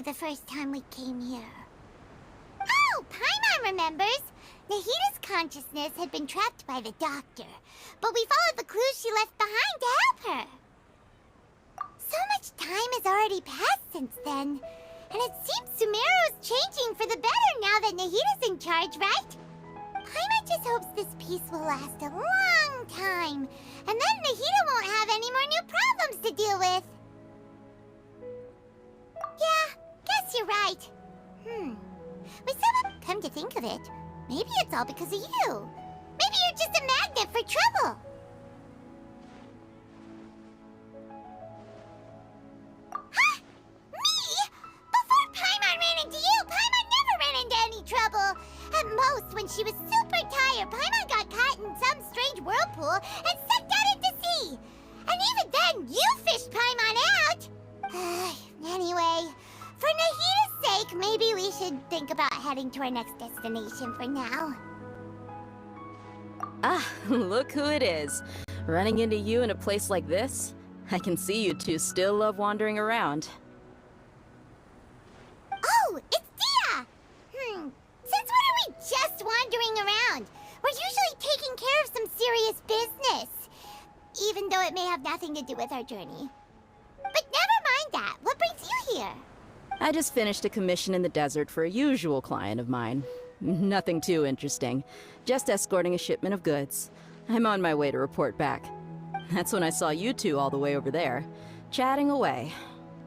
The first time we came here. Oh, Paimon remembers! Nahita's consciousness had been trapped by the doctor, but we followed the clues she left behind to help her. So much time has already passed since then, and it seems Sumeru's changing for the better now that Nahita's in charge, right? Paimon just hopes this peace will last a long time, and then Nahita won't have any more new problems to deal with. Yeah. Guess you're right. We still have come to think of it. Maybe it's all because of you. Maybe you're just a magnet for trouble. Huh? Me? Before Paimon ran into you, Paimon never ran into any trouble. At most, when she was super tired, Paimon got caught in some strange whirlpool and sucked out into sea. And even then, you fished Paimon out. Anyway, for Nahita's sake, maybe we should think about heading to our next destination for now. Ah, look who it is. Running into you in a place like this? I can see you two still love wandering around. Oh, it's Dia! Since when are we just wandering around? We're usually taking care of some serious business. Even though it may have nothing to do with our journey. But never mind that. What brings you here? I just finished a commission in the desert for a usual client of mine. Nothing too interesting. Just escorting a shipment of goods. I'm on my way to report back. That's when I saw you two all the way over there, chatting away.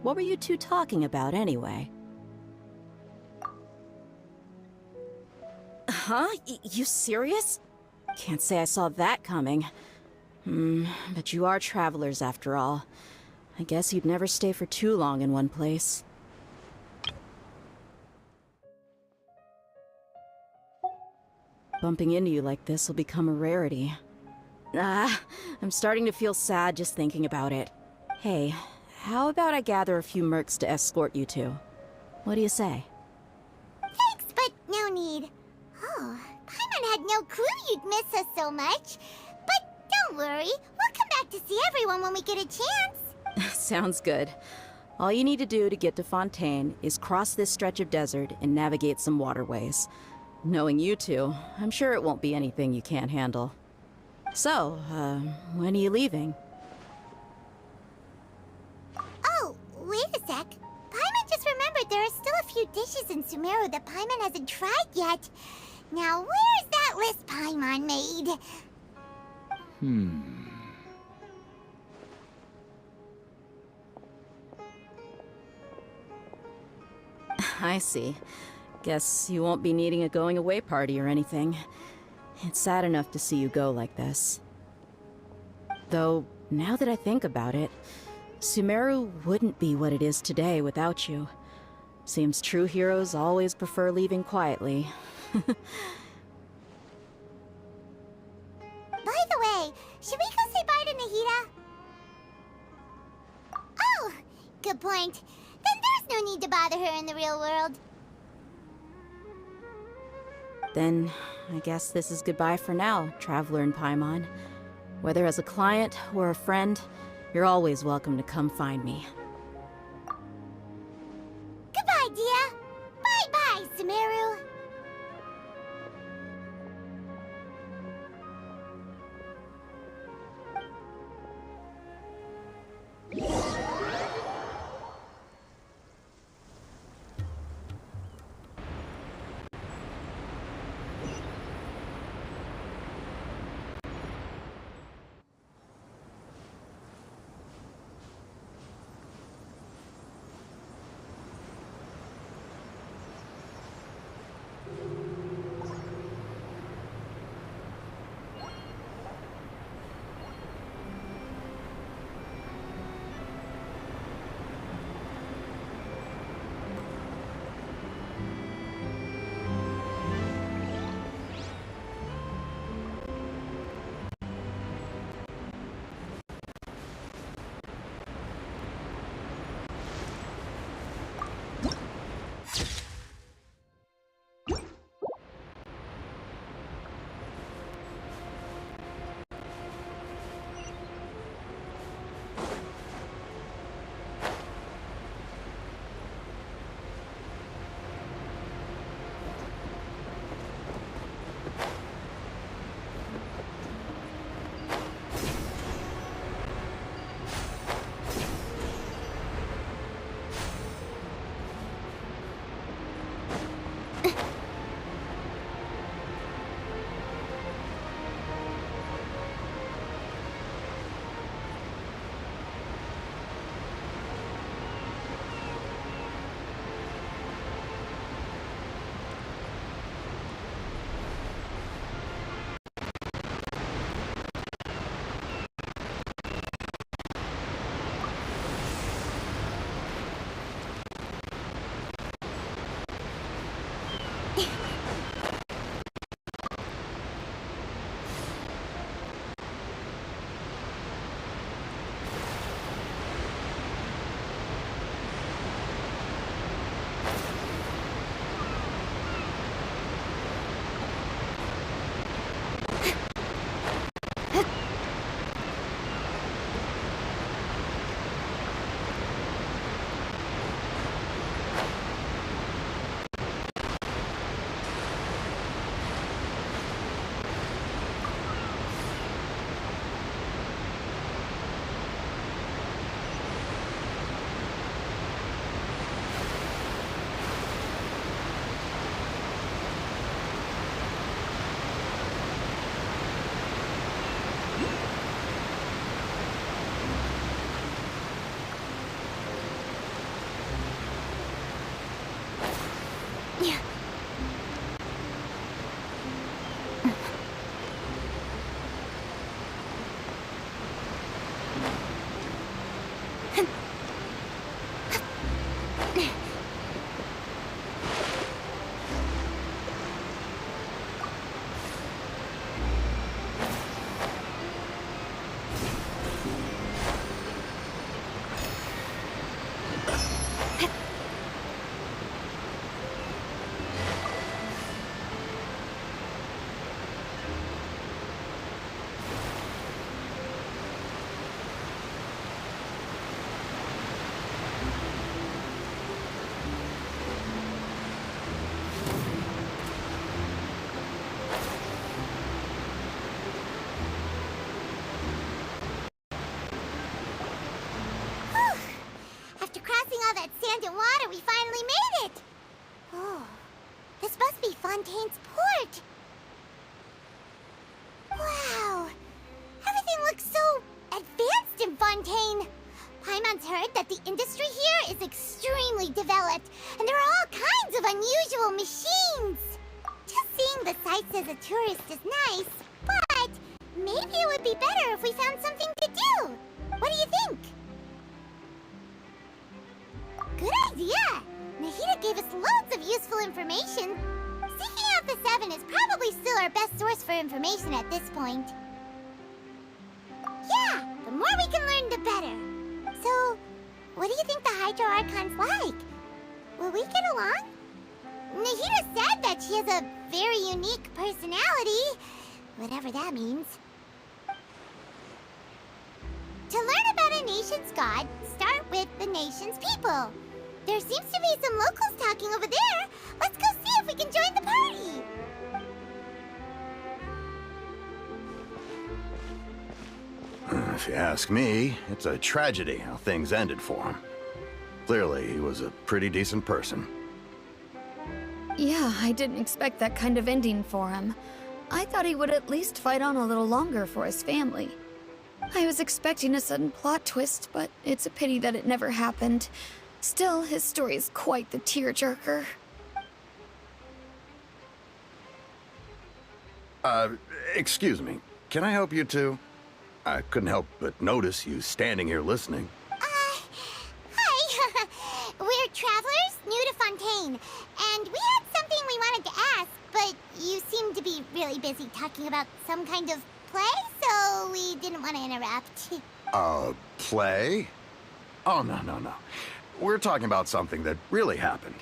What were you two talking about anyway? Huh? You serious? Can't say I saw that coming. But you are travelers after all. I guess you'd never stay for too long in one place. Bumping into you like this will become a rarity. I'm starting to feel sad just thinking about it. Hey, how about I gather a few mercs to escort you two? What do you say? Thanks, but no need. Oh, Paimon had no clue you'd miss us so much. But don't worry, we'll come back to see everyone when we get a chance. Sounds good. All you need to do to get to Fontaine is cross this stretch of desert and navigate some waterways. Knowing you two, I'm sure it won't be anything you can't handle. So, when are you leaving? Oh, wait a sec. Paimon just remembered there are still a few dishes in Sumeru that Paimon hasn't tried yet. Now, where's that list Paimon made? I see. Guess you won't be needing a going-away party or anything. It's sad enough to see you go like this. Though, now that I think about it, Sumeru wouldn't be what it is today without you. Seems true heroes always prefer leaving quietly. By the way, should we go say bye to Nahita? Oh, good point. Then there's no need to bother her in the real world. Then, I guess this is goodbye for now, Traveler in Paimon. Whether as a client or a friend, you're always welcome to come find me. Goodbye, Dia. Bye-bye, Sumeru. all that sand and water, we finally made it! Oh, this must be Fontaine's port. Wow, everything looks so advanced in Fontaine. Paimon's heard that the industry here is extremely developed, and there are all kinds of unusual machines. Just seeing the sights as a tourist is nice, but maybe it would be better if we found something to do. What do you think? Good idea! Nahida gave us loads of useful information. Seeking out the Seven is probably still our best source for information at this point. Yeah, the more we can learn, the better. So, what do you think the Hydro Archon's like? Will we get along? Nahida said that she has a very unique personality, whatever that means. To learn about a nation's god, start with the nation's people. There seems to be some locals talking over there. Let's go see if we can join the party. If you ask me, it's a tragedy how things ended for him. Clearly, he was a pretty decent person. Yeah, I didn't expect that kind of ending for him. I thought he would at least fight on a little longer for his family. I was expecting a sudden plot twist, but it's a pity that it never happened. Still, his story is quite the tearjerker. Excuse me. Can I help you two? I couldn't help but notice you standing here listening. Hi. We're travelers new to Fontaine, and we had something we wanted to ask, but you seemed to be really busy talking about some kind of play, so we didn't want to interrupt. Play? Oh, no. We're talking about something that really happened.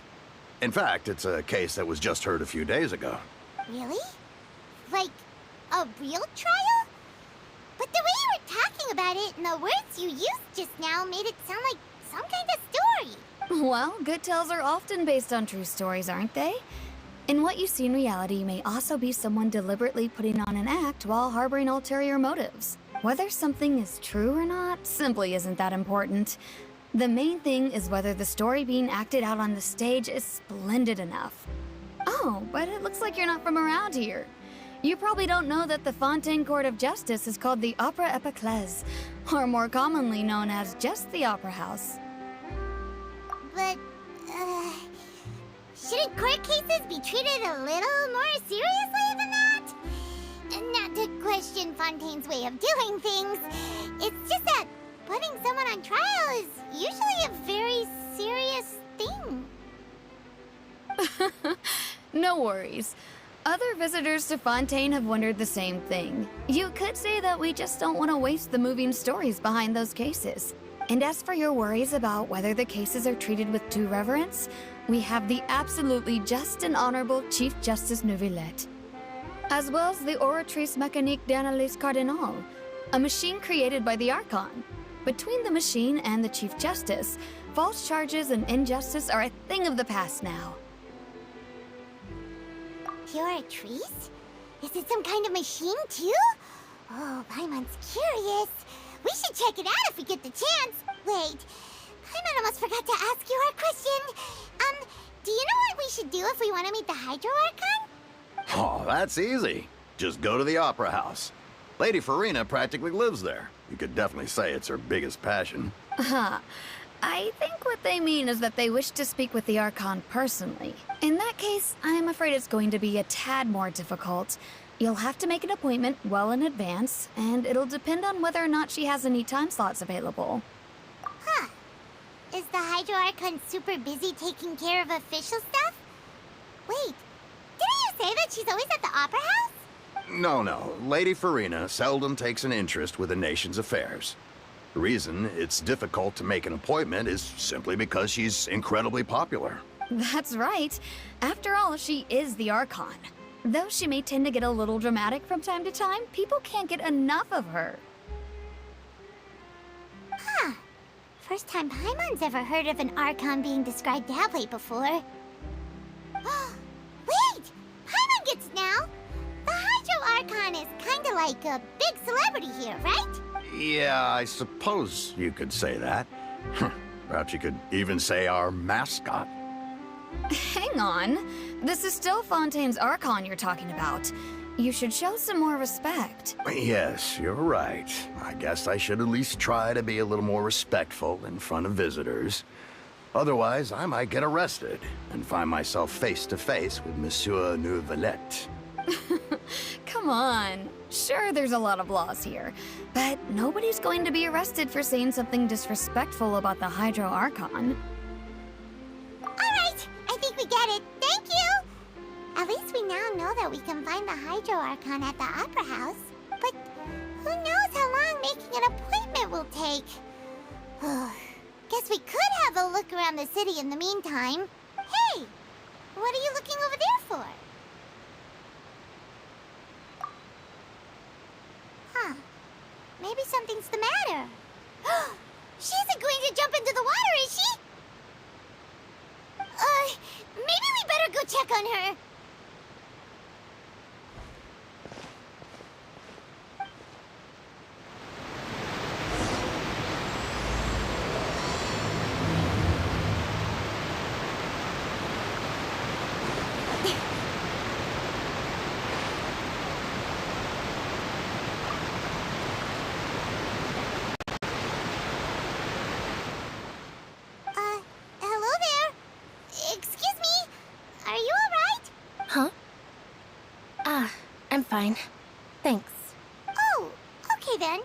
In fact, it's a case that was just heard a few days ago. Really? Like, a real trial? But the way you were talking about it and the words you used just now made it sound like some kind of story. Well, good tales are often based on true stories, aren't they? And what you see in reality may also be someone deliberately putting on an act while harboring ulterior motives. Whether something is true or not simply isn't that important. The main thing is whether the story being acted out on the stage is splendid enough. Oh, but it looks like you're not from around here. You probably don't know that the Fontaine Court of Justice is called the Opera Epiclese, or more commonly known as just the Opera House. But, shouldn't court cases be treated a little more seriously than that? Not to question Fontaine's way of doing things. It's just that putting someone on trial is usually a very serious thing. No worries. Other visitors to Fontaine have wondered the same thing. You could say that we just don't want to waste the moving stories behind those cases. And as for your worries about whether the cases are treated with due reverence, we have the absolutely just and honorable Chief Justice Neuvillette, as well as the Oratrice Mécanique d'Analyse Cardinal, a machine created by the Archon. Between the machine and the Chief Justice, false charges and injustice are a thing of the past now. Oratrice? Is it some kind of machine, too? Oh, Paimon's curious. We should check it out if we get the chance. Wait, Paimon almost forgot to ask you our question. Do you know what we should do if we want to meet the Hydro Archon? Oh, that's easy. Just go to the Opera House. Lady Farina practically lives there. You could definitely say it's her biggest passion. I think what they mean is that they wish to speak with the Archon personally. In that case, I'm afraid it's going to be a tad more difficult. You'll have to make an appointment well in advance, and it'll depend on whether or not she has any time slots available. Huh. Is the Hydro Archon super busy taking care of official stuff? Wait, didn't you say that she's always at the Opera House? No. Lady Farina seldom takes an interest with the nation's affairs. The reason it's difficult to make an appointment is simply because she's incredibly popular. That's right. After all, she is the Archon. Though she may tend to get a little dramatic from time to time, people can't get enough of her. Huh. First time Paimon's ever heard of an Archon being described that way before. Wait! Paimon gets now! The Hydro Archon is kinda like a big celebrity here, right? Yeah, I suppose you could say that. Perhaps you could even say our mascot. Hang on. This is still Fontaine's Archon you're talking about. You should show some more respect. Yes, you're right. I guess I should at least try to be a little more respectful in front of visitors. Otherwise, I might get arrested and find myself face to face with Monsieur Neuvillette. Come on. Sure, there's a lot of laws here, but nobody's going to be arrested for saying something disrespectful about the Hydro Archon. Alright, I think we get it. Thank you! At least we now know that we can find the Hydro Archon at the Opera House. But who knows how long making an appointment will take? Guess we could have a look around the city in the meantime. Hey! What are you looking over there for? Huh. Maybe something's the matter. She isn't going to jump into the water, is she? Maybe we better go check on her. Hello there. Excuse me. Are you alright? Huh? I'm fine. Thanks. Oh, okay then.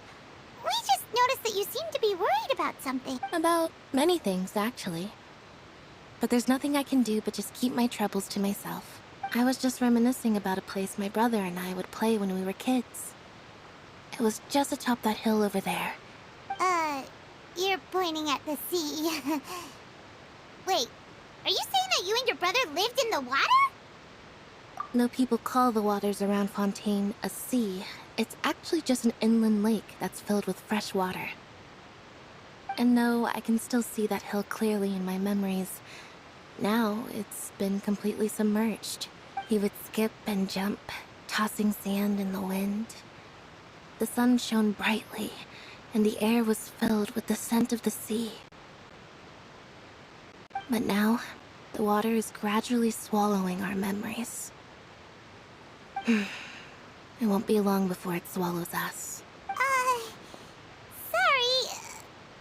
We just noticed that you seem to be worried about something. About many things, actually. But there's nothing I can do but just keep my troubles to myself. I was just reminiscing about a place my brother and I would play when we were kids. It was just atop that hill over there. You're pointing at the sea. Wait, are you saying that you and your brother lived in the water? Though people call the waters around Fontaine a sea, it's actually just an inland lake that's filled with fresh water. And though I can still see that hill clearly in my memories, now it's been completely submerged. He would skip and jump, tossing sand in the wind. The sun shone brightly, and the air was filled with the scent of the sea. But now, the water is gradually swallowing our memories. It won't be long before it swallows us. Sorry.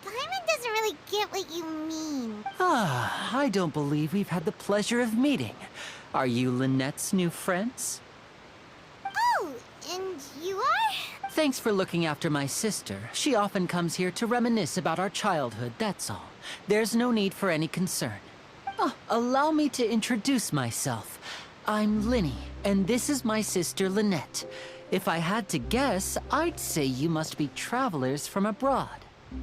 Paimon doesn't really get what you mean. I don't believe we've had the pleasure of meeting. Are you Lynette's new friends? Oh, and you are? Thanks for looking after my sister. She often comes here to reminisce about our childhood, that's all. There's no need for any concern. Allow me to introduce myself. I'm Linny, and this is my sister Lynette. If I had to guess, I'd say you must be travelers from abroad.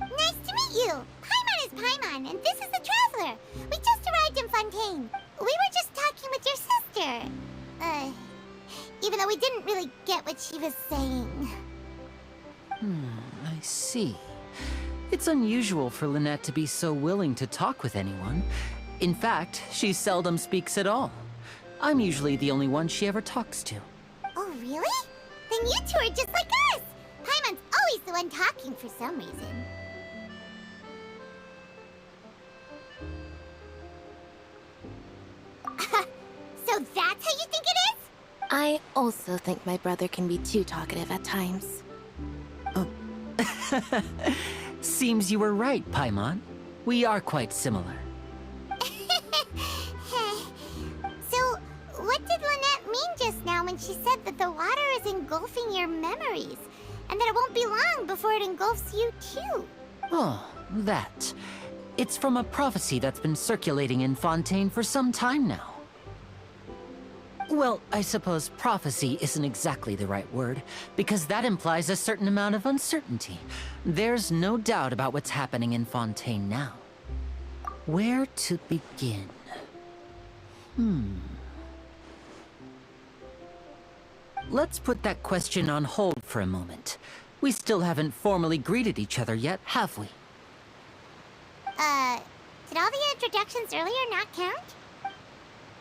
Nice to meet you. Paimon is Paimon, and this is the Traveler. We just arrived in Fontaine. We were just talking with your sister. Even though we didn't really get what she was saying. I see. It's unusual for Lynette to be so willing to talk with anyone. In fact, she seldom speaks at all. I'm usually the only one she ever talks to. Oh, really? Then you two are just like us! Paimon's always the one talking for some reason. So that's how you think it is? I also think my brother can be too talkative at times. Seems you were right, Paimon. We are quite similar. So, what did Lynette mean just now when she said that the water is engulfing your memories? And that it won't be long before it engulfs you too? Oh, that. It's from a prophecy that's been circulating in Fontaine for some time now. Well, I suppose prophecy isn't exactly the right word, because that implies a certain amount of uncertainty. There's no doubt about what's happening in Fontaine now. Where to begin? Let's put that question on hold for a moment. We still haven't formally greeted each other yet, have we? Did all the introductions earlier not count?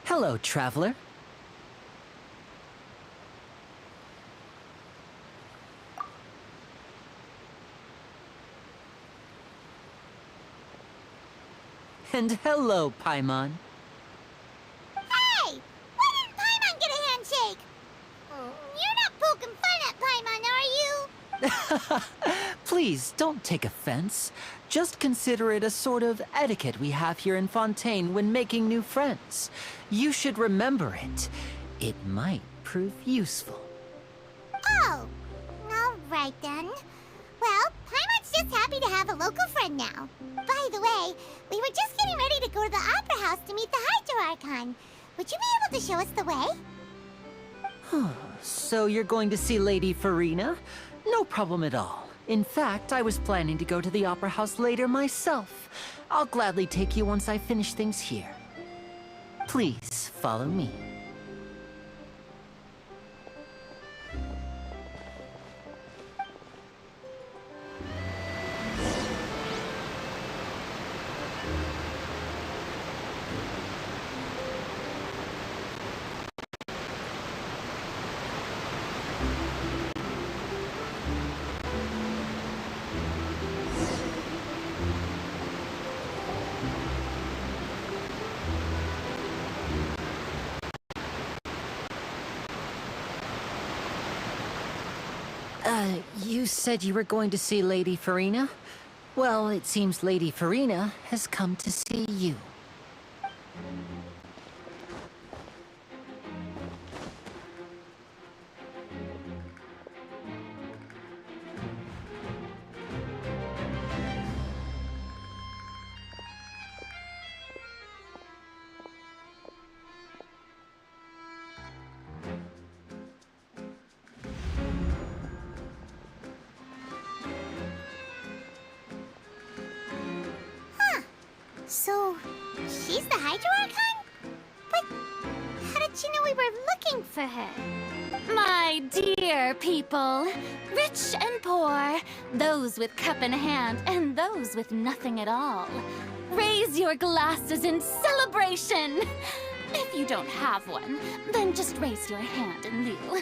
Hello, Traveler. And hello, Paimon. Hey! Why didn't Paimon get a handshake? You're not poking fun at Paimon, are you? Please, don't take offense. Just consider it a sort of etiquette we have here in Fontaine when making new friends. You should remember it. It might prove useful. Oh, all right then. Well, Paimon's just happy to have a local friend now. By the way, we were just getting ready to go to the Opera House to meet the Hydro Archon. Would you be able to show us the way? So you're going to see Lady Farina? No problem at all. In fact, I was planning to go to the Opera House later myself. I'll gladly take you once I finish things here. Please, follow me. You said you were going to see Lady Farina? Well, it seems Lady Farina has come to see you. So, she's the Hydro Archon? But how did she know we were looking for her? My dear people, rich and poor, those with cup in hand and those with nothing at all, raise your glasses in celebration! If you don't have one, then just raise your hand in lieu.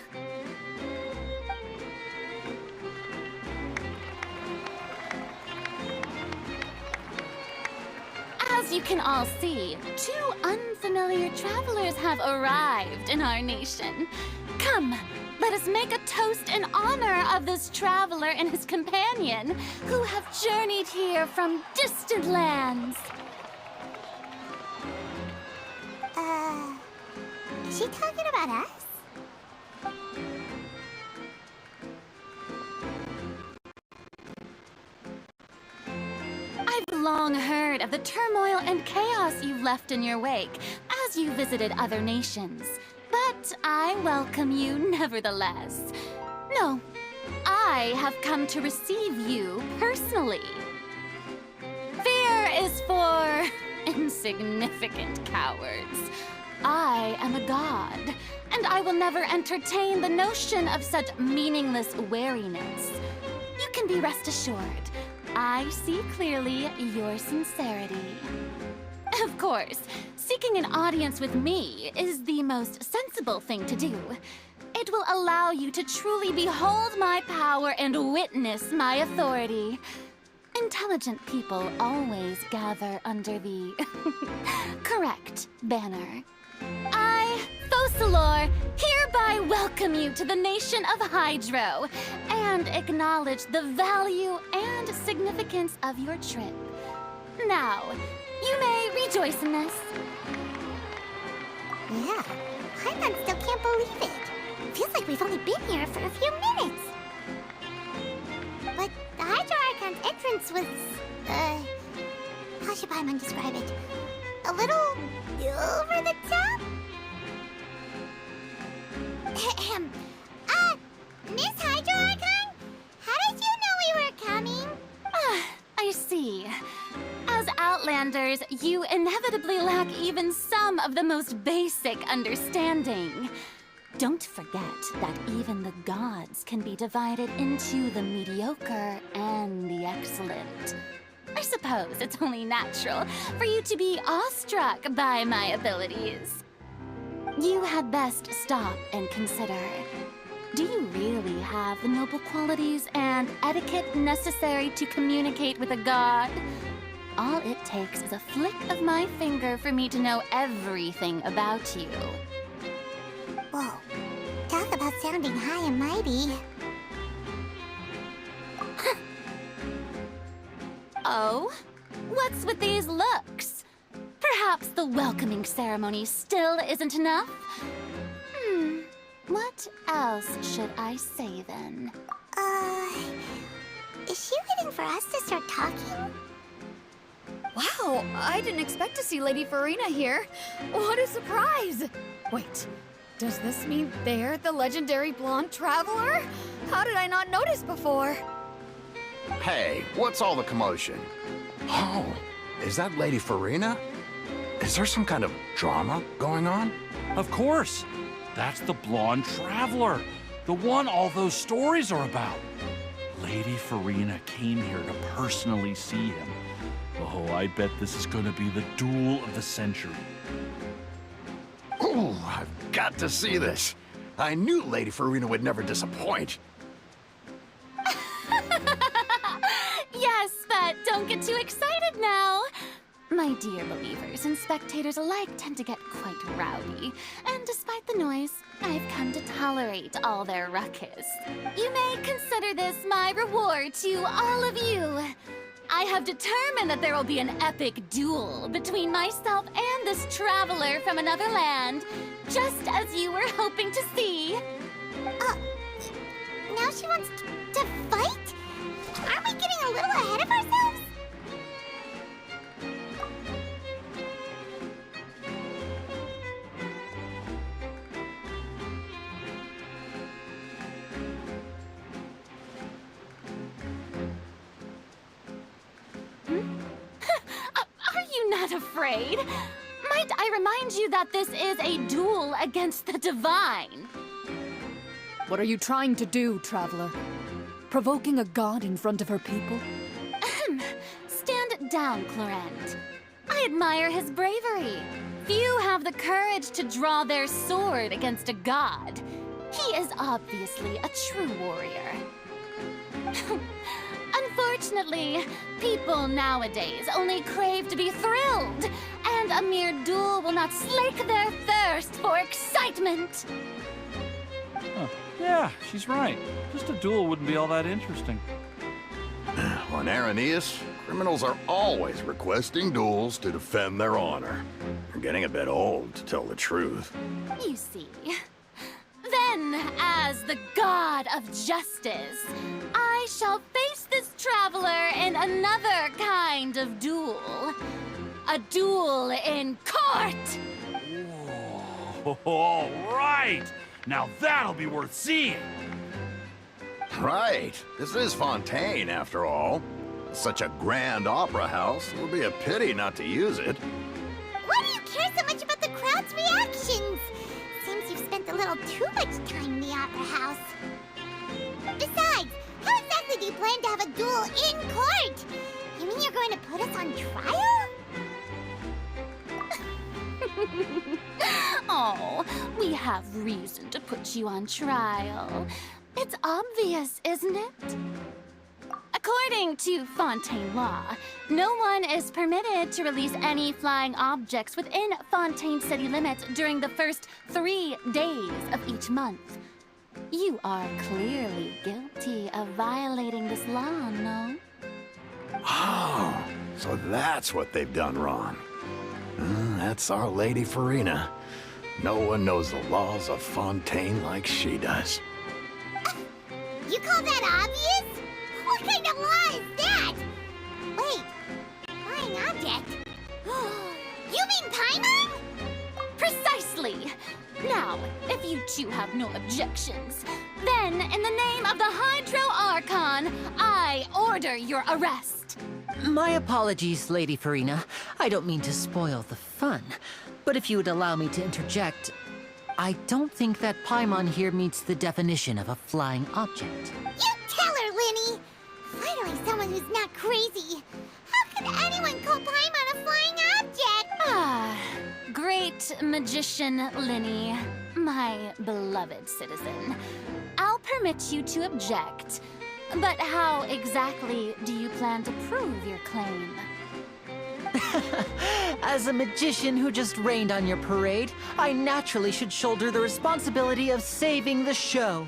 As you can all see, two unfamiliar travelers have arrived in our nation. Come, let us make a toast in honor of this traveler and his companion, who have journeyed here from distant lands. Is she talking about us? I've long heard of the turmoil and chaos you've left in your wake as you visited other nations. But I welcome you nevertheless. No, I have come to receive you personally. Fear is for insignificant cowards. I am a god, and I will never entertain the notion of such meaningless wariness. You can be rest assured, I see clearly your sincerity. Of course, seeking an audience with me is the most sensible thing to do. It will allow you to truly behold my power and witness my authority. Intelligent people always gather under the correct banner. I, Focalor, hereby welcome you to the nation of Hydro and acknowledge the value and significance of your trip. Now, you may rejoice in this. Yeah, Paimon still can't believe it. Feels like we've only been here for a few minutes. But the Hydro Archon's entrance was, how should Paimon describe it? A little over the top? Ahem. Miss Hydro Archon? How did you know we were coming? I see. As Outlanders, you inevitably lack even some of the most basic understanding. Don't forget that even the gods can be divided into the mediocre and the excellent. I suppose it's only natural for you to be awestruck by my abilities. You had best stop and consider. Do you really have the noble qualities and etiquette necessary to communicate with a god? All it takes is a flick of my finger for me to know everything about you. Whoa. Talk about sounding high and mighty. Oh? What's with these looks? Perhaps the welcoming ceremony still isn't enough? What else should I say then? Is she waiting for us to start talking? Wow, I didn't expect to see Lady Farina here. What a surprise! Wait, does this mean they're the legendary blonde traveler? How did I not notice before? Hey, what's all the commotion? Oh, is that Lady Farina? Is there some kind of drama going on? Of course. That's the blonde traveler. The one all those stories are about. Lady Farina came here to personally see him. Oh, I bet this is gonna be the duel of the century. Ooh, I've got to see this. I knew Lady Farina would never disappoint. Yes, but don't get too excited now. My dear believers and spectators alike tend to get quite rowdy, and despite the noise, I've come to tolerate all their ruckus. You may consider this my reward to all of you. I have determined that there will be an epic duel between myself and this traveler from another land, just as you were hoping to see. Now she wants to fight? Aren't we getting a little ahead of ourselves? Are you not afraid? Might I remind you that this is a duel against the divine? What are you trying to do, traveler? Provoking a god in front of her people? Stand down, Clorent. I admire his bravery. Few have the courage to draw their sword against a god. He is obviously a true warrior. Unfortunately, people nowadays only crave to be thrilled, and a mere duel will not slake their thirst for excitement. Huh. Yeah, she's right. Just a duel wouldn't be all that interesting. On Araneus, criminals are always requesting duels to defend their honor. They're getting a bit old, to tell the truth. You see. Then, as the god of justice, I shall face this traveler in another kind of duel. A duel in court! Whoa, all right! Now that'll be worth seeing! Right. This is Fontaine, after all. Such a grand opera house. It would be a pity not to use it. Why do you care so much about the crowd's reactions? Seems you've spent a little too much time in the opera house. Besides, how exactly do you plan to have a duel in court? You mean you're going to put us on trial? Oh, we have reason to put you on trial. It's obvious, isn't it? According to Fontaine law, no one is permitted to release any flying objects within Fontaine city limits during the first 3 days of each month. You are clearly guilty of violating this law, no? Oh, so that's what they've done wrong. That's our Lady Farina. No one knows the laws of Fontaine like she does. You call that obvious? What kind of law is that? Wait, flying object? You mean Paimon? Precisely! Now, if you two have no objections, then in the name of the Hydro Archon, I order your arrest. My apologies, Lady Farina. I don't mean to spoil the fun, but if you would allow me to interject, I don't think that Paimon here meets the definition of a flying object. You tell her, Linny! Finally someone who's not crazy. How could anyone call Paimon a flying object? Ah, great magician Linny, my beloved citizen. I'll permit you to object, but how exactly do you plan to prove your claim? As a magician who just rained on your parade, I naturally should shoulder the responsibility of saving the show.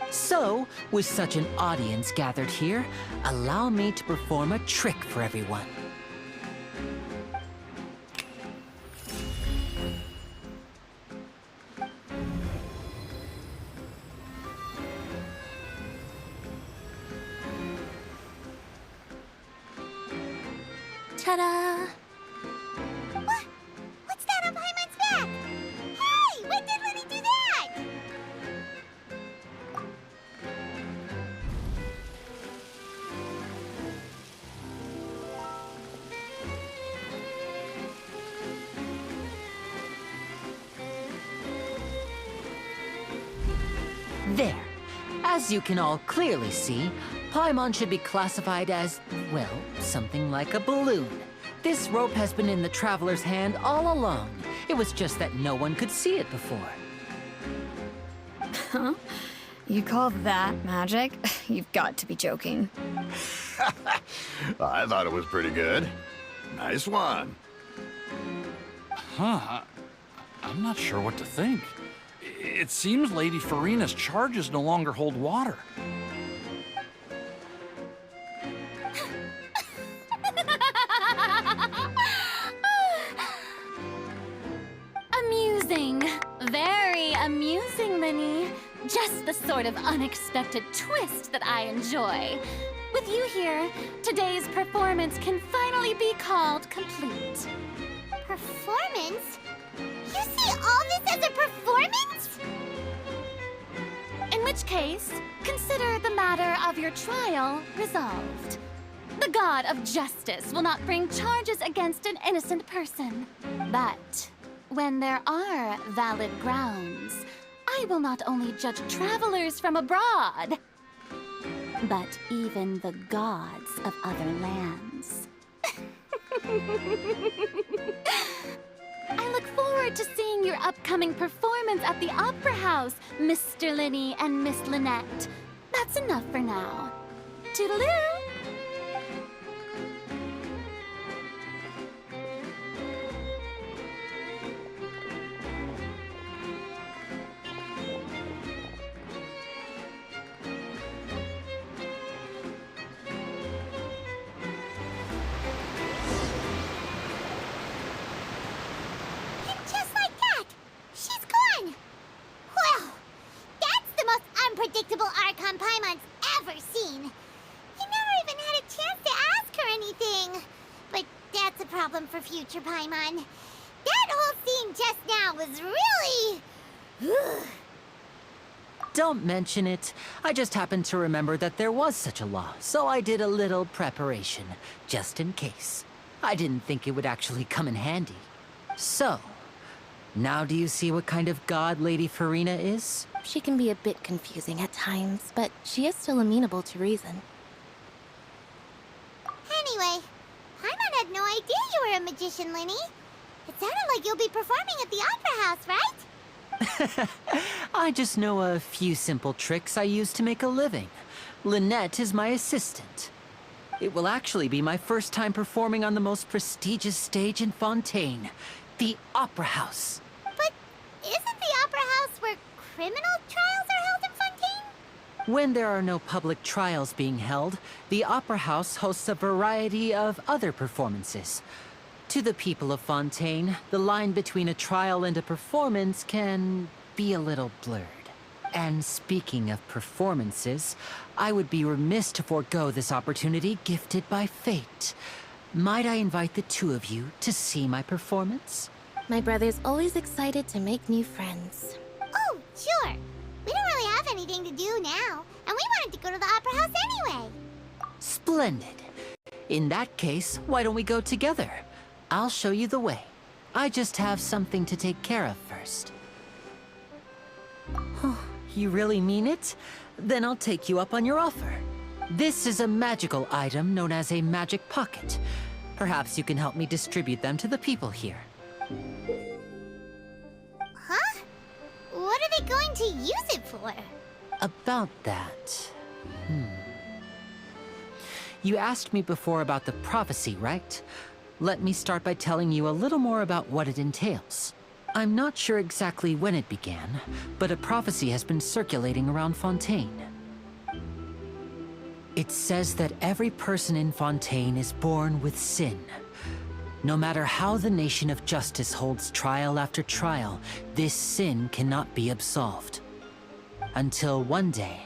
So, with such an audience gathered here, allow me to perform a trick for everyone. Ta-da! What's that on Paimon's back? Hey, when did Lenny do that? There. As you can all clearly see, Paimon should be classified as, well, something like a balloon. This rope has been in the Traveler's hand all along. It was just that no one could see it before. Huh? You call that magic? You've got to be joking. I thought it was pretty good. Nice one. Huh. I'm not sure what to think. It seems Lady Farina's charges no longer hold water. Amusing. Very amusing, Linny. Just the sort of unexpected twist that I enjoy. With you here, today's performance can finally be called complete. Performance? You see all this as a performance? In which case, consider the matter of your trial resolved. The god of justice will not bring charges against an innocent person. But when there are valid grounds, I will not only judge travelers from abroad, but even the gods of other lands. I look forward to seeing your upcoming performance at the Opera House, Mr. Linny and Miss Lynette. That's enough for now. Toodaloo! Just like that, she's gone. Well, that's the most unpredictable Archon Paimon's ever seen. He never even had a chance to ask her anything. But that's a problem for future Paimon. That whole scene just now was really... Don't mention it. I just happened to remember that there was such a law, so I did a little preparation, just in case. I didn't think it would actually come in handy. So, now do you see what kind of god Lady Farina is? She can be a bit confusing at times, but she is still amenable to reason. Anyway, Paimon had no idea you were a magician, Linny. It sounded like you'll be performing at the Opera House, right? I just know a few simple tricks I use to make a living. Lynette is my assistant. It will actually be my first time performing on the most prestigious stage in Fontaine, the Opera House. But isn't the Opera House where criminal trials are held in Fontaine? When there are no public trials being held, the Opera House hosts a variety of other performances. To the people of Fontaine, the line between a trial and a performance can be a little blurred. And speaking of performances, I would be remiss to forego this opportunity gifted by fate. Might I invite the two of you to see my performance? My brother's always excited to make new friends. Oh, sure. We don't really have anything to do now, and we wanted to go to the Opera House anyway. Splendid. In that case, why don't we go together? I'll show you the way. I just have something to take care of first. You really mean it? Then I'll take you up on your offer. This is a magical item known as a magic pocket. Perhaps you can help me distribute them to the people here. Huh? What are they going to use it for? About that... You asked me before about the prophecy, right? Let me start by telling you a little more about what it entails. I'm not sure exactly when it began, but a prophecy has been circulating around Fontaine. It says that every person in Fontaine is born with sin. No matter how the Nation of Justice holds trial after trial, this sin cannot be absolved. Until one day,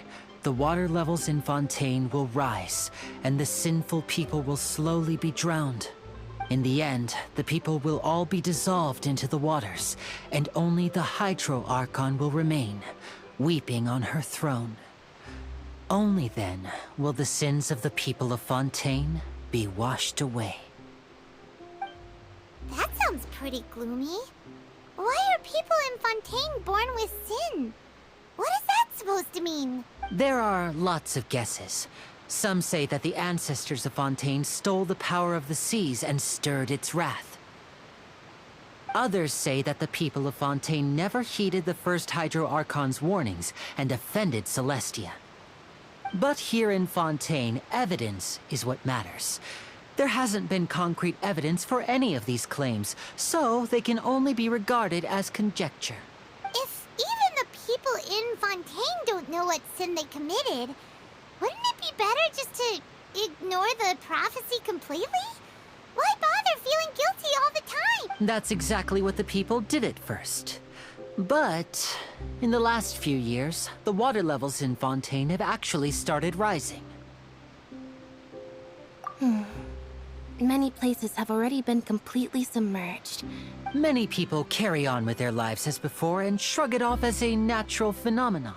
the water levels in Fontaine will rise, and the sinful people will slowly be drowned. In the end, the people will all be dissolved into the waters, and only the Hydro Archon will remain, weeping on her throne. Only then will the sins of the people of Fontaine be washed away. That sounds pretty gloomy. Why are people in Fontaine born with sin? What is that supposed to mean? There are lots of guesses. Some say that the ancestors of Fontaine stole the power of the seas and stirred its wrath. Others say that the people of Fontaine never heeded the first Hydro Archon's warnings and offended Celestia. But here in Fontaine, evidence is what matters. There hasn't been concrete evidence for any of these claims, so they can only be regarded as conjecture. If even the people in Fontaine don't know what sin they committed, wouldn't it be better just to ignore the prophecy completely? Why bother feeling guilty all the time? That's exactly what the people did at first. But in the last few years, the water levels in Fontaine have actually started rising. Many places have already been completely submerged. Many people carry on with their lives as before and shrug it off as a natural phenomenon.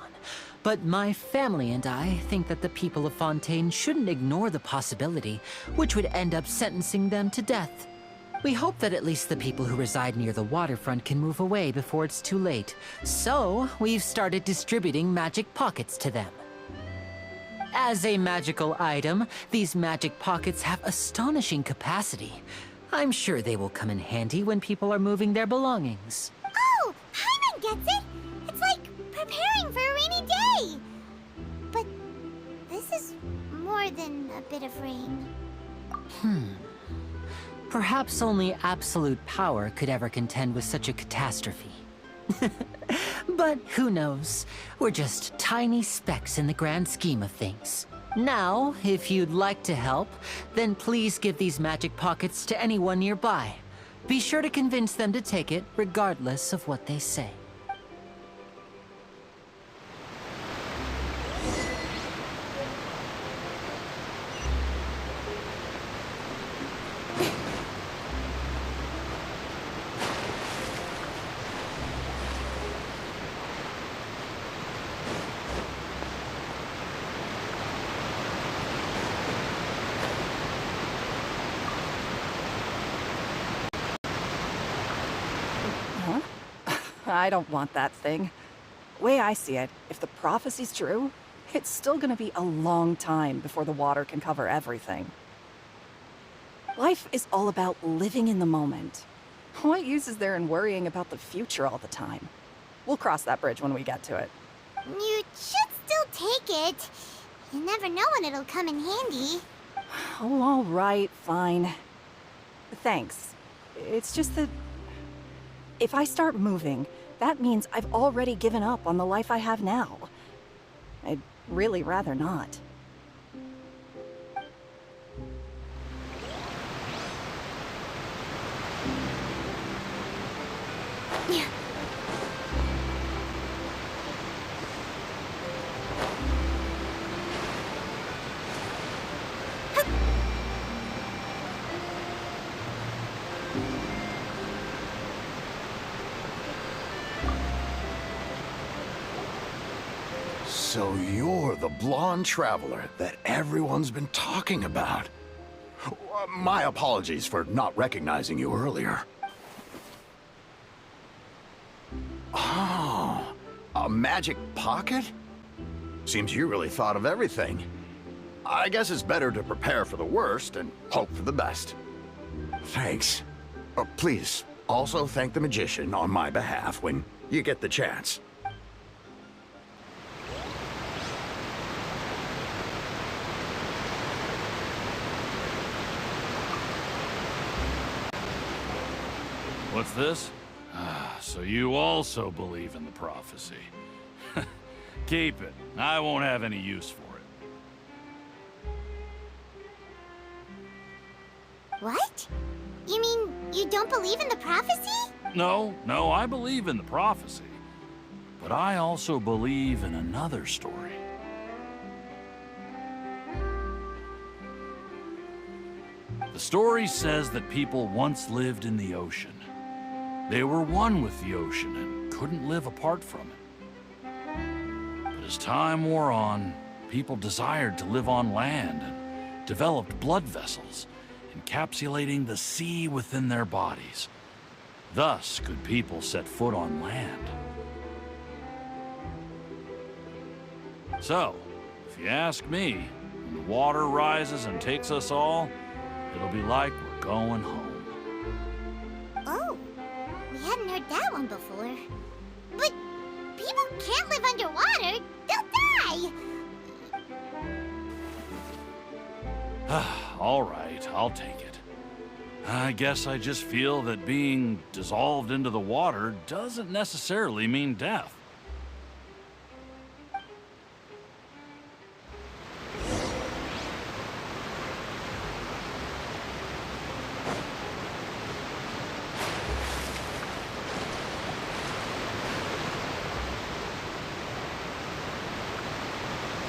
But my family and I think that the people of Fontaine shouldn't ignore the possibility, which would end up sentencing them to death. We hope that at least the people who reside near the waterfront can move away before it's too late. So, we've started distributing magic pockets to them. As a magical item, these magic pockets have astonishing capacity. I'm sure they will come in handy when people are moving their belongings. Oh, Paimon gets it! It's like preparing for a rainy day! But this is more than a bit of rain. Perhaps only absolute power could ever contend with such a catastrophe. But who knows? We're just tiny specks in the grand scheme of things. Now, if you'd like to help, then please give these magic pockets to anyone nearby. Be sure to convince them to take it, regardless of what they say. I don't want that thing. Way I see it, if the prophecy's true, it's still gonna be a long time before the water can cover everything. Life is all about living in the moment. What use is there in worrying about the future all the time? We'll cross that bridge when we get to it. You should still take it. You never know when it'll come in handy. Oh, all right, fine. Thanks. It's just that if I start moving, that means I've already given up on the life I have now. I'd really rather not. So you're the blonde traveler that everyone's been talking about. My apologies for not recognizing you earlier. Oh, a magic pocket? Seems you really thought of everything. I guess it's better to prepare for the worst and hope for the best. Thanks. Please, also thank the magician on my behalf when you get the chance. What's this? Ah, so you also believe in the prophecy. Keep it. I won't have any use for it. What? You mean you don't believe in the prophecy? No, I believe in the prophecy. But I also believe in another story. The story says that people once lived in the ocean. They were one with the ocean and couldn't live apart from it. But as time wore on, people desired to live on land and developed blood vessels, encapsulating the sea within their bodies. Thus could people set foot on land. So, if you ask me, when the water rises and takes us all, it'll be like we're going home. Oh, we hadn't heard that one before. But people can't live underwater. They'll die. All right, I'll take it. I guess I just feel that being dissolved into the water doesn't necessarily mean death.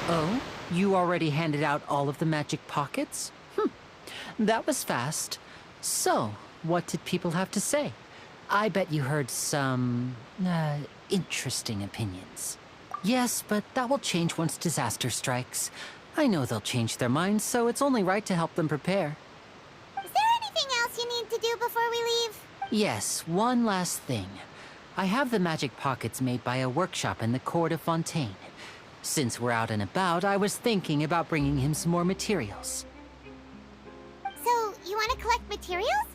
Oh? You already handed out all of the magic pockets? That was fast. So, what did people have to say? I bet you heard some, interesting opinions. Yes, but that will change once disaster strikes. I know they'll change their minds, so it's only right to help them prepare. Is there anything else you need to do before we leave? Yes, one last thing. I have the magic pockets made by a workshop in the court of Fontaine. Since we're out and about, I was thinking about bringing him some more materials. So, you want to collect materials?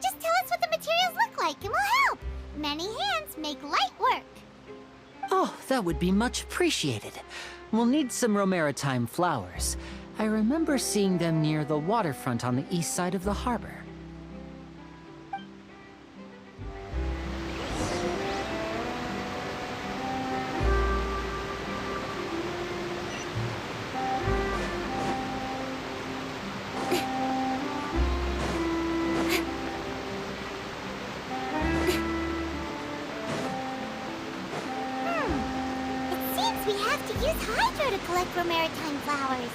Just tell us what the materials look like and we'll help. Many hands make light work. Oh, that would be much appreciated. We'll need some romaritime flowers. I remember seeing them near the waterfront on the east side of the harbor. We have to use Hydro to collect romaritime flowers.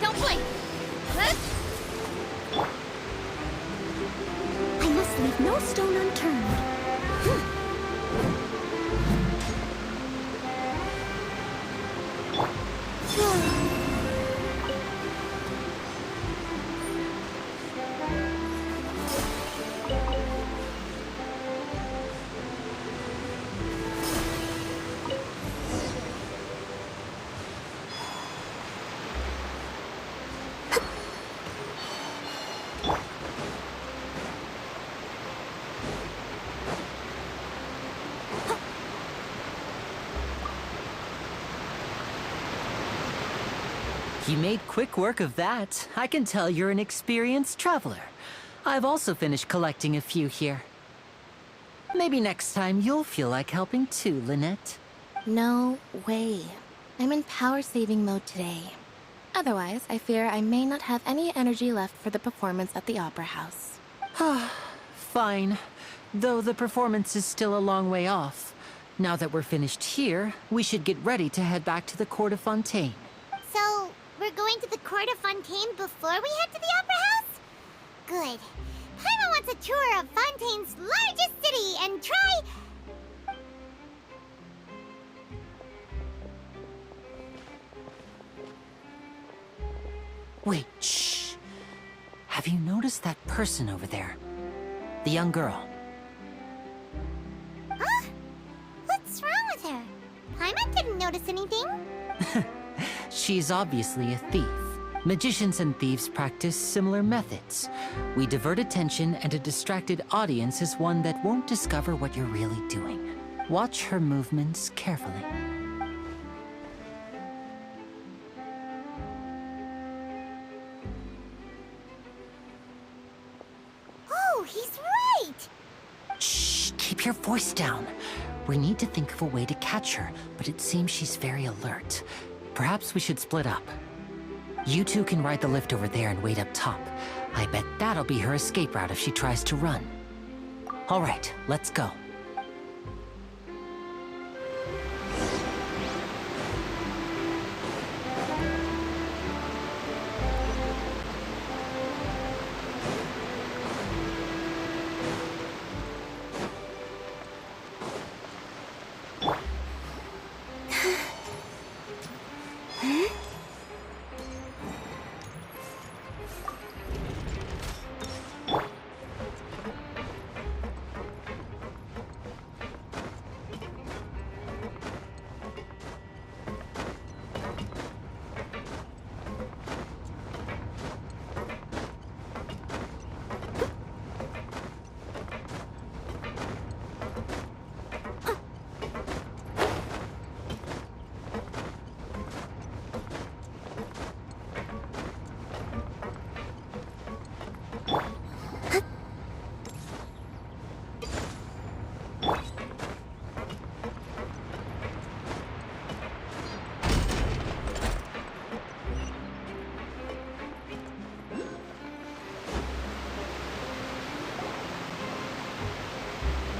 Don't blink! I must leave no stone unturned. You made quick work of that. I can tell you're an experienced traveler. I've also finished collecting a few here. Maybe next time you'll feel like helping too, Lynette. No way. I'm in power-saving mode today. Otherwise, I fear I may not have any energy left for the performance at the Opera House. Fine. Though the performance is still a long way off. Now that we're finished here, we should get ready to head back to the Court of Fontaine. So, we're going to the Court of Fontaine before we head to the Opera House? Good. Paimon wants a tour of Fontaine's largest city and try... Wait, shh. Have you noticed that person over there? The young girl. Huh? What's wrong with her? Paimon didn't notice anything. She's obviously a thief. Magicians and thieves practice similar methods. We divert attention, and a distracted audience is one that won't discover what you're really doing. Watch her movements carefully. Keep your voice down. We need to think of a way to catch her, but it seems she's very alert. Perhaps we should split up. You two can ride the lift over there and wait up top. I bet that'll be her escape route if she tries to run. All right, let's go.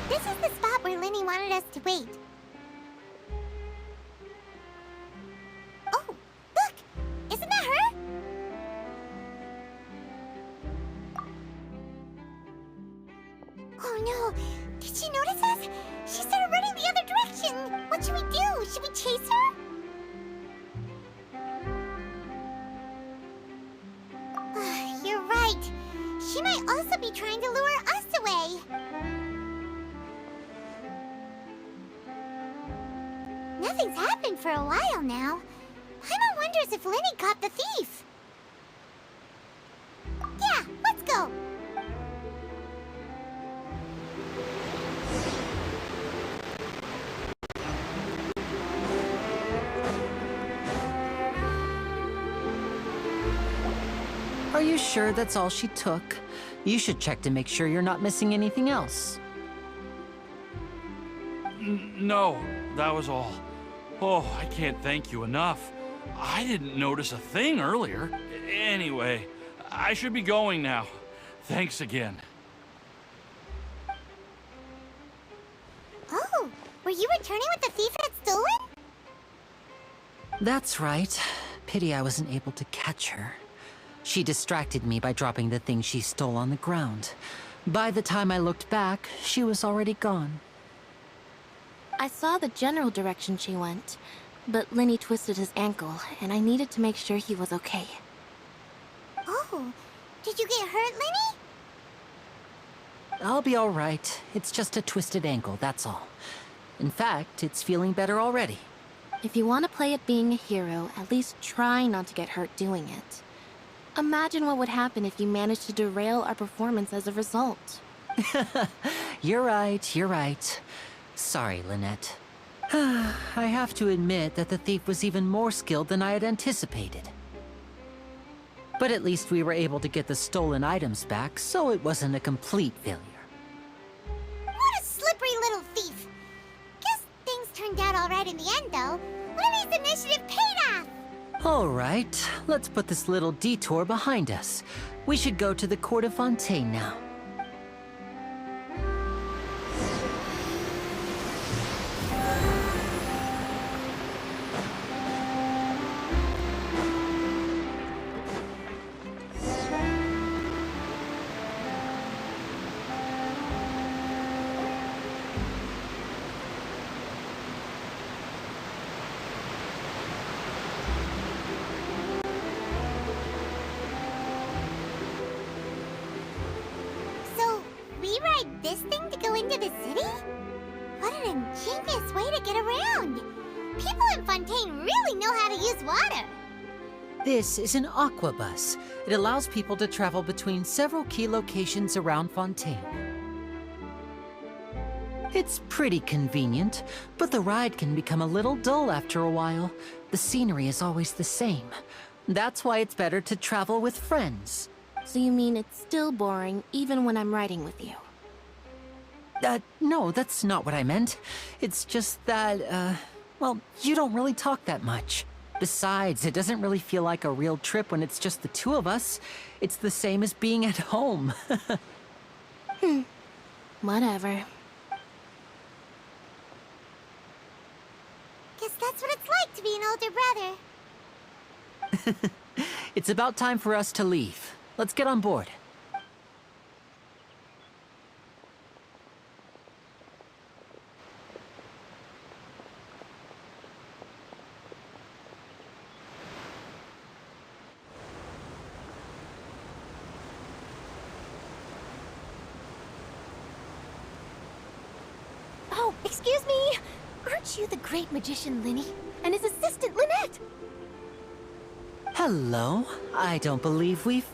This is the spot where Linny wanted us to wait. Oh, look! Isn't that her? Oh no! Did she notice us? She started running the other direction! What should we do? Should we chase her? You're right. She might also be trying to lure us away. Nothing's happened for a while now. Paimon wonders if Linny caught the thief. Yeah, let's go. Are you sure that's all she took? You should check to make sure you're not missing anything else. No, that was all. Oh, I can't thank you enough. I didn't notice a thing earlier. Anyway, I should be going now. Thanks again. Oh, were you returning what the thief had stolen? That's right. Pity I wasn't able to catch her. She distracted me by dropping the thing she stole on the ground. By the time I looked back, she was already gone. I saw the general direction she went, but Linny twisted his ankle, and I needed to make sure he was okay. Oh, did you get hurt, Linny? I'll be all right. It's just a twisted ankle, that's all. In fact, it's feeling better already. If you want to play at being a hero, at least try not to get hurt doing it. Imagine what would happen if you managed to derail our performance as a result. You're right, you're right. Sorry, Lynette. I have to admit that the thief was even more skilled than I had anticipated. But at least we were able to get the stolen items back, so it wasn't a complete failure. What a slippery little thief! Guess things turned out all right in the end, though. Linny's initiative paid off! All right, let's put this little detour behind us. We should go to the Court of Fontaine now. This thing to go into the city? What an ingenious way to get around! People in Fontaine really know how to use water! This is an aqua bus. It allows people to travel between several key locations around Fontaine. It's pretty convenient, but the ride can become a little dull after a while. The scenery is always the same. That's why it's better to travel with friends. So you mean it's still boring even when I'm riding with you? No, that's not what I meant. It's just that, well, you don't really talk that much. Besides, it doesn't really feel like a real trip when it's just the two of us. It's the same as being at home. Whatever. Guess that's what it's like to be an older brother. It's about time for us to leave. Let's get on board. Oh, excuse me! Aren't you the great magician Linny? And his assistant Lynette? Hello. I don't believe we've...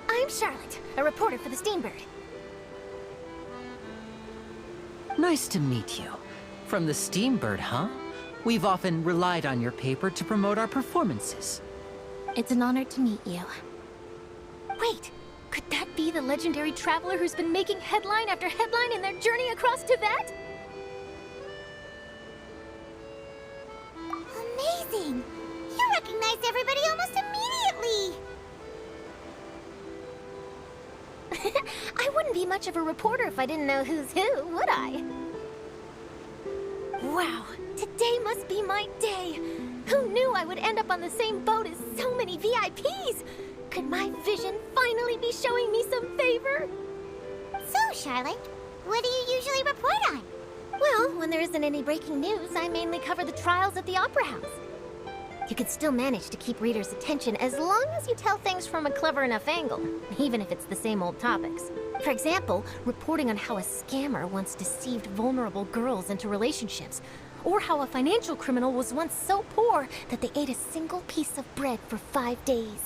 I'm Charlotte, a reporter for the Steambird. Nice to meet you. From the Steambird, huh? We've often relied on your paper to promote our performances. It's an honor to meet you. Wait, could that be the legendary traveler who's been making headline after headline in their journey across Tibet? Amazing! You recognized everybody almost immediately! I wouldn't be much of a reporter if I didn't know who's who, would I? Wow, today must be my day. Who knew I would end up on the same boat as so many VIPs? Could my vision finally be showing me some favor? So, Charlotte, what do you usually report on? Well, when there isn't any breaking news, I mainly cover the trials at the Opera House. You can still manage to keep readers' attention as long as you tell things from a clever enough angle, even if it's the same old topics. For example, reporting on how a scammer once deceived vulnerable girls into relationships, or how a financial criminal was once so poor that they ate a single piece of bread for 5 days.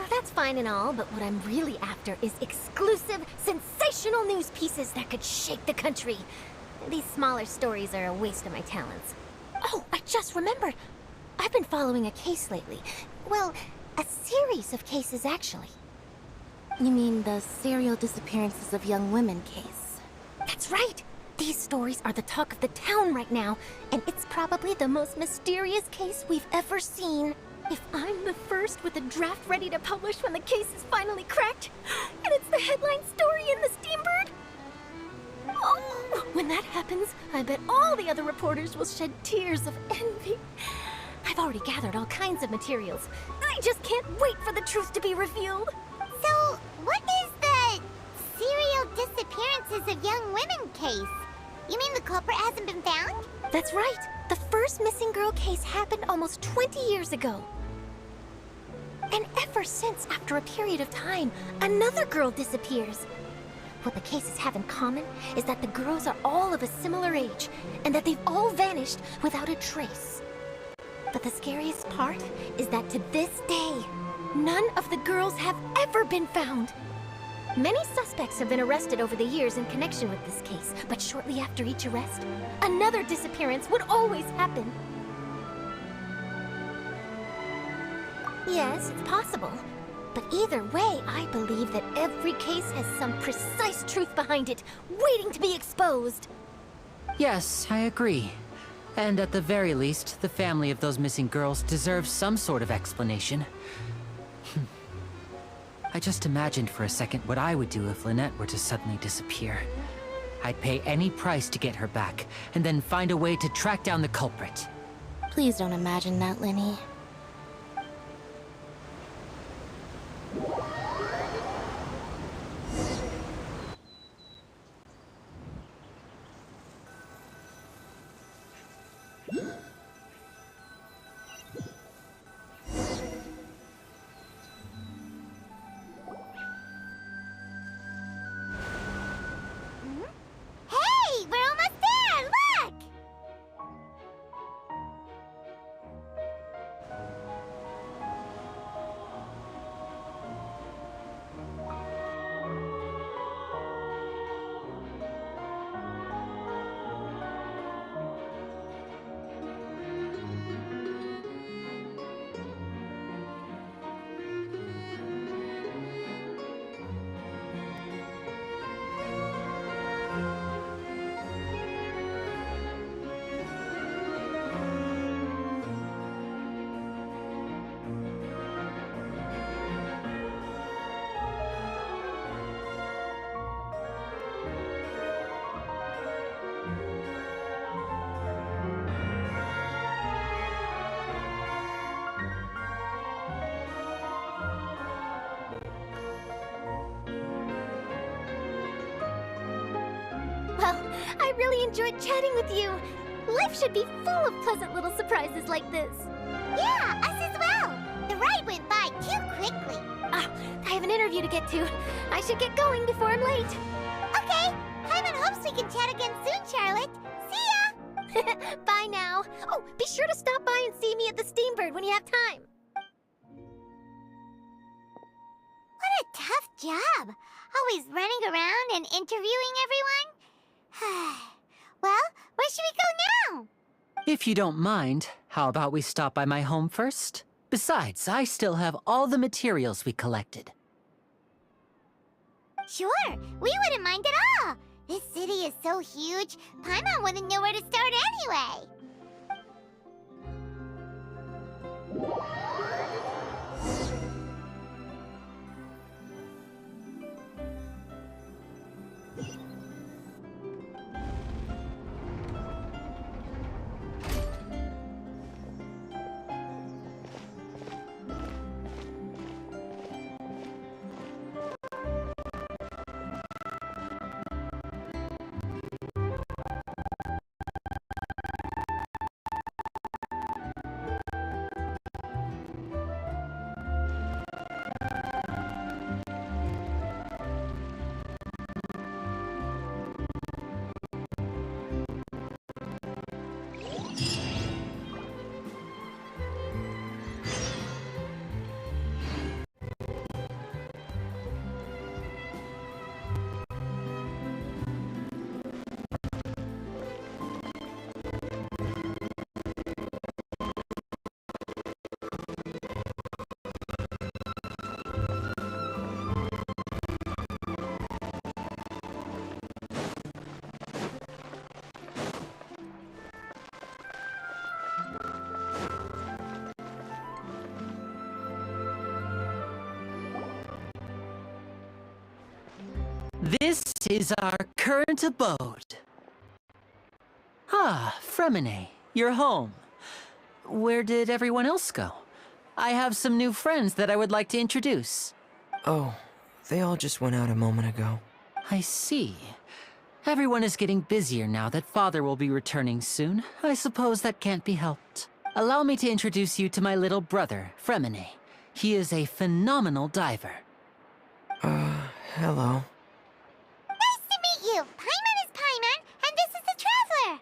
That's fine and all, but what I'm really after is exclusive, sensational news pieces that could shake the country. These smaller stories are a waste of my talents. Oh, I just remembered. I've been following a case lately. Well, a series of cases, actually. You mean the serial disappearances of young women case? That's right. These stories are the talk of the town right now, and it's probably the most mysterious case we've ever seen. If I'm the first with a draft ready to publish when the case is finally cracked, and it's the headline story in the Steambird, oh, when that happens, I bet all the other reporters will shed tears of envy. I've already gathered all kinds of materials. I just can't wait for the truth to be revealed. So, what is the serial disappearances of young women case? You mean the culprit hasn't been found? That's right. The first missing girl case happened almost 20 years ago. And ever since, after a period of time, another girl disappears. What the cases have in common is that the girls are all of a similar age, and that they've all vanished without a trace. But the scariest part is that to this day, none of the girls have ever been found. Many suspects have been arrested over the years in connection with this case, but shortly after each arrest, another disappearance would always happen. Yes, it's possible. But either way, I believe that every case has some precise truth behind it, waiting to be exposed. Yes, I agree. And at the very least, the family of those missing girls deserves some sort of explanation. I just imagined for a second what I would do if Lynette were to suddenly disappear. I'd pay any price to get her back, and then find a way to track down the culprit. Please don't imagine that, Linny. Hey, we're almost there! Look! Well, I really enjoyed chatting with you. Life should be full of pleasant little surprises like this. Yeah, us as well. The ride went by too quickly. I have an interview to get to. I should get going before I'm late. Okay, Paimon hopes we can chat again soon, Charlotte. See ya! Bye now. Oh, be sure to stop by and see me at the Steambird when you have time. What a tough job. Always running around and interviewing everyone. Well, where should we go now? If you don't mind, how about we stop by my home first? Besides, I still have all the materials we collected. Sure, we wouldn't mind at all. This city is so huge, Paimon wouldn't know where to start anyway. This is our current abode. Ah, Fremine, you're home. Where did everyone else go? I have some new friends that I would like to introduce. Oh, they all just went out a moment ago. I see. Everyone is getting busier now that Father will be returning soon. I suppose that can't be helped. Allow me to introduce you to my little brother, Fremine. He is a phenomenal diver. Hello. Nice to meet you. Paimon is Paimon, and this is the Traveler.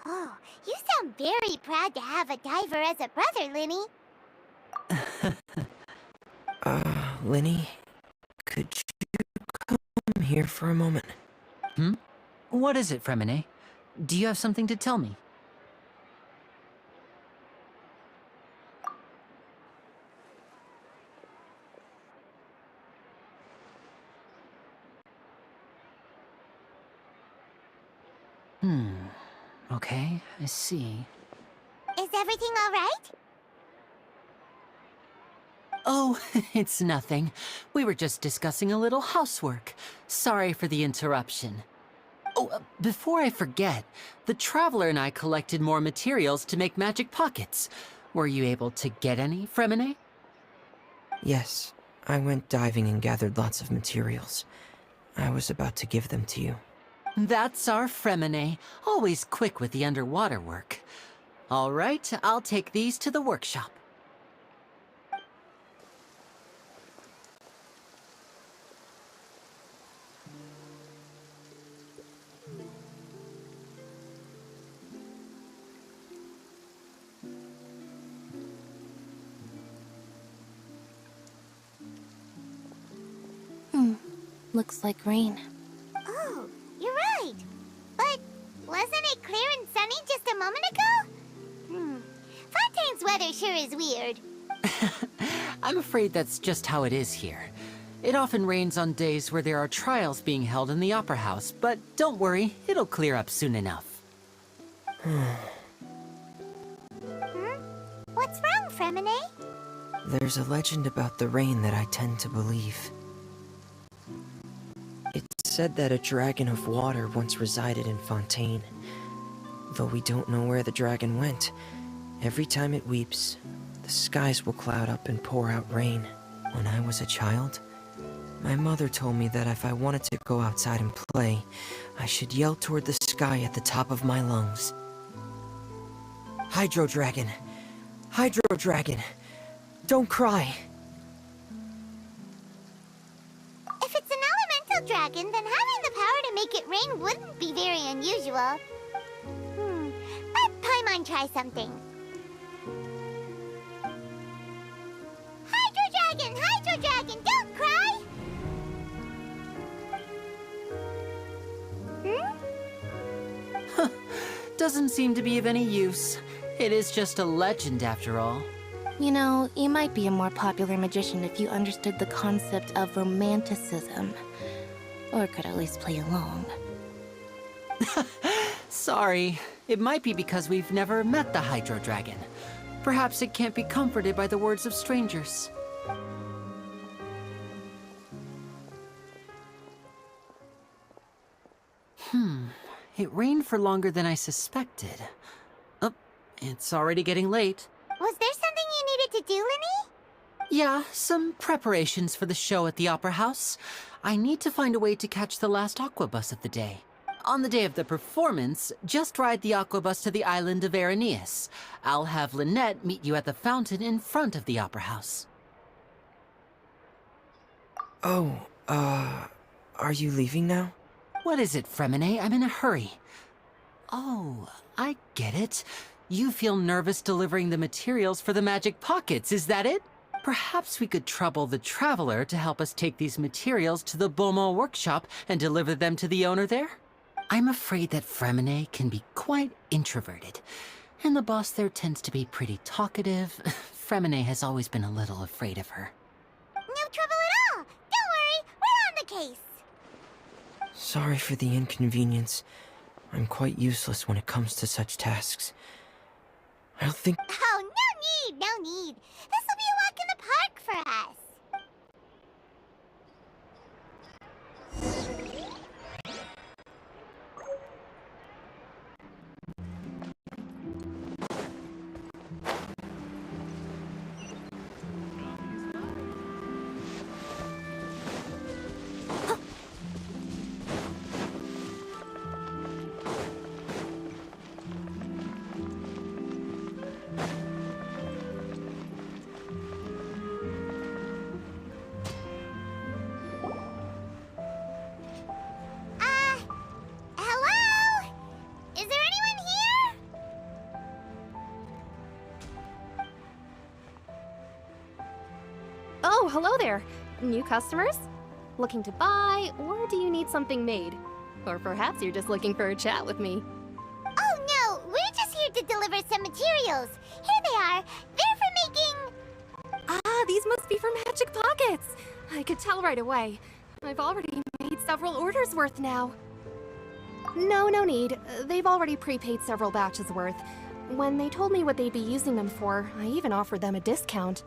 Oh, you sound very proud to have a diver as a brother, Linny. Linny, could you come here for a moment? What is it, Fremine? Do you have something to tell me? Okay, I see. Is everything all right? Oh, it's nothing. We were just discussing a little housework. Sorry for the interruption. Oh, before I forget, the Traveler and I collected more materials to make magic pockets. Were you able to get any, Fremine? Yes, I went diving and gathered lots of materials. I was about to give them to you. That's our Fremine, always quick with the underwater work. All right, I'll take these to the workshop. Looks like rain. Oh, you're right. But wasn't it clear and sunny just a moment ago? Fontaine's weather sure is weird. I'm afraid that's just how it is here. It often rains on days where there are trials being held in the Opera House, but don't worry, it'll clear up soon enough. What's wrong, Fremine? There's a legend about the rain that I tend to believe. It's said that a dragon of water once resided in Fontaine. Though we don't know where the dragon went, every time it weeps, the skies will cloud up and pour out rain. When I was a child, my mother told me that if I wanted to go outside and play, I should yell toward the sky at the top of my lungs. Hydro Dragon! Hydro Dragon! Don't cry! If it's an elemental dragon, then having the power to make it rain wouldn't be very unusual. Let Paimon try something. Hydro Dragon, don't cry! Doesn't seem to be of any use. It is just a legend after all. You know, you might be a more popular magician if you understood the concept of romanticism. Or could at least play along. Sorry. It might be because we've never met the Hydro Dragon. Perhaps it can't be comforted by the words of strangers. It rained for longer than I suspected. Oh, it's already getting late. Was there something you needed to do, Linny? Yeah, some preparations for the show at the Opera House. I need to find a way to catch the last aqua bus of the day. On the day of the performance, just ride the aqua bus to the island of Araneus. I'll have Lynette meet you at the fountain in front of the Opera House. Oh, are you leaving now? What is it, Fremine? I'm in a hurry. Oh, I get it. You feel nervous delivering the materials for the magic pockets, is that it? Perhaps we could trouble the Traveler to help us take these materials to the Beaumont workshop and deliver them to the owner there? I'm afraid that Fremine can be quite introverted, and the boss there tends to be pretty talkative. Fremine has always been a little afraid of her. No trouble at all! Don't worry, we're on the case! Sorry for the inconvenience. I'm quite useless when it comes to such tasks. I don't think... Oh, no need! This will be a walk in the park for us! Hello? Is there anyone here? Oh, hello there. New customers? Looking to buy, or do you need something made? Or perhaps you're just looking for a chat with me. Oh no, we're just here to deliver some materials. Here they are. They're for making... Ah, these must be for magic pockets. I could tell right away. I've already made several orders worth now. No need. They've already prepaid several batches worth. When they told me what they'd be using them for, I even offered them a discount.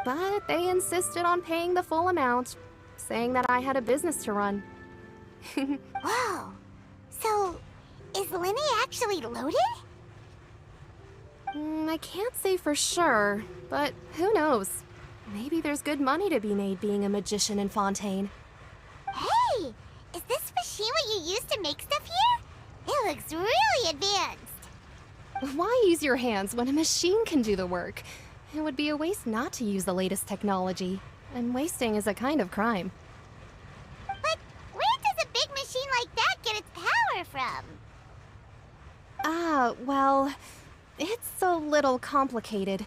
But they insisted on paying the full amount, saying that I had a business to run. Whoa. So, is Linny actually loaded? I can't say for sure, but who knows? Maybe there's good money to be made being a magician in Fontaine. Hey! Is this machine what you use to make stuff here? It looks really advanced. Why use your hands when a machine can do the work? It would be a waste not to use the latest technology, and wasting is a kind of crime. But where does a big machine like that get its power from? Well, it's a little complicated.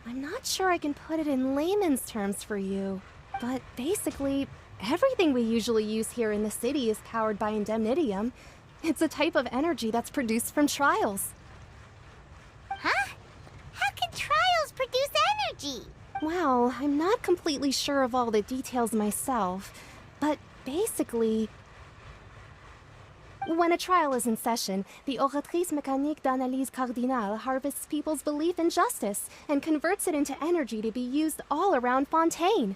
I'm not sure I can put it in layman's terms for you, but basically, everything we usually use here in the city is powered by indemnitium. It's a type of energy that's produced from trials. Huh? How can trials produce energy? Well, I'm not completely sure of all the details myself, but basically, when a trial is in session, the Oratrice Mécanique d'Analyse Cardinale harvests people's belief in justice and converts it into energy to be used all around Fontaine.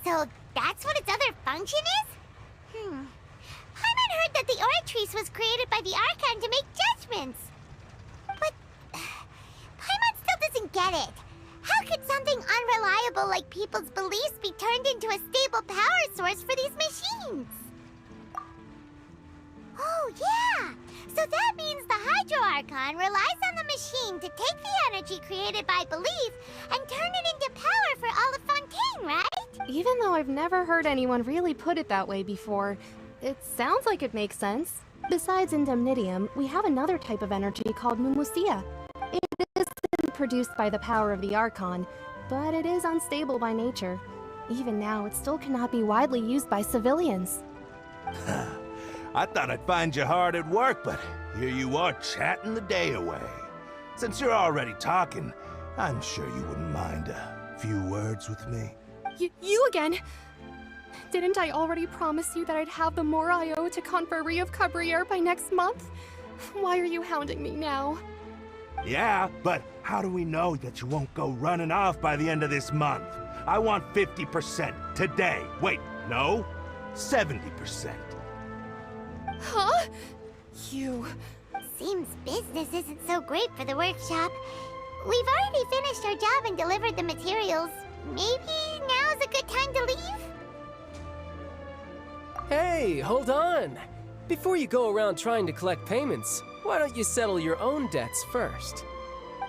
So that's what its other function is? Paimon heard that the Oratrice was created by the Archon to make judgments. But Paimon still doesn't get it. How could something unreliable like people's beliefs be turned into a stable power source for these machines? So that means the Hydro Archon relies on the machine to take the energy created by belief and turn it into power for all of Fontaine, right? Even though I've never heard anyone really put it that way before, it sounds like it makes sense. Besides indemnitium, we have another type of energy called Mumusia. It isn't produced by the power of the Archon, but it is unstable by nature. Even now, it still cannot be widely used by civilians. I thought I'd find you hard at work, but here you are chatting the day away. Since you're already talking, I'm sure you wouldn't mind a few words with me. You again? Didn't I already promise you that I'd have the more I owe to Confrérie of Cabriere by next month? Why are you hounding me now? Yeah, but how do we know that you won't go running off by the end of this month? I want 50% today. Wait, no, 70%. Huh? You... Seems business isn't so great for the workshop. We've already finished our job and delivered the materials. Maybe now's a good time to leave? Hey, hold on! Before you go around trying to collect payments, why don't you settle your own debts first?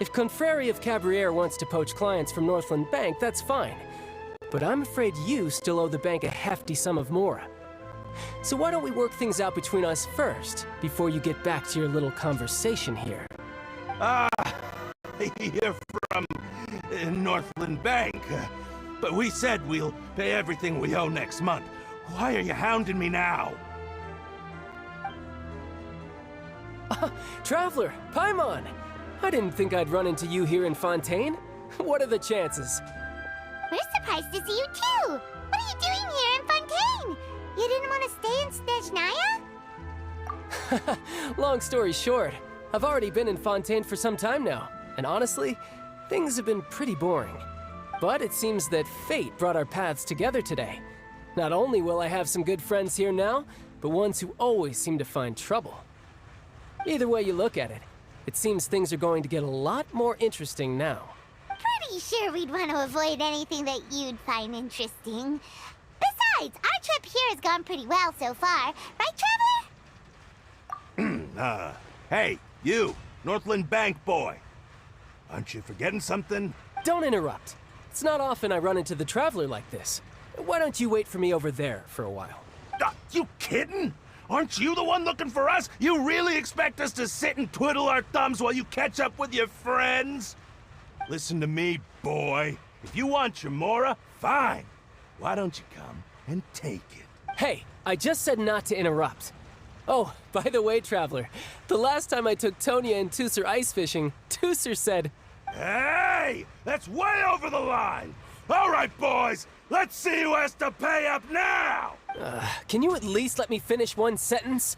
If Confrérie of Cabriere wants to poach clients from Northland Bank, that's fine. But I'm afraid you still owe the bank a hefty sum of mora. So why don't we work things out between us first, before you get back to your little conversation here? You're from Northland Bank. But we said we'll pay everything we owe next month. Why are you hounding me now? Traveler, Paimon! I didn't think I'd run into you here in Fontaine. What are the chances? We're surprised to see you too! What are you doing here in Fontaine? You didn't want to stay in Snezhnaya? Long story short, I've already been in Fontaine for some time now, and honestly, things have been pretty boring. But it seems that fate brought our paths together today. Not only will I have some good friends here now, but ones who always seem to find trouble. Either way you look at it, it seems things are going to get a lot more interesting now. Pretty sure we'd want to avoid anything that you'd find interesting. Besides, our trip here has gone pretty well so far. Right, Traveler? Hey, you, Northland Bank boy. Aren't you forgetting something? Don't interrupt. It's not often I run into the Traveler like this. Why don't you wait for me over there for a while? You kidding? Aren't you the one looking for us? You really expect us to sit and twiddle our thumbs while you catch up with your friends? Listen to me, boy. If you want your mora, fine. Why don't you come and take it? Hey, I just said not to interrupt. Oh, by the way, Traveler, the last time I took Tonya and Tusser ice fishing, Tusser said... Hey! That's way over the line! All right, boys! Let's see who has to pay up now! Can you at least let me finish one sentence?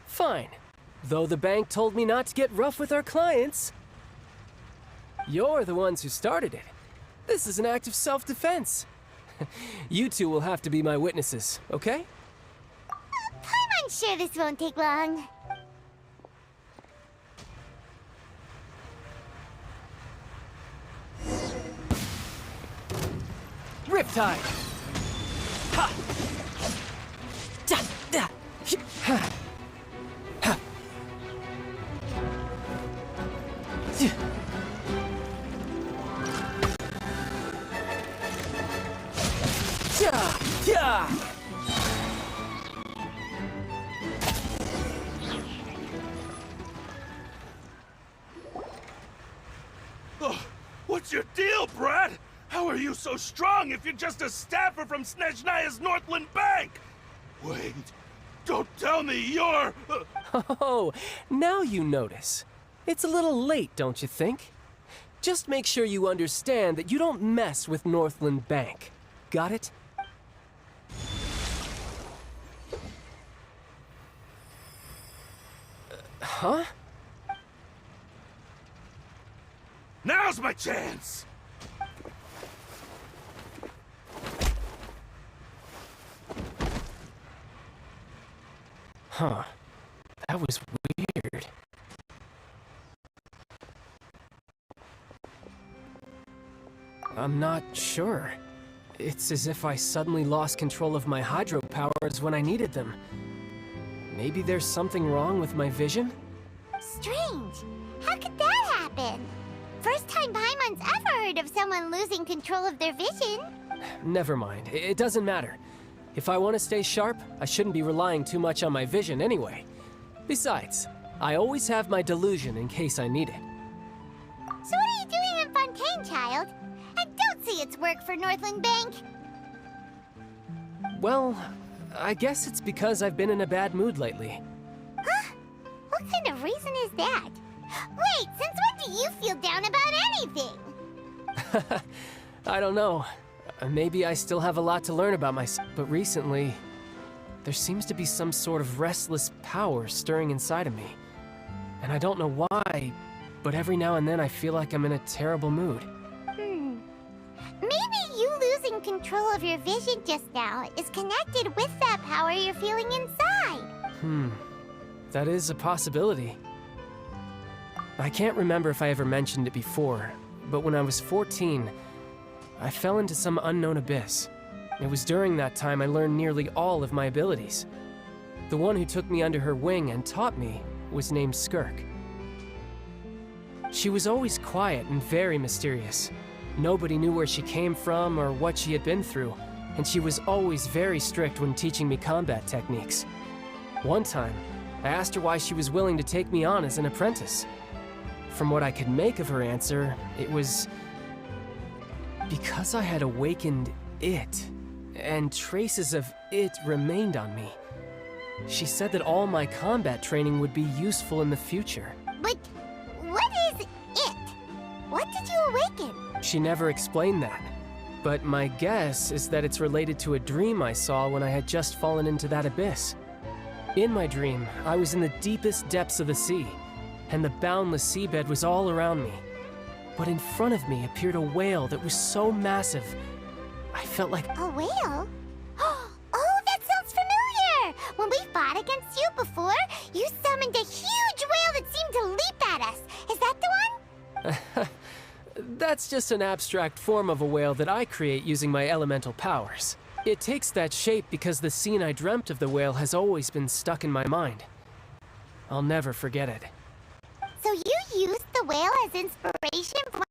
Fine. Though the bank told me not to get rough with our clients. You're the ones who started it. This is an act of self-defense. You two will have to be my witnesses, okay? I'm sure this won't take long. Riptide! Ha! Da! Da! Ha! Ha! Yeah! Yeah! Oh, what's your deal, Brad? How are you so strong if you're just a staffer from Snezhnaya's Northland Bank? Wait, don't tell me you're... Oh, now you notice. It's a little late, don't you think? Just make sure you understand that you don't mess with Northland Bank. Got it? Huh? Now's my chance! Huh. That was weird. I'm not sure. It's as if I suddenly lost control of my hydro powers when I needed them. Maybe there's something wrong with my vision? Strange. How could that happen? First time Paimon's ever heard of someone losing control of their vision. Never mind. It doesn't matter. If I want to stay sharp, I shouldn't be relying too much on my vision anyway. Besides, I always have my delusion in case I need it. So what are you doing in Fontaine, child? And don't say it's work for Northland Bank. Well, I guess it's because I've been in a bad mood lately. Huh? What kind of reason is that? Wait, since when do you feel down about anything? I don't know. Maybe I still have a lot to learn about myself, but recently, there seems to be some sort of restless power stirring inside of me. And I don't know why, but every now and then I feel like I'm in a terrible mood. Maybe you losing control of your vision just now is connected with that power you're feeling inside. That is a possibility. I can't remember if I ever mentioned it before, but when I was 14, I fell into some unknown abyss. It was during that time I learned nearly all of my abilities. The one who took me under her wing and taught me was named Skirk. She was always quiet and very mysterious. Nobody knew where she came from or what she had been through, and she was always very strict when teaching me combat techniques. One time, I asked her why she was willing to take me on as an apprentice. From what I could make of her answer, it was because I had awakened it, and traces of it remained on me. She said that all my combat training would be useful in the future. But what is it? What did you awaken? She never explained that, but my guess is that it's related to a dream I saw when I had just fallen into that abyss. In my dream, I was in the deepest depths of the sea, and the boundless seabed was all around me. But in front of me appeared a whale that was so massive, I felt like... A whale? Oh, that sounds familiar! When we fought against you before, you summoned a huge whale that seemed to leap at us. Is that the one? That's just an abstract form of a whale that I create using my elemental powers. It takes that shape because the scene I dreamt of the whale has always been stuck in my mind. I'll never forget it. So you used the whale as inspiration for...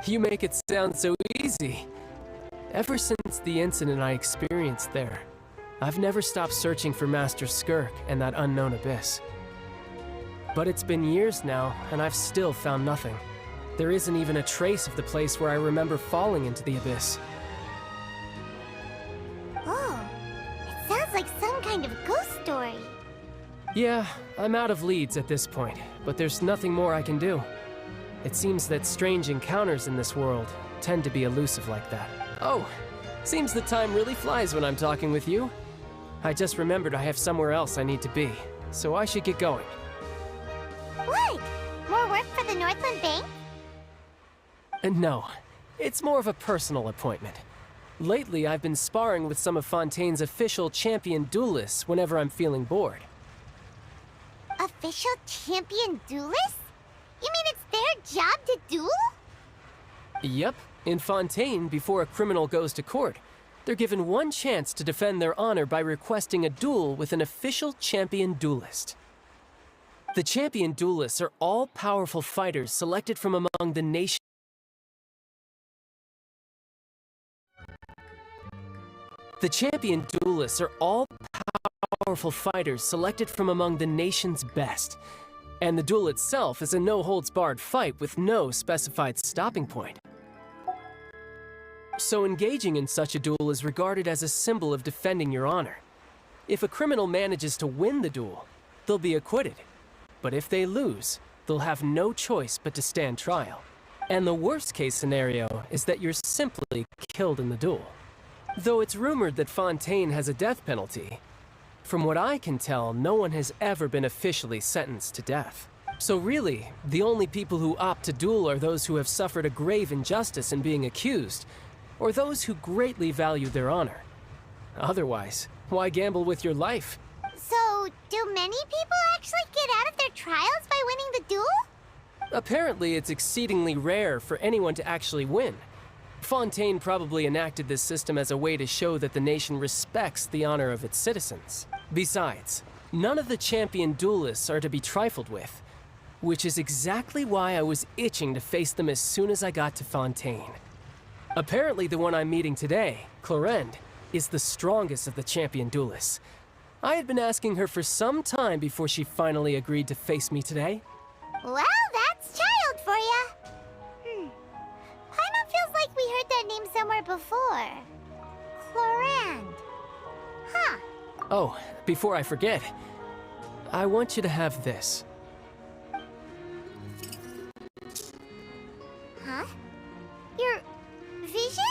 You make it sound so easy. Ever since the incident I experienced there, I've never stopped searching for Master Skirk and that unknown abyss. But it's been years now, and I've still found nothing. There isn't even a trace of the place where I remember falling into the abyss. Oh, it sounds like some kind of ghost story. Yeah, I'm out of leads at this point, but there's nothing more I can do. It seems that strange encounters in this world tend to be elusive like that. Oh, seems the time really flies when I'm talking with you. I just remembered I have somewhere else I need to be, so I should get going. What? More work for the Northland Bank? No, it's more of a personal appointment. Lately, I've been sparring with some of Fontaine's official champion duelists whenever I'm feeling bored. Official champion duelists? You mean it's their job to duel? Yep. In Fontaine, before a criminal goes to court, they're given one chance to defend their honor by requesting a duel with an official champion duelist. The champion duelists are all-powerful fighters selected from among the nation. The champion duelists are all-powerful fighters selected from among the nation's best. And the duel itself is a no-holds-barred fight with no specified stopping point. So engaging in such a duel is regarded as a symbol of defending your honor. If a criminal manages to win the duel, they'll be acquitted. But if they lose, they'll have no choice but to stand trial. And the worst-case scenario is that you're simply killed in the duel. Though it's rumored that Fontaine has a death penalty, from what I can tell, no one has ever been officially sentenced to death. So really, the only people who opt to duel are those who have suffered a grave injustice in being accused, or those who greatly value their honor. Otherwise, why gamble with your life? So, do many people actually get out of their trials by winning the duel? Apparently, it's exceedingly rare for anyone to actually win. Fontaine probably enacted this system as a way to show that the nation respects the honor of its citizens. Besides, none of the champion duelists are to be trifled with, which is exactly why I was itching to face them as soon as I got to Fontaine. Apparently, the one I'm meeting today, Clorinde, is the strongest of the champion duelists. I had been asking her for some time before she finally agreed to face me today. Well, that's child for ya. Paimon feels like we heard that name somewhere before. Clorinde. Huh. Oh, before I forget, I want you to have this. Huh? Your vision?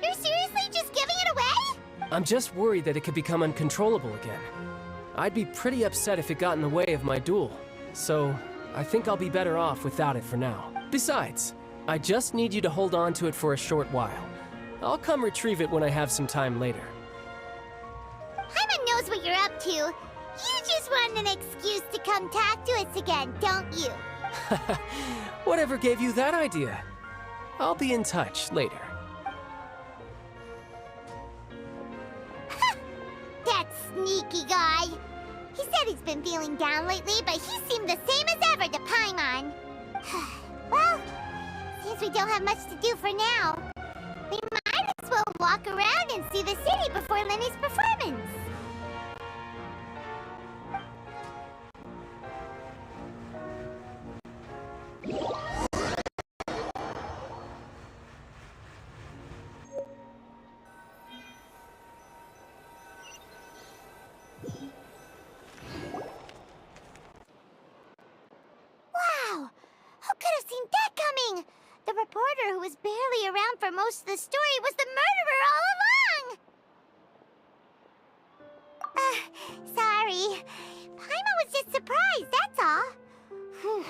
You're seriously just giving it away? I'm just worried that it could become uncontrollable again. I'd be pretty upset if it got in the way of my duel, so I think I'll be better off without it for now. Besides, I just need you to hold on to it for a short while. I'll come retrieve it when I have some time later. Paimon knows what you're up to. You just want an excuse to come talk to us again, don't you? Whatever gave you that idea? I'll be in touch later. That sneaky guy. He said he's been feeling down lately, but he seemed the same as ever to Paimon. Well, since we don't have much to do for now, we might as well walk around and see the city before Lenny's performance. Wow! Who could have seen that coming? The reporter who was barely around for most of the story was the murderer all along! Sorry. Paimon was just surprised, that's all. Whew.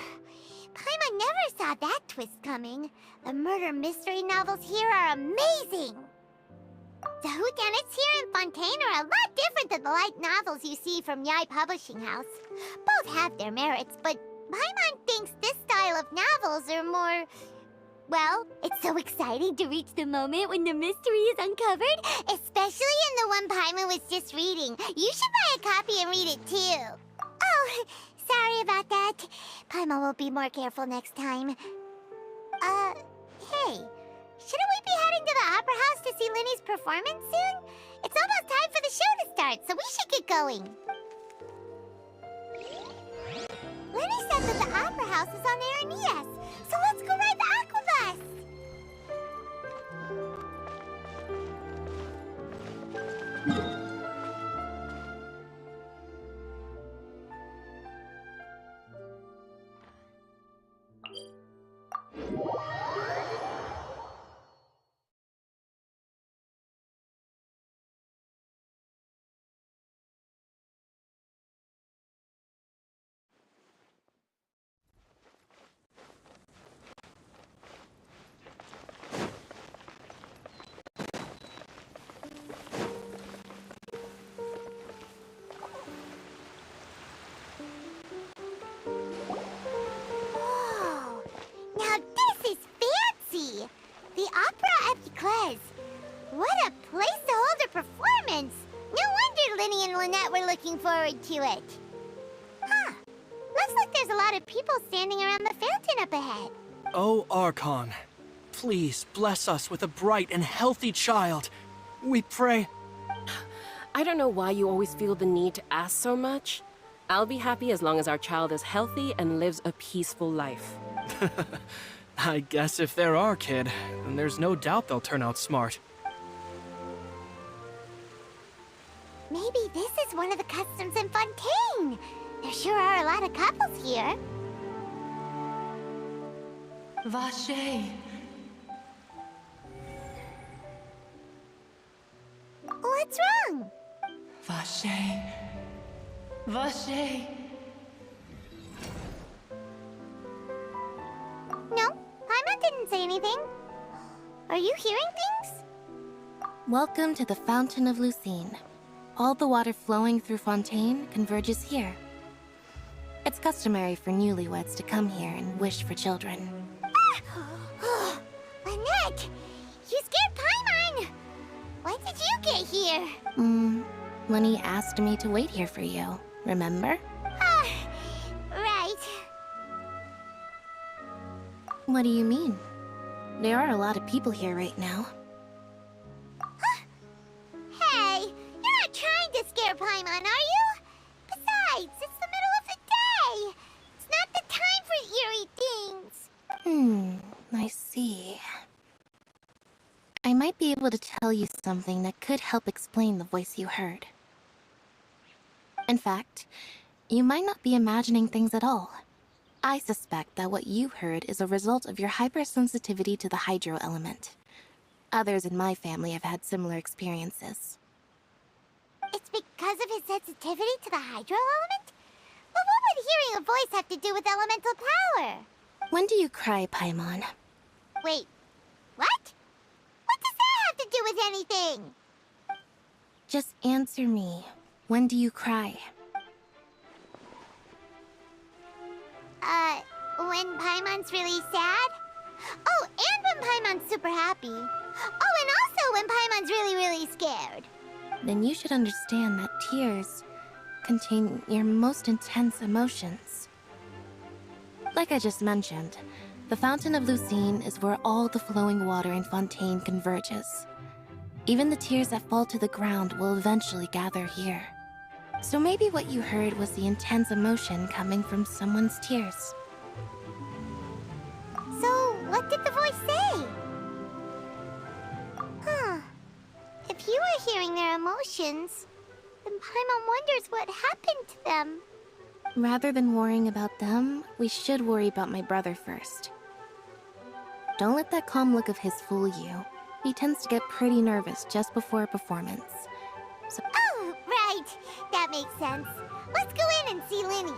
Paimon never saw that twist coming. The murder mystery novels here are amazing! The whodunits here in Fontaine are a lot different than the light novels you see from Yai Publishing House. Both have their merits, but Paimon thinks this style of novels are more... Well, it's so exciting to reach the moment when the mystery is uncovered, especially in the one Paimon was just reading. You should buy a copy and read it too. Oh, sorry about that. Paimon will be more careful next time. Hey, shouldn't we be heading to the Opera House to see Lenny's performance soon? It's almost time for the show to start, so we should get going. Lenny said that the Opera House is on Aranias, so let's go ride the Aquabus! Whoa! Now this is fancy! The Opera Epiclese. What a place to hold a performance! No wonder Lenny and Lynette were looking forward to it. Huh. Looks like there's a lot of people standing around the fountain up ahead. Oh, Archon, please bless us with a bright and healthy child. We pray. I don't know why you always feel the need to ask so much. I'll be happy as long as our child is healthy and lives a peaceful life. I guess if they're our kid, then there's no doubt they'll turn out smart. Maybe this is one of the customs in Fontaine. There sure are a lot of couples here. Vache. What's wrong? Vache. Vache. No, Paimon didn't say anything. Are you hearing things? Welcome to the Fountain of Lucine. All the water flowing through Fontaine converges here. It's customary for newlyweds to come here and wish for children. Lynette! You scared Paimon! When did you get here? Lenny asked me to wait here for you, remember? Right. What do you mean? There are a lot of people here right now. Hey, you're not trying to scare Paimon, are you? Besides, it's the middle of the day. It's not the time for eerie things. I see. I might be able to tell you something that could help explain the voice you heard. In fact, you might not be imagining things at all. I suspect that what you heard is a result of your hypersensitivity to the hydro element. Others in my family have had similar experiences. It's because of his sensitivity to the hydro element? But what would hearing a voice have to do with elemental power? When do you cry, Paimon? Wait, what? What does that have to do with anything? Just answer me. When do you cry? When Paimon's really sad? Oh, and when Paimon's super happy. Oh, and also when Paimon's really, really scared. Then you should understand that tears contain your most intense emotions. Like I just mentioned, the Fountain of Lucine is where all the flowing water in Fontaine converges. Even the tears that fall to the ground will eventually gather here. So maybe what you heard was the intense emotion coming from someone's tears. So, what did the voice say? If you were hearing their emotions, then Paimon wonders what happened to them. Rather than worrying about them, we should worry about my brother first. Don't let that calm look of his fool you. He tends to get pretty nervous just before a performance. So Oh, right. That makes sense. Let's go in and see Linny.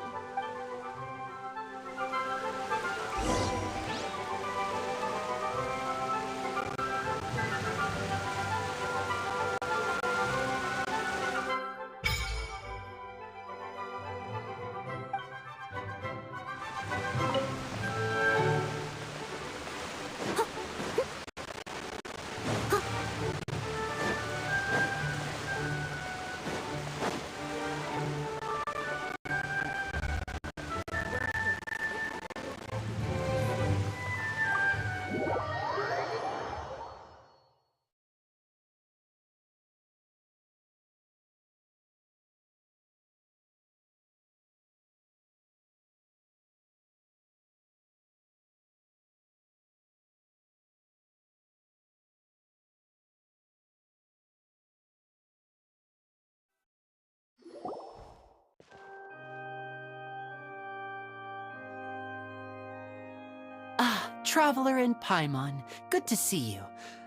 Traveler and Paimon, good to see you.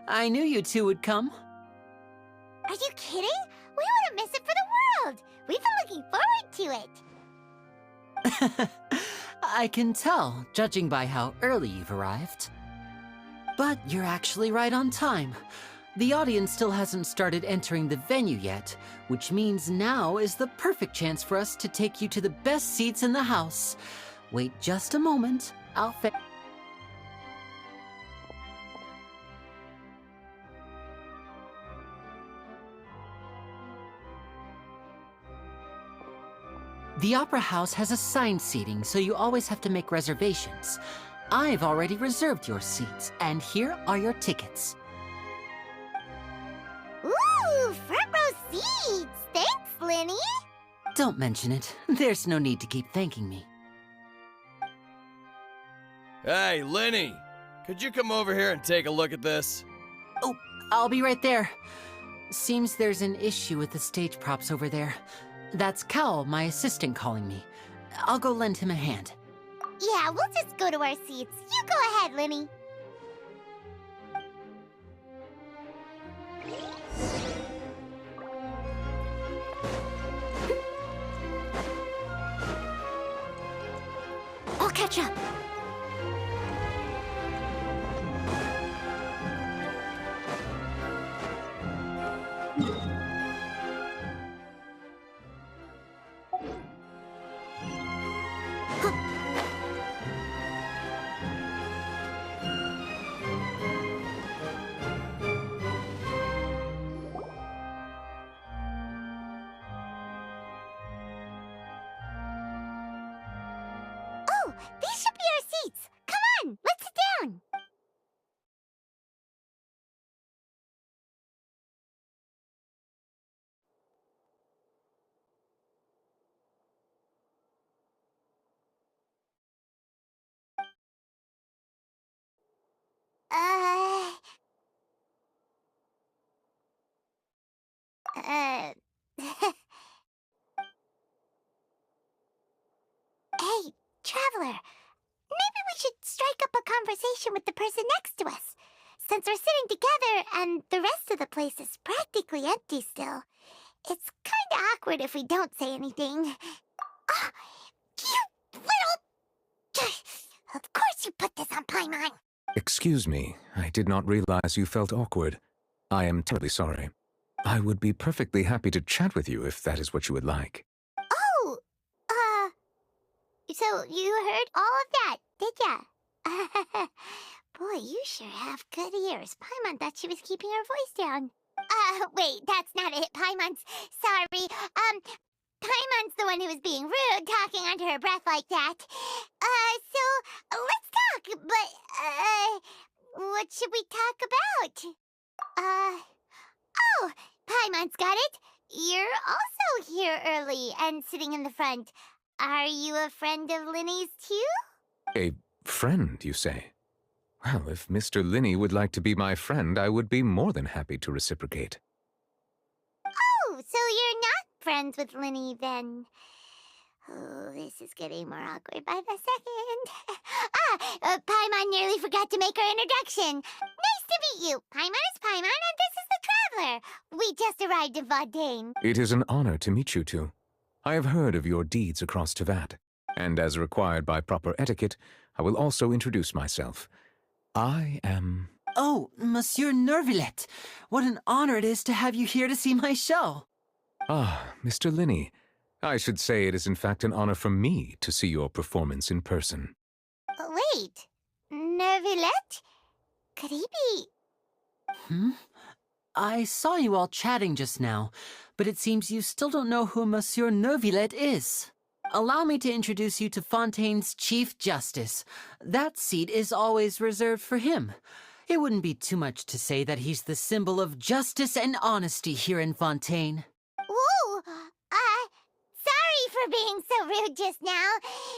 I knew you two would come. Are you kidding? We wouldn't miss it for the world. We've been looking forward to it. I can tell, judging by how early you've arrived. But you're actually right on time. The audience still hasn't started entering the venue yet, which means now is the perfect chance for us to take you to the best seats in the house. Wait just a moment. The Opera House has assigned seating, so you always have to make reservations. I've already reserved your seats, and here are your tickets. Ooh, front row seats! Thanks, Linny! Don't mention it. There's no need to keep thanking me. Hey, Linny! Could you come over here and take a look at this? Oh, I'll be right there. Seems there's an issue with the stage props over there. That's Cal, my assistant, calling me. I'll go lend him a hand. Yeah, we'll just go to our seats. You go ahead, Linny. I'll catch up. Hey, Traveler. Maybe we should strike up a conversation with the person next to us. Since we're sitting together and the rest of the place is practically empty still, it's kinda awkward if we don't say anything. Oh, you little... Of course you put this on Paimon! Excuse me, I did not realize you felt awkward. I am terribly sorry. I would be perfectly happy to chat with you if that is what you would like. Oh! So you heard all of that, did ya? Boy, you sure have good ears. Paimon thought she was keeping her voice down. Wait, that's not it. Paimon's sorry. Paimon's the one who was being rude, talking under her breath like that. So, let's talk, but, what should we talk about? Oh, Paimon's got it. You're also here early and sitting in the front. Are you a friend of Linny's, too? A friend, you say? Well, if Mr. Linney would like to be my friend, I would be more than happy to reciprocate. Oh, so you're not friends with Linny, then. Oh, this is getting more awkward by the second. Paimon nearly forgot to make her introduction. Nice to meet you. Paimon is Paimon, and this is the Traveler. We just arrived in Fontaine. It is an honor to meet you two. I have heard of your deeds across Tevat, and as required by proper etiquette, I will also introduce myself. I am... Oh, Monsieur Neuvillette. What an honor it is to have you here to see my show. Ah, Mr. Linney. I should say it is in fact an honor for me to see your performance in person. Wait, Neuvillette? Could he be... I saw you all chatting just now, but it seems you still don't know who Monsieur Neuvillette is. Allow me to introduce you to Fontaine's Chief Justice. That seat is always reserved for him. It wouldn't be too much to say that he's the symbol of justice and honesty here in Fontaine. Whoa! Sorry for being so rude just now.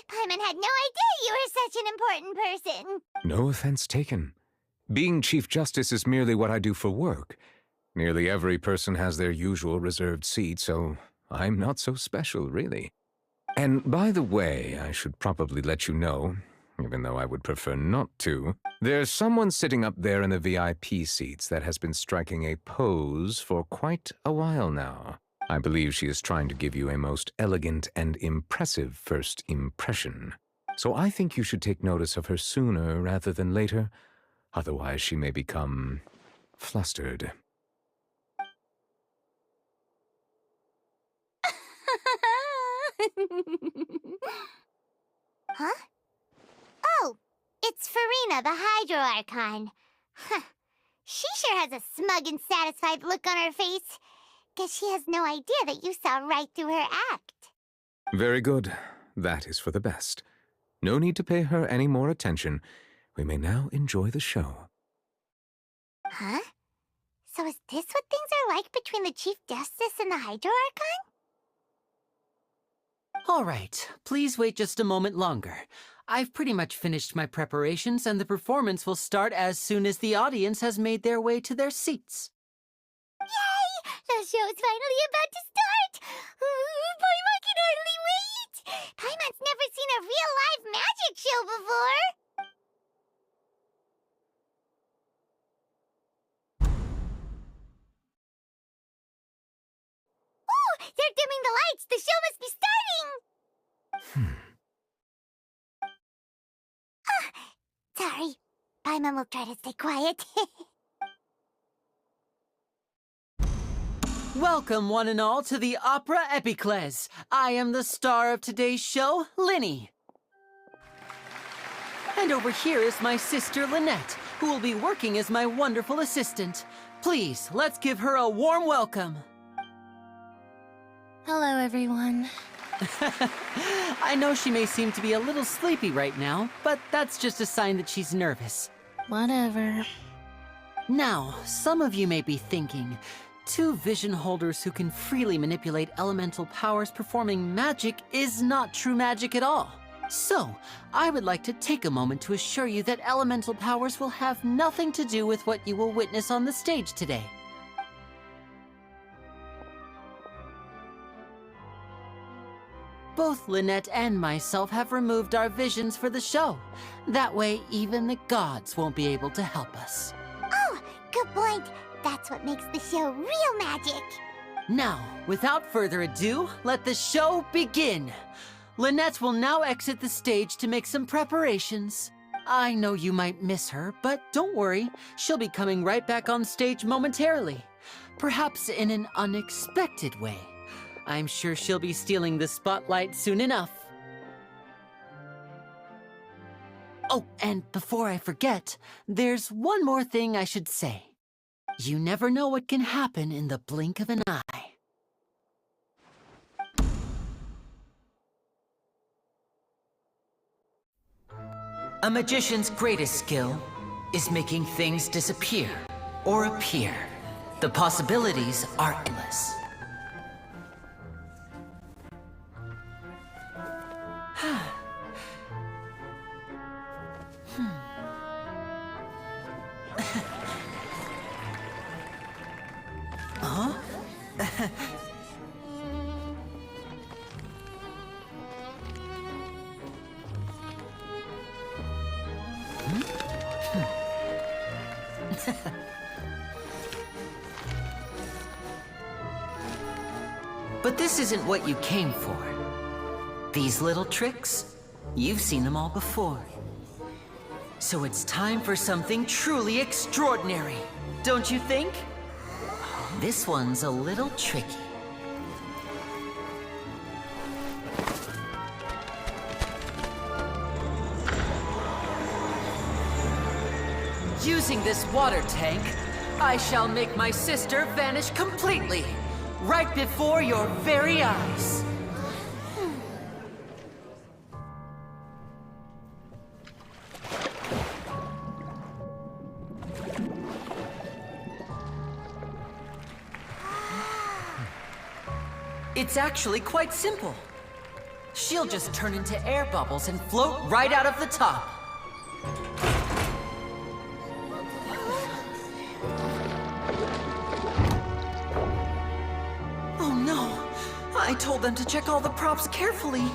Paimon had no idea you were such an important person. No offense taken. Being Chief Justice is merely what I do for work. Nearly every person has their usual reserved seat, so I'm not so special, really. And by the way, I should probably let you know, even though I would prefer not to, there's someone sitting up there in the VIP seats that has been striking a pose for quite a while now. I believe she is trying to give you a most elegant and impressive first impression. So I think you should take notice of her sooner rather than later, otherwise she may become flustered. Huh? Oh, it's Farina, the Hydro Archon. Huh. She sure has a smug and satisfied look on her face. Guess she has no idea that you saw right through her act. Very good. That is for the best. No need to pay her any more attention. We may now enjoy the show. Huh? So is this what things are like between the Chief Justice and the Hydro Archon? All right, please wait just a moment longer. I've pretty much finished my preparations, and the performance will start as soon as the audience has made their way to their seats. Yay! The show's finally about to start! Paimon can hardly wait! Paimon's never seen a real live magic show before! Oh! They're dimming the lights! The show must be starting! Sorry. Paimon will try to stay quiet. Welcome, one and all, to the Opera Epiclese. I am the star of today's show, Linny. And over here is my sister, Lynette, who will be working as my wonderful assistant. Please, let's give her a warm welcome. Hello, everyone. I know she may seem to be a little sleepy right now, but that's just a sign that she's nervous. Whatever. Now, some of you may be thinking, two vision holders who can freely manipulate elemental powers performing magic is not true magic at all. So, I would like to take a moment to assure you that elemental powers will have nothing to do with what you will witness on the stage today. Both Lynette and myself have removed our visions for the show. That way, even the gods won't be able to help us. Oh, good point. That's what makes the show real magic. Now, without further ado, let the show begin. Lynette will now exit the stage to make some preparations. I know you might miss her, but don't worry. She'll be coming right back on stage momentarily. Perhaps in an unexpected way. I'm sure she'll be stealing the spotlight soon enough. Oh, and before I forget, there's one more thing I should say. You never know what can happen in the blink of an eye. A magician's greatest skill is making things disappear or appear. The possibilities are endless. Huh? But this isn't what you came for. These little tricks, you've seen them all before. So it's time for something truly extraordinary, don't you think? This one's a little tricky. Using this water tank, I shall make my sister vanish completely, right before your very eyes. It's actually quite simple. She'll just turn into air bubbles and float right out of the top. Oh no! I told them to check all the props carefully.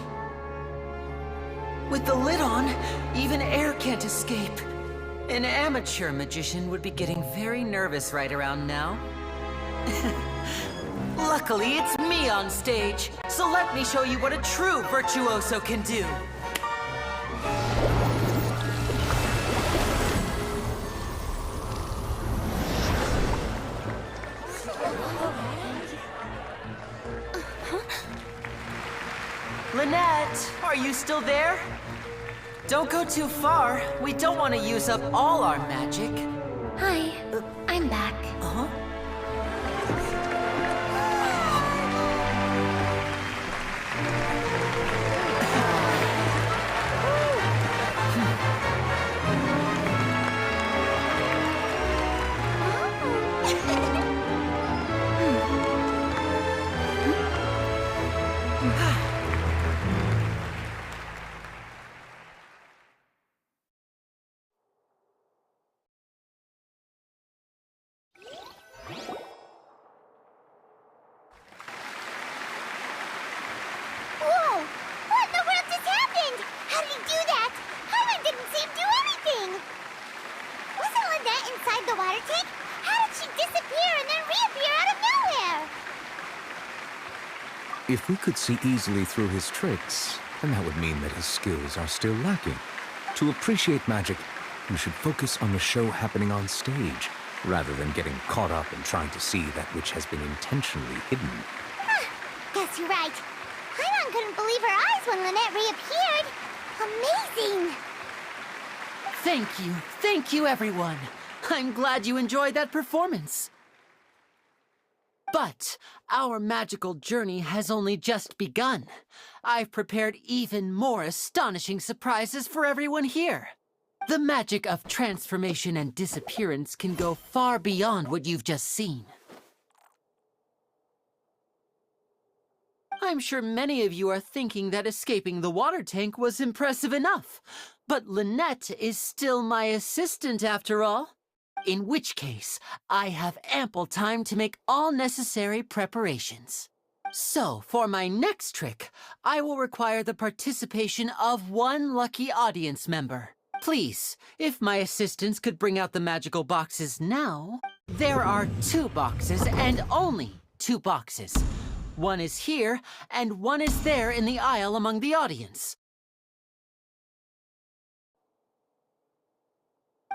With the lid on, even air can't escape. An amateur magician would be getting very nervous right around now. Luckily, it's me on stage, so let me show you what a true virtuoso can do. Lynette, are you still there? Don't go too far. We don't want to use up all our magic. Hi, I'm back. Uh-huh. Whoa! What in the world just happened? How did he do that? Herman didn't see him do anything! Wasn't Lynette inside the water tank? How did she disappear and then reappear out of nowhere? If we could see easily through his tricks, then that would mean that his skills are still lacking. To appreciate magic, we should focus on the show happening on stage, rather than getting caught up in trying to see that which has been intentionally hidden. Guess you're right. Paimon couldn't believe her eyes when Lynette reappeared. Amazing! Thank you everyone. I'm glad you enjoyed that performance. But our magical journey has only just begun. I've prepared even more astonishing surprises for everyone here. The magic of transformation and disappearance can go far beyond what you've just seen. I'm sure many of you are thinking that escaping the water tank was impressive enough, but Lynette is still my assistant after all. In which case, I have ample time to make all necessary preparations. So, for my next trick, I will require the participation of one lucky audience member. Please, if my assistants could bring out the magical boxes now. There are 2 boxes and only 2 boxes. One is here and one is there in the aisle among the audience.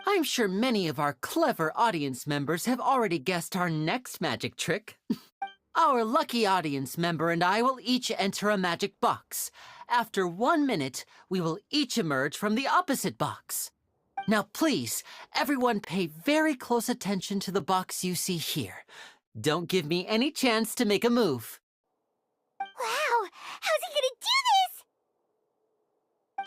I'm sure many of our clever audience members have already guessed our next magic trick. Our lucky audience member and I will each enter a magic box. After 1 minute, we will each emerge from the opposite box. Now please, everyone pay very close attention to the box you see here. Don't give me any chance to make a move. Wow! How's he gonna do this?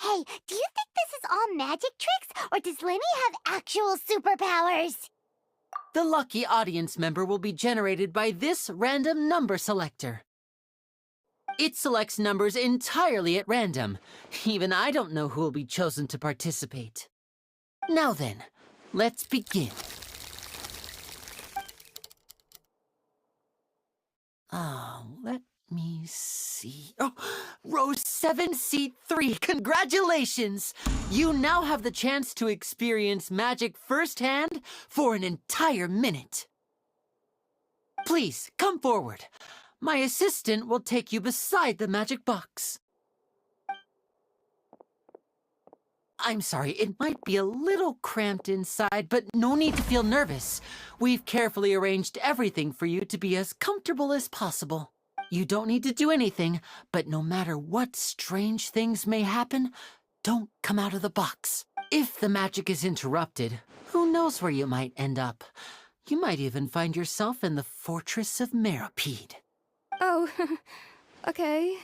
Hey, do you think this is all magic tricks, or does Lenny have actual superpowers? The lucky audience member will be generated by this random number selector. It selects numbers entirely at random. Even I don't know who will be chosen to participate. Now then, let's begin. Let me see. Oh, row 7, seat 3. Congratulations! You now have the chance to experience magic firsthand for an entire minute. Please, come forward. My assistant will take you beside the magic box. I'm sorry, it might be a little cramped inside, but no need to feel nervous. We've carefully arranged everything for you to be as comfortable as possible. You don't need to do anything, but no matter what strange things may happen, don't come out of the box. If the magic is interrupted, who knows where you might end up? You might even find yourself in the Fortress of Meropide. Oh, okay.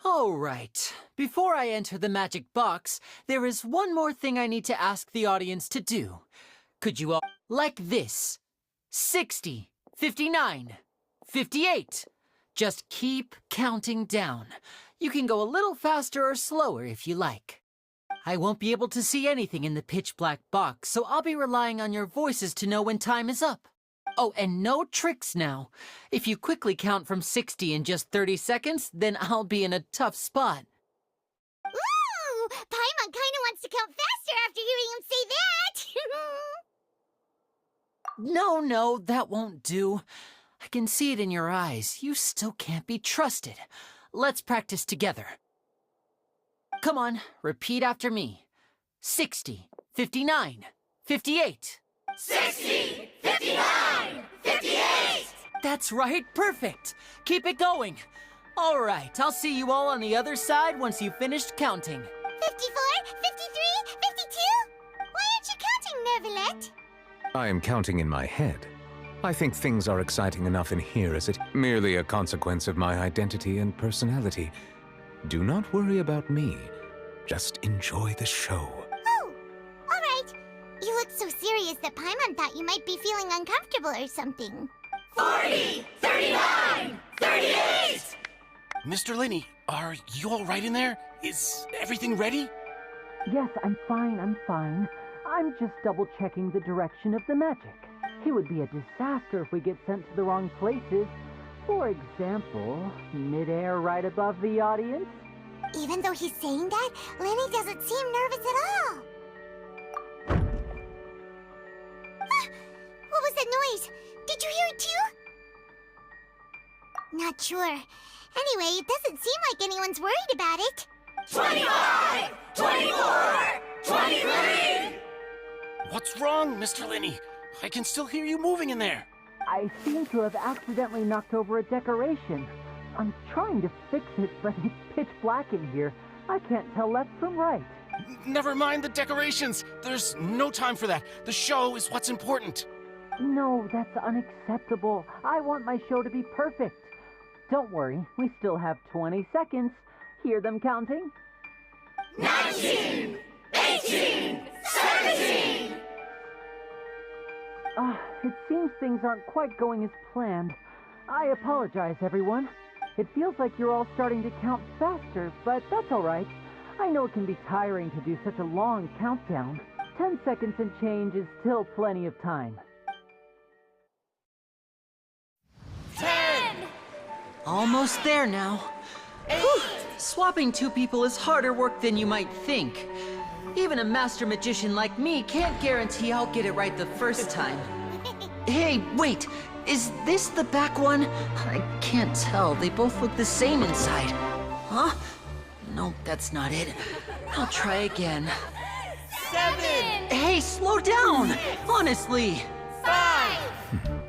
All right. Before I enter the magic box, there is one more thing I need to ask the audience to do. Could you all, like this, 60, 59, 58. Just keep counting down. You can go a little faster or slower if you like. I won't be able to see anything in the pitch black box, so I'll be relying on your voices to know when time is up. Oh, and no tricks now. If you quickly count from 60 in just 30 seconds, then I'll be in a tough spot. Ooh! Paimon kinda wants to count faster after hearing him say that! No, that won't do. I can see it in your eyes. You still can't be trusted. Let's practice together. Come on, repeat after me. 60, 59, 58. 60, 59, 58! That's right, perfect. Keep it going. All right, I'll see you all on the other side once you've finished counting. 54, 53, 52? Why aren't you counting, Nervalet? I am counting in my head. I think things are exciting enough in here as it merely a consequence of my identity and personality. Do not worry about me. Just enjoy the show. Oh, all right. You look so serious that Paimon thought you might be feeling uncomfortable or something. 40, 39, 38! Mr. Linney, are you all right in there? Is everything ready? Yes, I'm fine. I'm just double-checking the direction of the magic. It would be a disaster if we get sent to the wrong places. For example, mid-air right above the audience. Even though he's saying that, Lenny doesn't seem nervous at all. Ah, what was that noise? Did you hear it too? Not sure. Anyway, it doesn't seem like anyone's worried about it. 25, 24, 23! What's wrong, Mr. Linney? I can still hear you moving in there. I seem to have accidentally knocked over a decoration. I'm trying to fix it, but it's pitch black in here. I can't tell left from right. Never mind the decorations. There's no time for that. The show is what's important. No, that's unacceptable. I want my show to be perfect. Don't worry, we still have 20 seconds. Hear them counting? 19, 18, 17! It seems things aren't quite going as planned. I apologize, everyone. It feels like you're all starting to count faster, but that's all right. I know it can be tiring to do such a long countdown. 10 seconds and change is still plenty of time. 10, Almost there now. Whew. Swapping two people is harder work than you might think. Even a master magician like me can't guarantee I'll get it right the first time. Hey, wait! Is this the back one? I can't tell. They both look the same inside. Huh? No, that's not it. I'll try again. 7! Hey, slow down! Honestly! 5!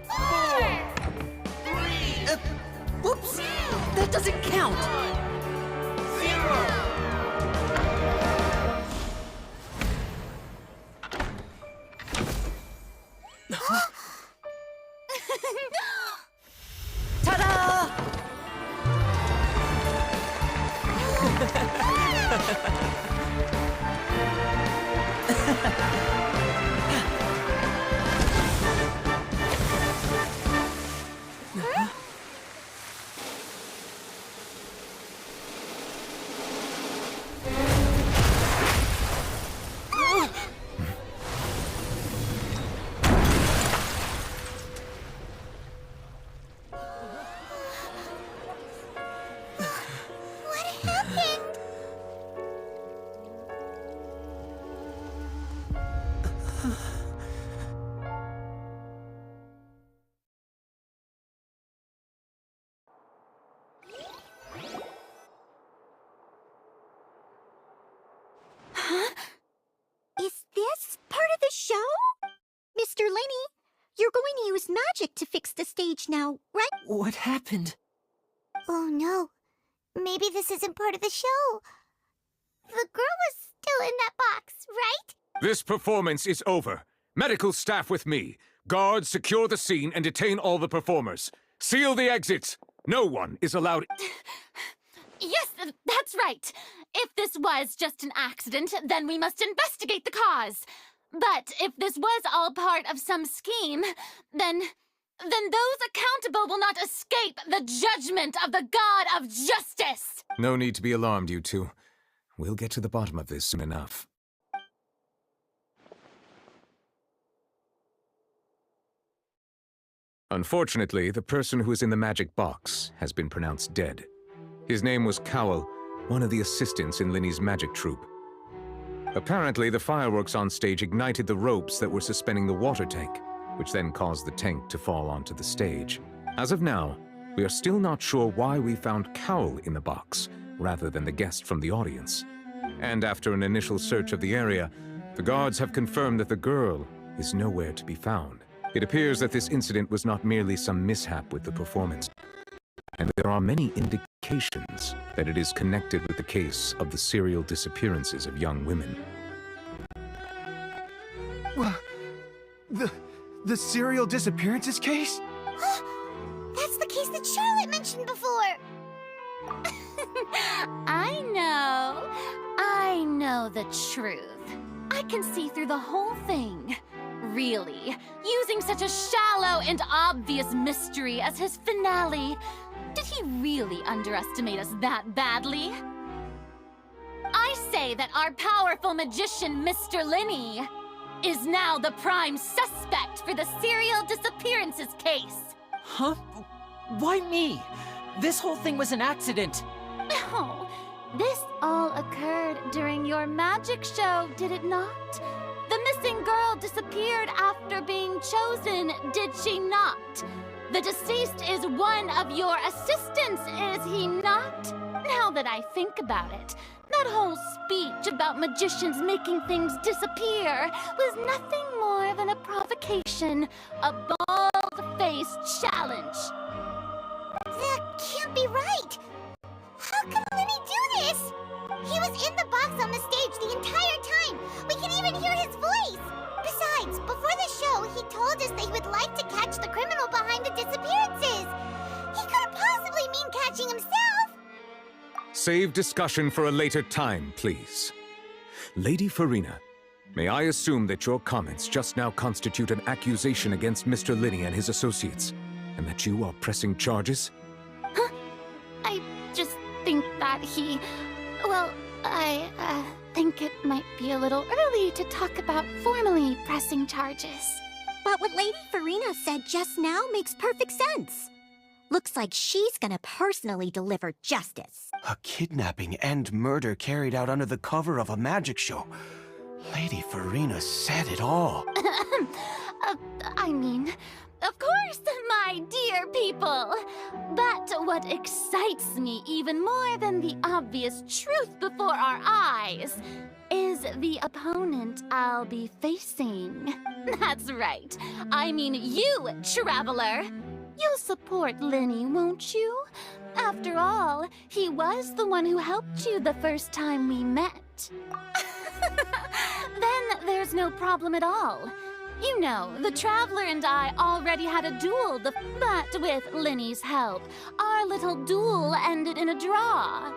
4! 3! Whoops! That doesn't count! 0! Ta-da! Is this part of the show? Mr. Lenny, you're going to use magic to fix the stage now, right? What happened? Oh no. Maybe this isn't part of the show. The girl was still in that box, right? This performance is over. Medical staff with me. Guards, secure the scene and detain all the performers. Seal the exits. No one is allowed... Yes, that's right. If this was just an accident, then we must investigate the cause. But if this was all part of some scheme, then those accountable will not escape the judgment of the God of Justice! No need to be alarmed, you two. We'll get to the bottom of this soon enough. Unfortunately, the person who is in the magic box has been pronounced dead. His name was Cowell, one of the assistants in Linny's magic troupe. Apparently, the fireworks on stage ignited the ropes that were suspending the water tank, which then caused the tank to fall onto the stage. As of now, we are still not sure why we found Cowell in the box, rather than the guest from the audience. And after an initial search of the area, the guards have confirmed that the girl is nowhere to be found. It appears that this incident was not merely some mishap with the performance, and there are many indications that it is connected with the case of the serial disappearances of young women. The serial disappearances case? That's the case that Charlotte mentioned before! I know the truth. I can see through the whole thing. Really, using such a shallow and obvious mystery as his finale. Did he really underestimate us that badly? I say that our powerful magician, Mr. Linny, is now the prime suspect for the serial disappearances case. Huh? Why me? This whole thing was an accident. Oh, this all occurred during your magic show, did it not? The missing girl disappeared after being chosen, did she not? The deceased is one of your assistants, is he not? Now that I think about it, that whole speech about magicians making things disappear was nothing more than a provocation, a bald-faced challenge. That can't be right! How can Lenny do this? He was in the box on the stage the entire time! We can even hear his voice! Besides, before the show, he told us that he would like to catch the criminal behind the disappearances! He couldn't possibly mean catching himself! Save discussion for a later time, please. Lady Farina, may I assume that your comments just now constitute an accusation against Mr. Linny and his associates, and that you are pressing charges? Huh? I just think that he... Well, I think it might be a little early to talk about formally pressing charges. But what Lady Farina said just now makes perfect sense. Looks like she's gonna personally deliver justice. A kidnapping and murder carried out under the cover of a magic show. Lady Farina said it all. I mean, of course, my dear people. But what excites me even more than the obvious truth before our eyes is the opponent I'll be facing. That's right. I mean you, Traveler. You'll support Lenny, won't you? After all, he was the one who helped you the first time we met. Then there's no problem at all. You know, the Traveler and I already had a duel, but with Lenny's help, our little duel ended in a draw.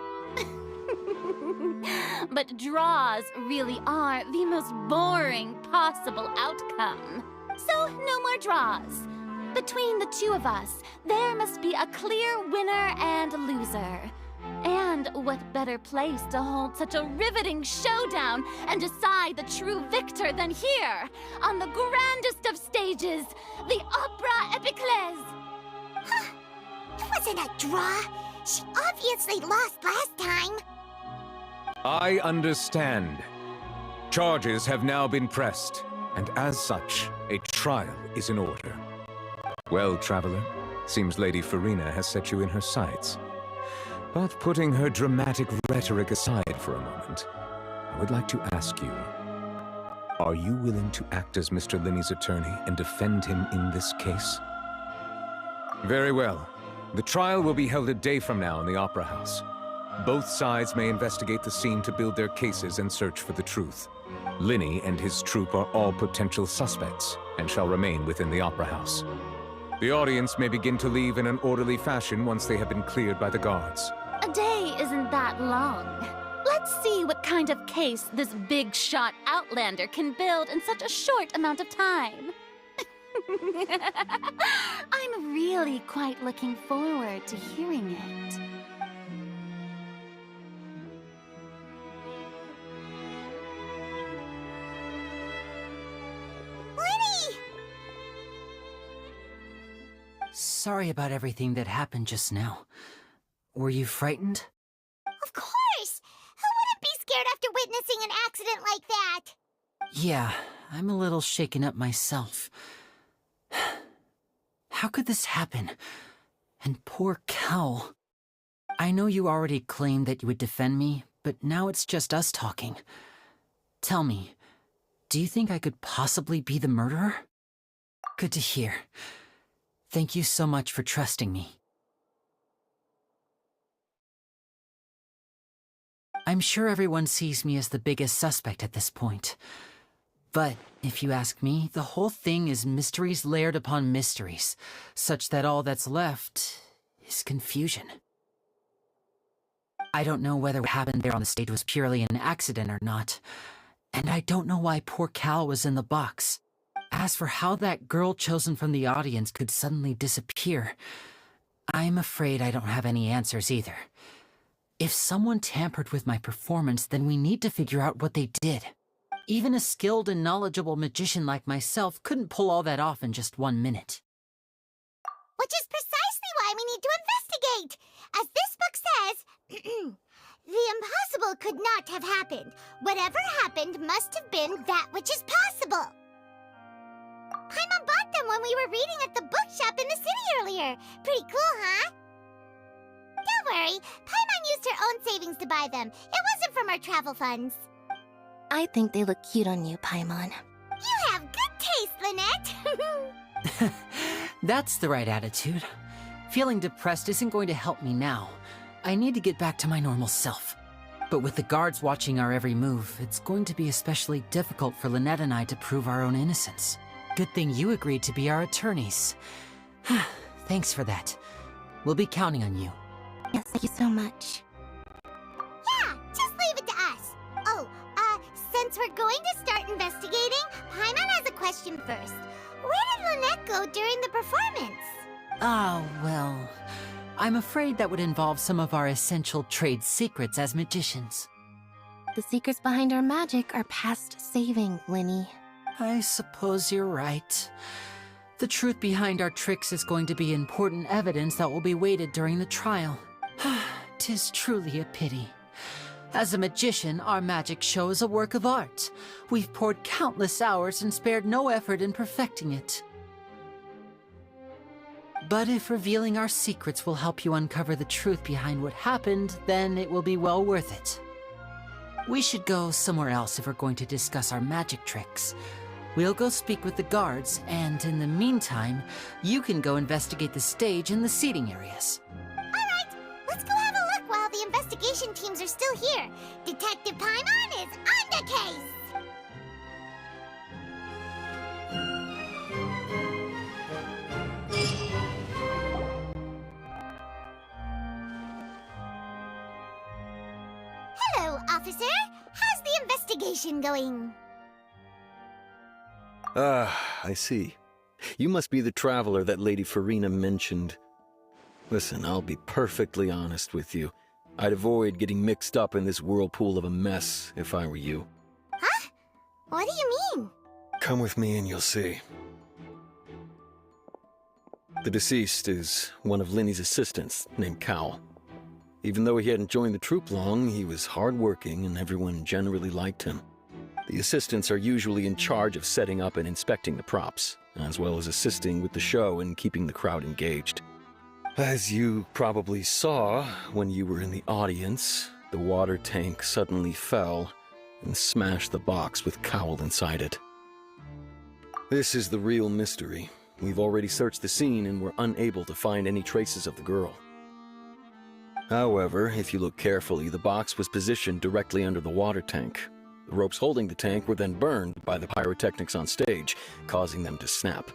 But draws really are the most boring possible outcome. So, no more draws. Between the two of us, there must be a clear winner and loser. And what better place to hold such a riveting showdown and decide the true victor than here, on the grandest of stages, the Opera Epiclese. Huh. It wasn't a draw. She obviously lost last time. I understand. Charges have now been pressed, and as such, a trial is in order. Well, Traveler, seems Lady Farina has set you in her sights. But putting her dramatic rhetoric aside for a moment, I would like to ask you, are you willing to act as Mr. Lenny's attorney and defend him in this case? Very well. The trial will be held a day from now in the Opera House. Both sides may investigate the scene to build their cases and search for the truth. Lenny and his troupe are all potential suspects and shall remain within the Opera House. The audience may begin to leave in an orderly fashion once they have been cleared by the guards. A day isn't that long. Let's see what kind of case this big-shot outlander can build in such a short amount of time. I'm really quite looking forward to hearing it. Sorry about everything that happened just now. Were you frightened? Of course! Who wouldn't be scared after witnessing an accident like that? Yeah, I'm a little shaken up myself. How could this happen? And poor Cal. I know you already claimed that you would defend me, but now it's just us talking. Tell me, do you think I could possibly be the murderer? Good to hear. Thank you so much for trusting me. I'm sure everyone sees me as the biggest suspect at this point. But, if you ask me, the whole thing is mysteries layered upon mysteries, such that all that's left is confusion. I don't know whether what happened there on the stage was purely an accident or not, and I don't know why poor Cal was in the box. As for how that girl chosen from the audience could suddenly disappear, I'm afraid I don't have any answers either. If someone tampered with my performance, then we need to figure out what they did. Even a skilled and knowledgeable magician like myself couldn't pull all that off in just 1 minute. Which is precisely why we need to investigate! As this book says, the impossible could not have happened. Whatever happened must have been that which is possible. Paimon bought them when we were reading at the bookshop in the city earlier. Pretty cool, huh? Don't worry, Paimon used her own savings to buy them. It wasn't from our travel funds. I think they look cute on you, Paimon. You have good taste, Lynette! That's the right attitude. Feeling depressed isn't going to help me now. I need to get back to my normal self. But with the guards watching our every move, it's going to be especially difficult for Lynette and I to prove our own innocence. Good thing you agreed to be our attorneys. Thanks for that. We'll be counting on you. Yes, thank you so much. Yeah, just leave it to us. Oh, since we're going to start investigating, Paimon has a question first. Where did Lynette go during the performance? Ah, well, I'm afraid that would involve some of our essential trade secrets as magicians. The secrets behind our magic are past saving, Linny. I suppose you're right. The truth behind our tricks is going to be important evidence that will be weighted during the trial. 'Tis truly a pity. As a magician, our magic show is a work of art. We've poured countless hours and spared no effort in perfecting it. But if revealing our secrets will help you uncover the truth behind what happened, then it will be well worth it. We should go somewhere else if we're going to discuss our magic tricks. We'll go speak with the guards, and in the meantime, you can go investigate the stage and the seating areas. Alright, let's go have a look while the investigation teams are still here. Detective Paimon is on the case! Hello, officer. How's the investigation going? I see. You must be the traveler that Lady Farina mentioned. Listen, I'll be perfectly honest with you. I'd avoid getting mixed up in this whirlpool of a mess if I were you. Huh? What do you mean? Come with me and you'll see. The deceased is one of Linny's assistants, named Cal. Even though he hadn't joined the troupe long, he was hardworking and everyone generally liked him. The assistants are usually in charge of setting up and inspecting the props, as well as assisting with the show and keeping the crowd engaged. As you probably saw when you were in the audience, the water tank suddenly fell and smashed the box with Cowl inside it. This is the real mystery. We've already searched the scene and were unable to find any traces of the girl. However, if you look carefully, the box was positioned directly under the water tank. The ropes holding the tank were then burned by the pyrotechnics on stage, causing them to snap.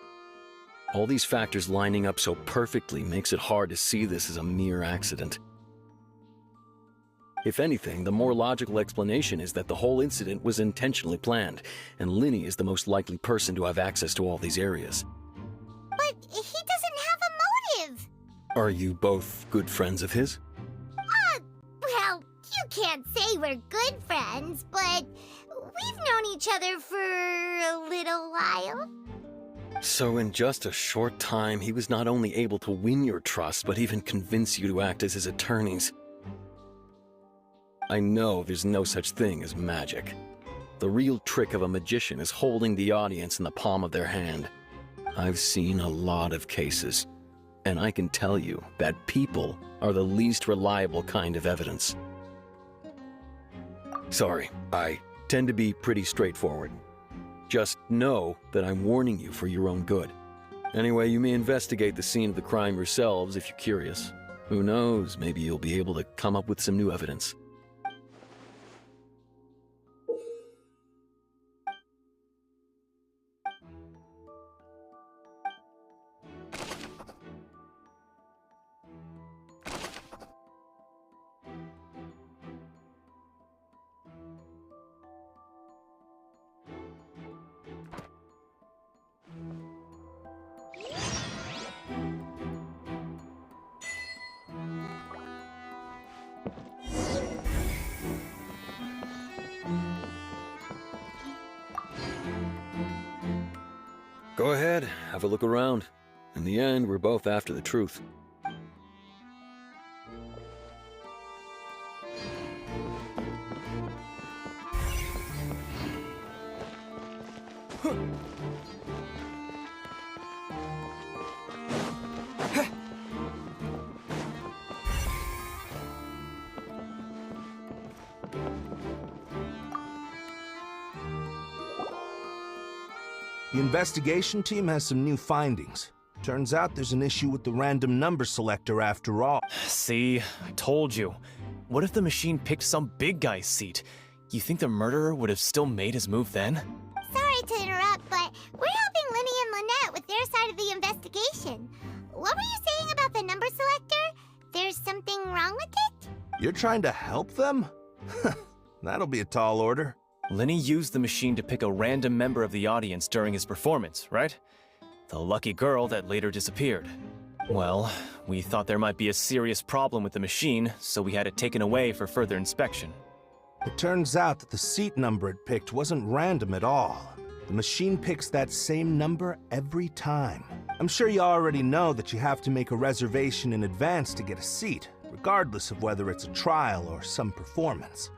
All these factors lining up so perfectly makes it hard to see this as a mere accident. If anything, the more logical explanation is that the whole incident was intentionally planned, and Linny is the most likely person to have access to all these areas. But he doesn't have a motive! Are you both good friends of his? Well, you can't say we're good friends, but we've known each other for a little while. So in just a short time, he was not only able to win your trust, but even convince you to act as his attorneys. I know there's no such thing as magic. The real trick of a magician is holding the audience in the palm of their hand. I've seen a lot of cases, and I can tell you that people are the least reliable kind of evidence. Sorry, I tend to be pretty straightforward. Just know that I'm warning you for your own good. Anyway, you may investigate the scene of the crime yourselves if you're curious. Who knows, maybe you'll be able to come up with some new evidence. Go ahead, have a look around. In the end, we're both after the truth. The investigation team has some new findings. Turns out there's an issue with the random number selector after all. See, I told you. What if the machine picked some big guy's seat? You think the murderer would have still made his move then? Sorry to interrupt, but we're helping Linny and Lynette with their side of the investigation. What were you saying about the number selector? There's something wrong with it? You're trying to help them? That'll be a tall order. Linny used the machine to pick a random member of the audience during his performance, right? The lucky girl that later disappeared. Well, we thought there might be a serious problem with the machine, so we had it taken away for further inspection. It turns out that the seat number it picked wasn't random at all. The machine picks that same number every time. I'm sure you already know that you have to make a reservation in advance to get a seat, regardless of whether it's a trial or some performance.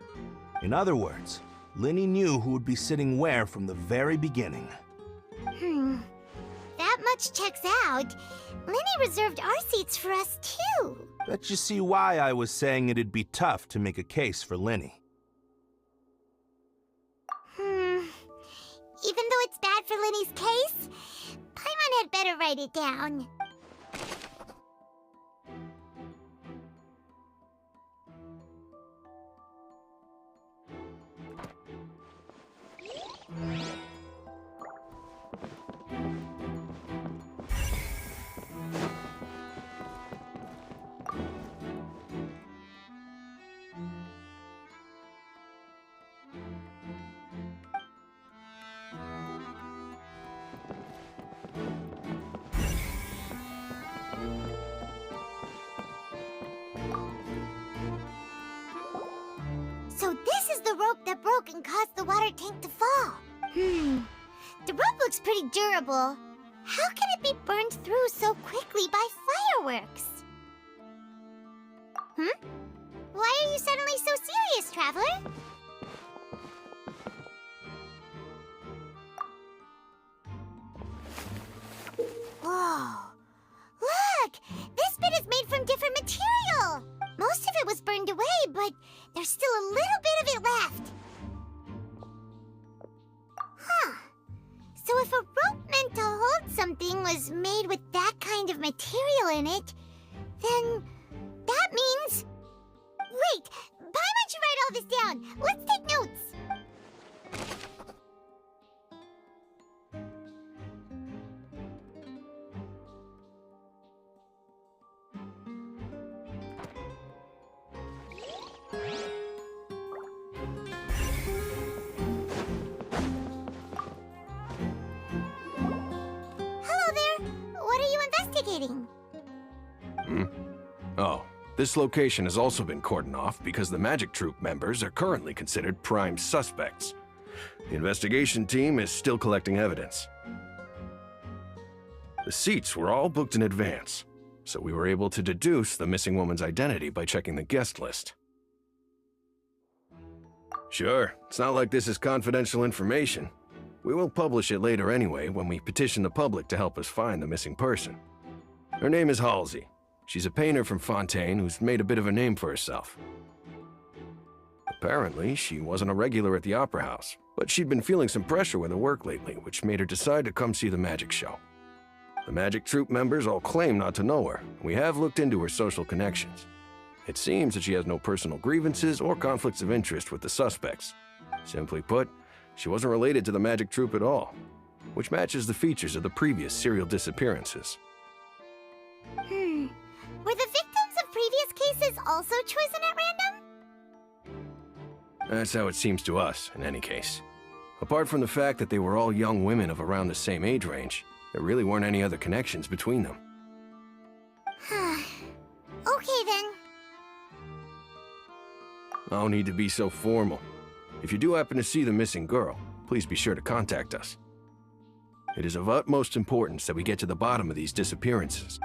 In other words, Linny knew who would be sitting where from the very beginning. That much checks out. Linny reserved our seats for us, too. Bet you see why I was saying it'd be tough to make a case for Linny. Even though it's bad for Linny's case, Paimon had better write it down. So this is the rope that broke and caused the water tank to fall. The rope looks pretty durable. How can it be burned through so quickly by fireworks? Why are you suddenly so serious, Traveler? Whoa. Look! This bit is made from different material! Most of it was burned away, but there's still a little bit of it left. So if a rope meant to hold something was made with that kind of material in it, then that means... Wait! Paimon should write all this down! Let's take notes! Oh, this location has also been cordoned off because the Magic Troupe members are currently considered prime suspects. The investigation team is still collecting evidence. The seats were all booked in advance, so we were able to deduce the missing woman's identity by checking the guest list. Sure, it's not like this is confidential information. We will publish it later anyway when we petition the public to help us find the missing person. Her name is Halsey. She's a painter from Fontaine who's made a bit of a name for herself. Apparently, she wasn't a regular at the Opera House, but she'd been feeling some pressure with her work lately, which made her decide to come see the magic show. The Magic Troupe members all claim not to know her, and we have looked into her social connections. It seems that she has no personal grievances or conflicts of interest with the suspects. Simply put, she wasn't related to the Magic Troupe at all, which matches the features of the previous serial disappearances. Were the victims of previous cases also chosen at random? That's how it seems to us, in any case. Apart from the fact that they were all young women of around the same age range, there really weren't any other connections between them. Okay then. No need to be so formal. If you do happen to see the missing girl, please be sure to contact us. It is of utmost importance that we get to the bottom of these disappearances.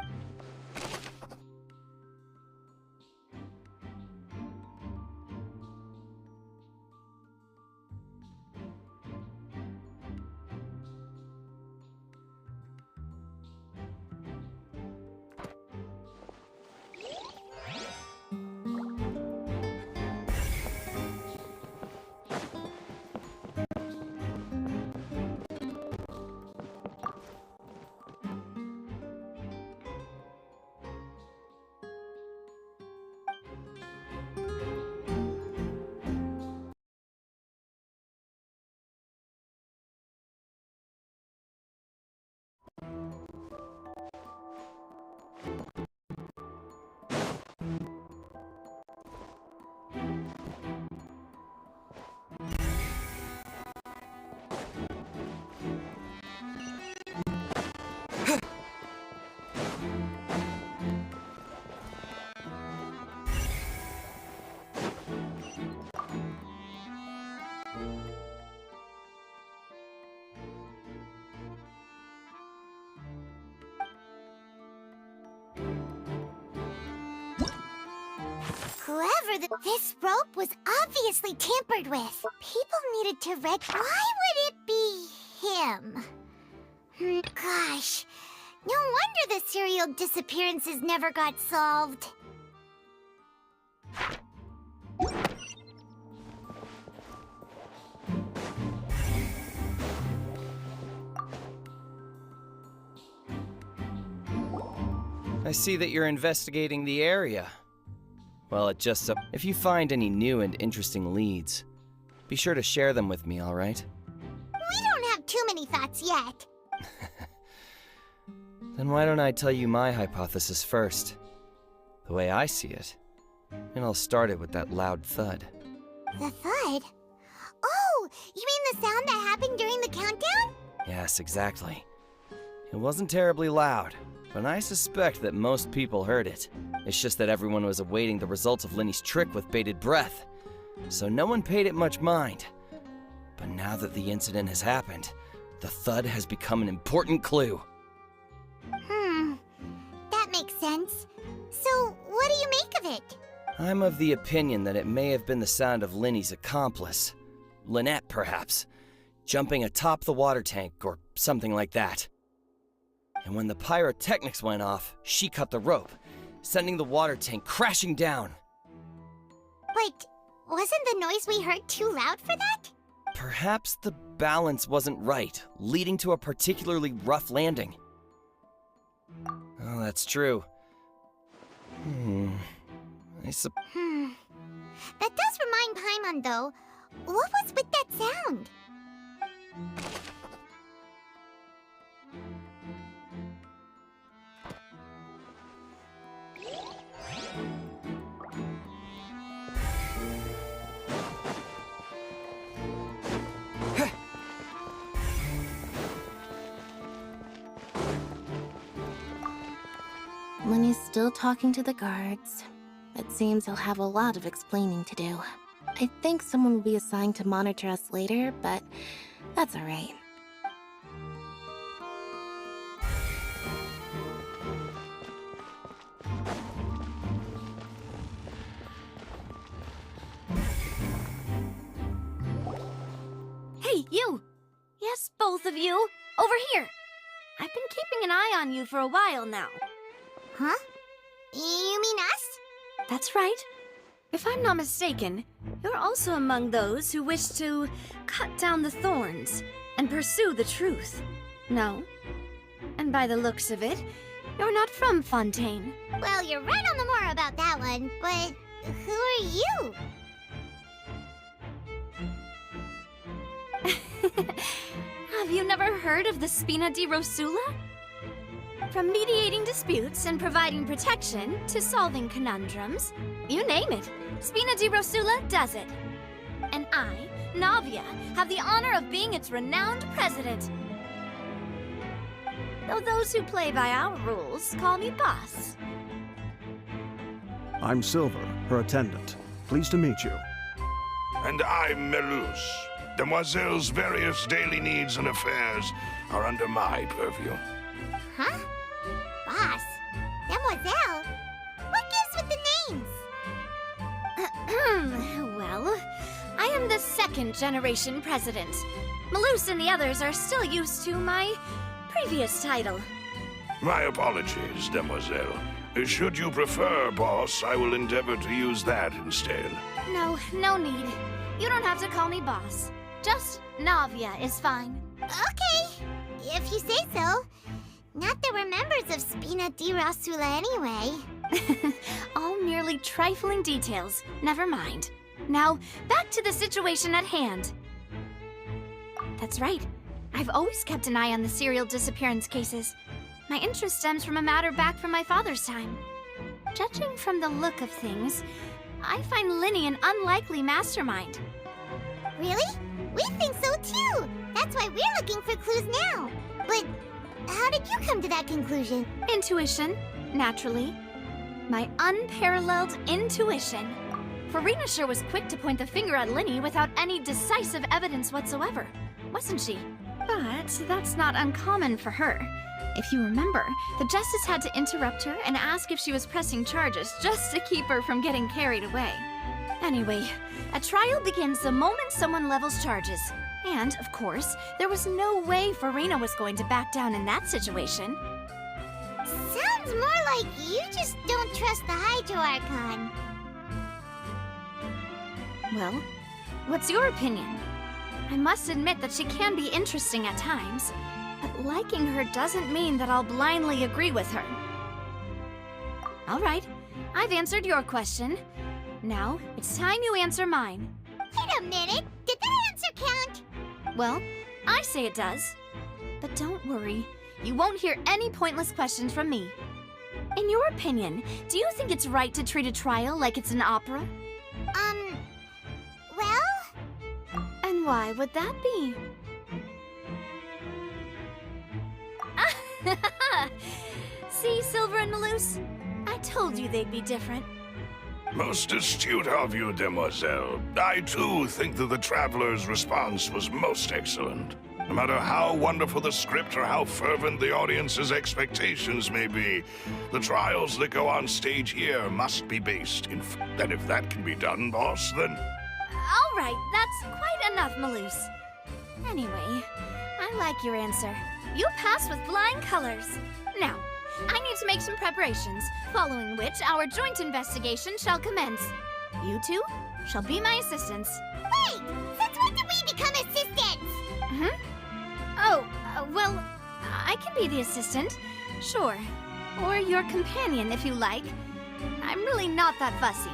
This rope was obviously tampered with. People needed to Why would it be him? Gosh, no wonder the serial disappearances never got solved. I see that you're investigating the area. Well, it just so if you find any new and interesting leads, be sure to share them with me, all right? We don't have too many thoughts yet. Then why don't I tell you my hypothesis first? The way I see it. And I'll start it with that loud thud. The thud? Oh, you mean the sound that happened during the countdown? Yes, exactly. It wasn't terribly loud, but I suspect that most people heard it. It's just that everyone was awaiting the results of Linny's trick with bated breath, so no one paid it much mind. But now that the incident has happened, the thud has become an important clue. That makes sense. So, what do you make of it? I'm of the opinion that it may have been the sound of Linny's accomplice. Lynette, perhaps. Jumping atop the water tank or something like that. And when the pyrotechnics went off, she cut the rope, sending the water tank crashing down. But wasn't the noise we heard too loud for that? Perhaps the balance wasn't right, leading to a particularly rough landing. Oh, that's true. That does remind Paimon, though. What was with that sound? Lenny's still talking to the guards. It seems he'll have a lot of explaining to do. I think someone will be assigned to monitor us later, but that's alright. Hey, you! Yes, both of you! Over here! I've been keeping an eye on you for a while now. Huh? You mean us? That's right. If I'm not mistaken, you're also among those who wish to cut down the thorns and pursue the truth. No? And by the looks of it, you're not from Fontaine. Well, you're right on the more about that one, but who are you? Have you never heard of the Spina di Rosula? From mediating disputes and providing protection to solving conundrums, you name it, Spina di Rosula does it. And I, Navia, have the honor of being its renowned president. Though those who play by our rules call me boss. I'm Silver, her attendant. Pleased to meet you. And I'm Melus. Demoiselle's various daily needs and affairs are under my purview. Huh? Boss? Demoiselle? What gives with the names? Well, I am the second generation president. Melus and the others are still used to my previous title. My apologies, Demoiselle. Should you prefer, boss, I will endeavor to use that instead. No need. You don't have to call me boss. Just Navia is fine. Okay, if you say so. Not that we're members of Spina di Rosula anyway. All merely trifling details. Never mind. Now, back to the situation at hand. That's right. I've always kept an eye on the serial disappearance cases. My interest stems from a matter back from my father's time. Judging from the look of things, I find Linny an unlikely mastermind. Really? We think so too! That's why we're looking for clues now. But how did you come to that conclusion? Intuition, naturally. My unparalleled intuition. Noirceur was quick to point the finger at Linny without any decisive evidence whatsoever, wasn't she? But that's not uncommon for her. If you remember, the Justice had to interrupt her and ask if she was pressing charges just to keep her from getting carried away. Anyway, a trial begins the moment someone levels charges. And, of course, there was no way Farina was going to back down in that situation. Sounds more like you just don't trust the Hydro Archon. Well, what's your opinion? I must admit that she can be interesting at times, but liking her doesn't mean that I'll blindly agree with her. All right, I've answered your question. Now, it's time you answer mine. Wait a minute, did that answer count? Well, I say it does. But don't worry, you won't hear any pointless questions from me. In your opinion, do you think it's right to treat a trial like it's an opera? Well? And why would that be? See, Silver and Maloose? I told you they'd be different. Most astute of you, Demoiselle. I, too, think that the Traveler's response was most excellent. No matter how wonderful the script or how fervent the audience's expectations may be, the trials that go on stage here must be based in fact. And if that can be done, boss, then... All right, that's quite enough, Maloose. Anyway, I like your answer. You pass with flying colors. Now, I need to make some preparations, following which our joint investigation shall commence. You two shall be my assistants. Wait! Since when did we become assistants? Oh, well, I can be the assistant, sure. Or your companion, if you like. I'm really not that fussy.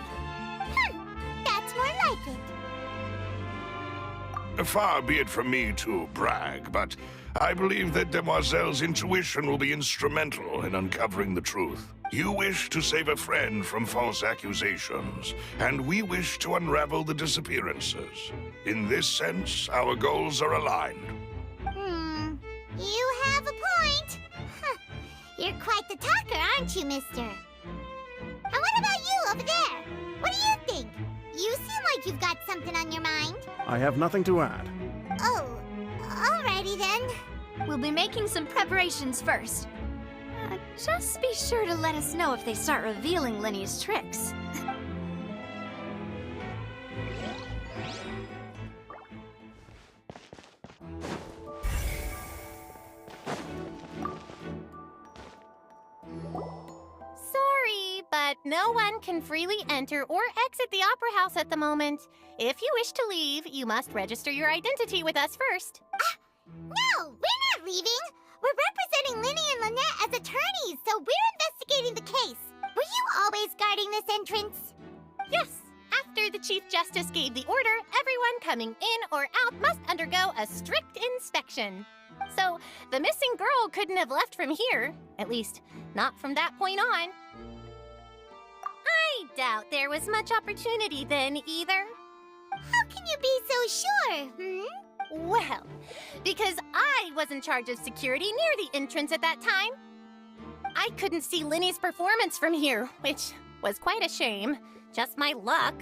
That's more like it. Far be it from me to brag, but I believe that Demoiselle's intuition will be instrumental in uncovering the truth. You wish to save a friend from false accusations, and we wish to unravel the disappearances. In this sense, our goals are aligned. You have a point. You're quite the talker, aren't you, mister? And what about you over there? What do you think? You seem like you've got something on your mind. I have nothing to add. Oh, alrighty then. We'll be making some preparations first. Just be sure to let us know if they start revealing Lenny's tricks. Sorry, but no one can freely enter or exit the Opera House at the moment. If you wish to leave, you must register your identity with us first. No, we're not leaving. We're representing Linny and Lynette as attorneys, so we're investigating the case. Were you always guarding this entrance? Yes. After the Chief Justice gave the order, everyone coming in or out must undergo a strict inspection. So, the missing girl couldn't have left from here. At least, not from that point on. I doubt there was much opportunity then, either. How can you be so sure, Well, because I was in charge of security near the entrance at that time. I couldn't see Linny's performance from here, which was quite a shame. Just my luck.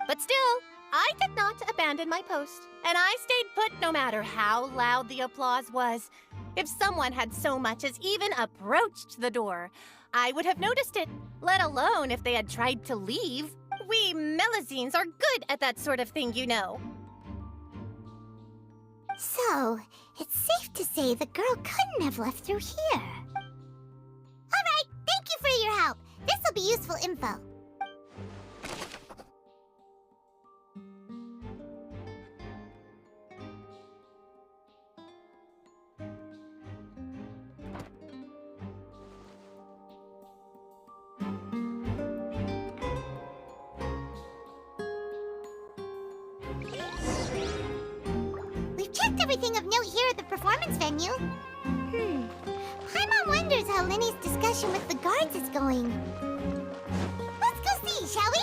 But still, I did not abandon my post, and I stayed put no matter how loud the applause was. If someone had so much as even approached the door, I would have noticed it, let alone if they had tried to leave. We Melazines are good at that sort of thing, you know. So, it's safe to say the girl couldn't have left through here. Alright, thank you for your help. This'll be useful info. Checked everything of note here at the performance venue. Paimon wonders how Linny's discussion with the guards is going. Let's go see, shall we?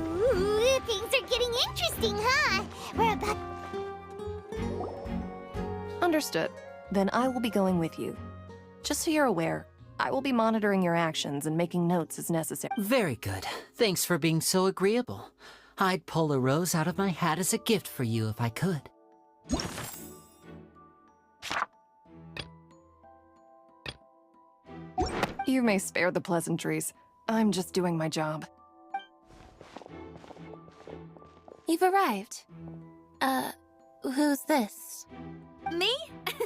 Ooh, things are getting interesting, huh? We're about... Understood. Then I will be going with you. Just so you're aware, I will be monitoring your actions and making notes as necessary. Very good. Thanks for being so agreeable. I'd pull a rose out of my hat as a gift for you if I could. You may spare the pleasantries. I'm just doing my job. You've arrived. Who's this? Me?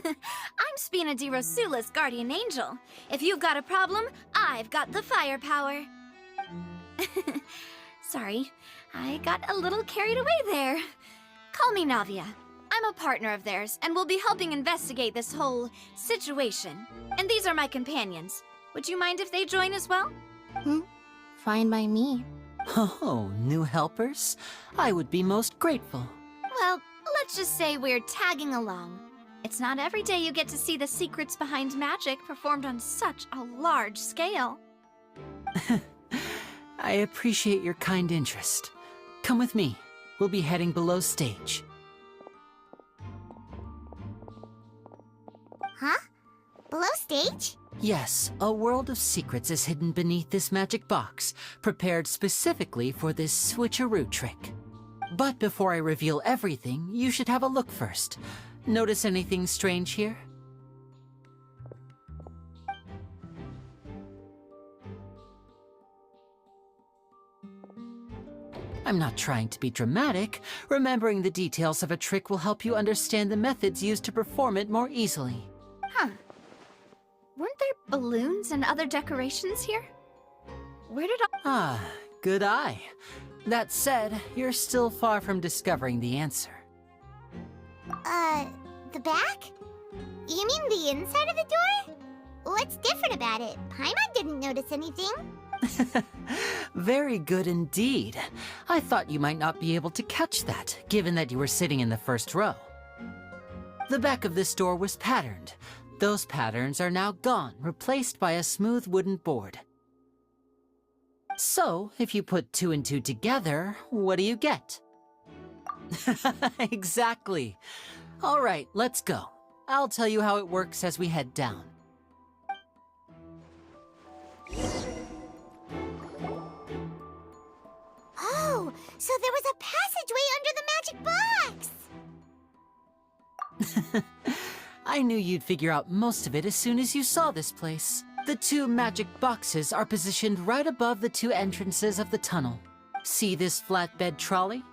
I'm Spina di Rosula's guardian angel. If you've got a problem, I've got the firepower. Sorry, I got a little carried away there. Call me Navia. I'm a partner of theirs, and will be helping investigate this whole situation. And these are my companions. Would you mind if they join as well? Fine by me. Oh, new helpers? I would be most grateful. Well, let's just say we're tagging along. It's not every day you get to see the secrets behind magic performed on such a large scale. I appreciate your kind interest. Come with me. We'll be heading below stage. Huh? Below stage? Yes, a world of secrets is hidden beneath this magic box, prepared specifically for this switcheroo trick. But before I reveal everything, you should have a look first. Notice anything strange here? I'm not trying to be dramatic. Remembering the details of a trick will help you understand the methods used to perform it more easily. Huh. Weren't there balloons and other decorations here? Where did all— Ah, good eye. That said, you're still far from discovering the answer. The back? You mean the inside of the door? What's different about it? Paimon didn't notice anything. Very good indeed. I thought you might not be able to catch that, given that you were sitting in the first row. The back of this door was patterned. Those patterns are now gone, replaced by a smooth wooden board. So, if you put 2 and 2 together, what do you get? Exactly. All right, let's go. I'll tell you how it works as we head down. Oh, so there was a passageway under the magic box! I knew you'd figure out most of it as soon as you saw this place. The 2 magic boxes are positioned right above the 2 entrances of the tunnel. See this flatbed trolley?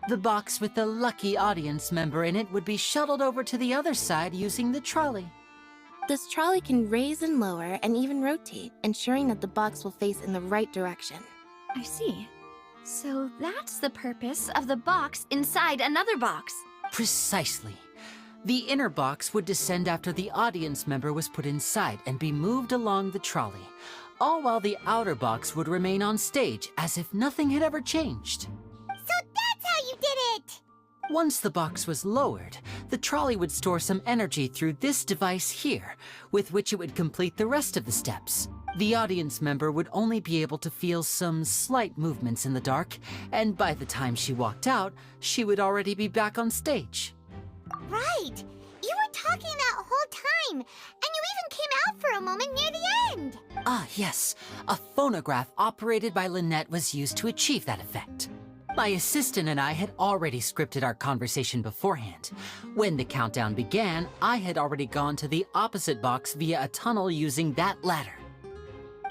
The box with the lucky audience member in it would be shuttled over to the other side using the trolley. This trolley can raise and lower and even rotate, ensuring that the box will face in the right direction. I see. So that's the purpose of the box inside another box. Precisely. The inner box would descend after the audience member was put inside and be moved along the trolley, all while the outer box would remain on stage as if nothing had ever changed. So that's how you did it! Once the box was lowered, the trolley would store some energy through this device here, with which it would complete the rest of the steps. The audience member would only be able to feel some slight movements in the dark, and by the time she walked out, she would already be back on stage. Right! You were talking that whole time, and you even came out for a moment near the end! Ah, yes. A phonograph operated by Lynette was used to achieve that effect. My assistant and I had already scripted our conversation beforehand. When the countdown began, I had already gone to the opposite box via a tunnel using that ladder.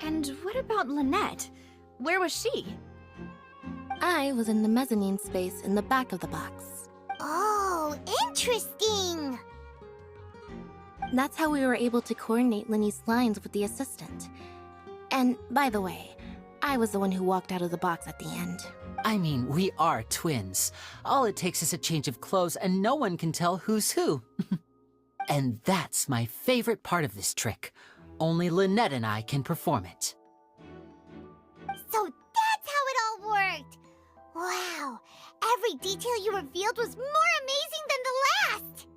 And what about Lynette? Where was she? I was in the mezzanine space in the back of the box. Oh, interesting! That's how we were able to coordinate Linny's lines with the assistant. And, by the way, I was the one who walked out of the box at the end. I mean, we are twins. All it takes is a change of clothes and no one can tell who's who. And that's my favorite part of this trick. Only Lynette and I can perform it. So that's how it all worked! Wow, every detail you revealed was more amazing than the last!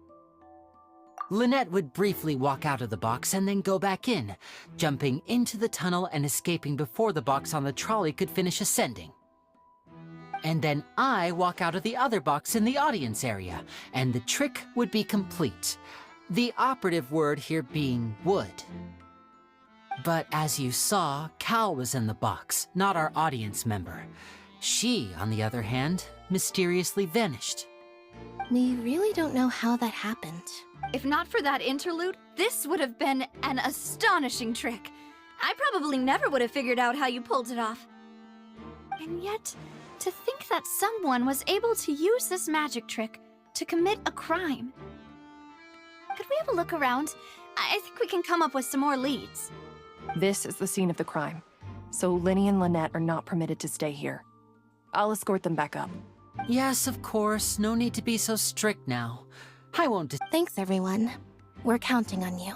Lynette would briefly walk out of the box and then go back in, jumping into the tunnel and escaping before the box on the trolley could finish ascending. And then I walk out of the other box in the audience area, and the trick would be complete. The operative word here being would. But as you saw, Cal was in the box, not our audience member. She, on the other hand, mysteriously vanished. We really don't know how that happened. If not for that interlude, this would have been an astonishing trick. I probably never would have figured out how you pulled it off. And yet, to think that someone was able to use this magic trick to commit a crime. Could we have a look around? I think we can come up with some more leads. This is the scene of the crime, so Linny and Lynette are not permitted to stay here. I'll escort them back up. Yes, of course. No need to be so strict now. I won't. Thanks, everyone. We're counting on you.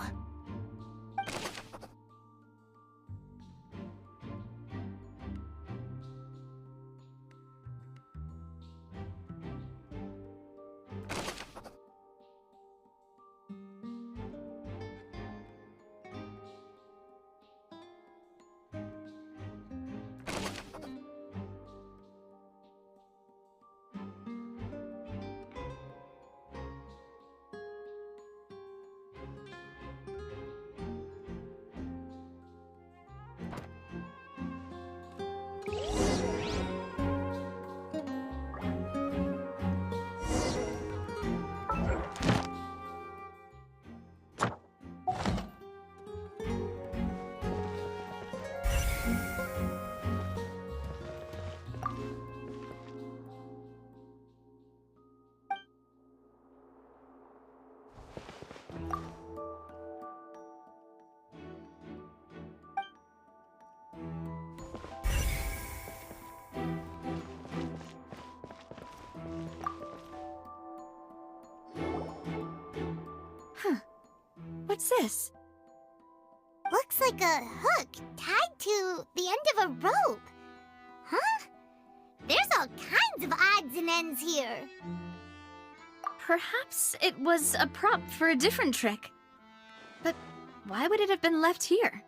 What's this? Looks like a hook tied to the end of a rope. Huh? There's all kinds of odds and ends here. Perhaps it was a prop for a different trick. But why would it have been left here?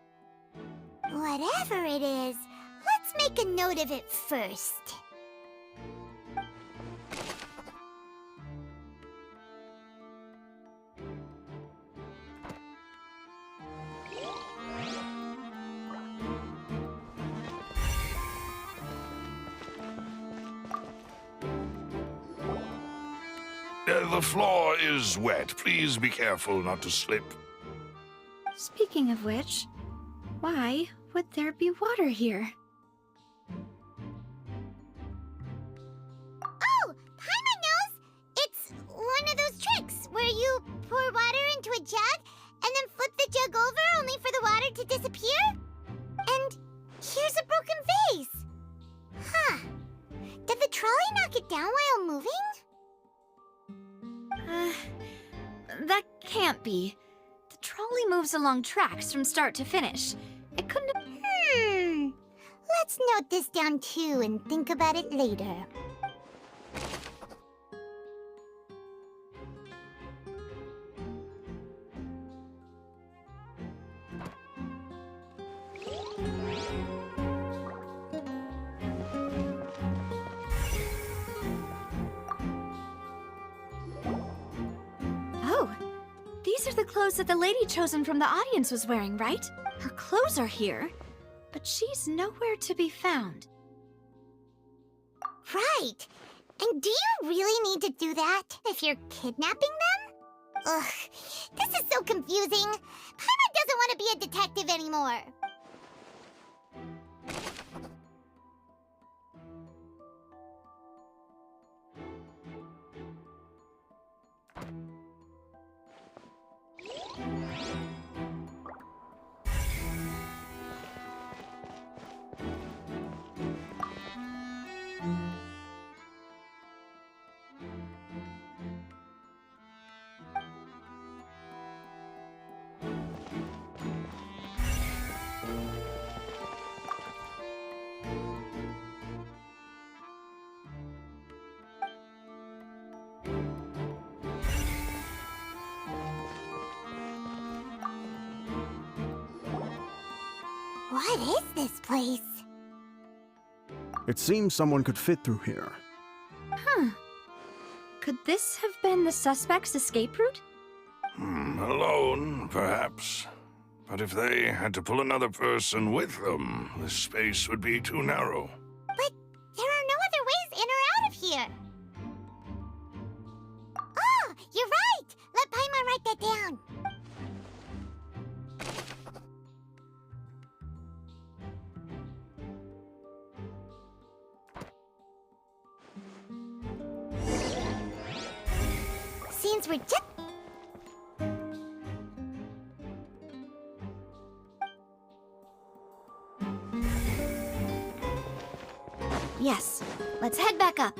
Whatever it is, let's make a note of it first. The floor is wet. Please be careful not to slip. Speaking of which, why would there be water here? Oh, Paimon knows! It's one of those tricks where you pour water into a jug and then flip the jug over only for the water to disappear. And here's a broken vase. Huh. Did the trolley knock it down while moving? That can't be. The trolley moves along tracks from start to finish. It couldn't have... Let's note this down too and think about it later. These are the clothes that the lady chosen from the audience was wearing, right? Her clothes are here, but she's nowhere to be found. Right. And do you really need to do that if you're kidnapping them? Ugh, this is so confusing. Paimon doesn't want to be a detective anymore. What is this place? It seems someone could fit through here. Huh. Could this have been the suspect's escape route? Alone, perhaps. But if they had to pull another person with them, the space would be too narrow. But there are no other ways in or out of here. Oh, you're right! Let Paimon write that since we're just... Yes, let's head back up.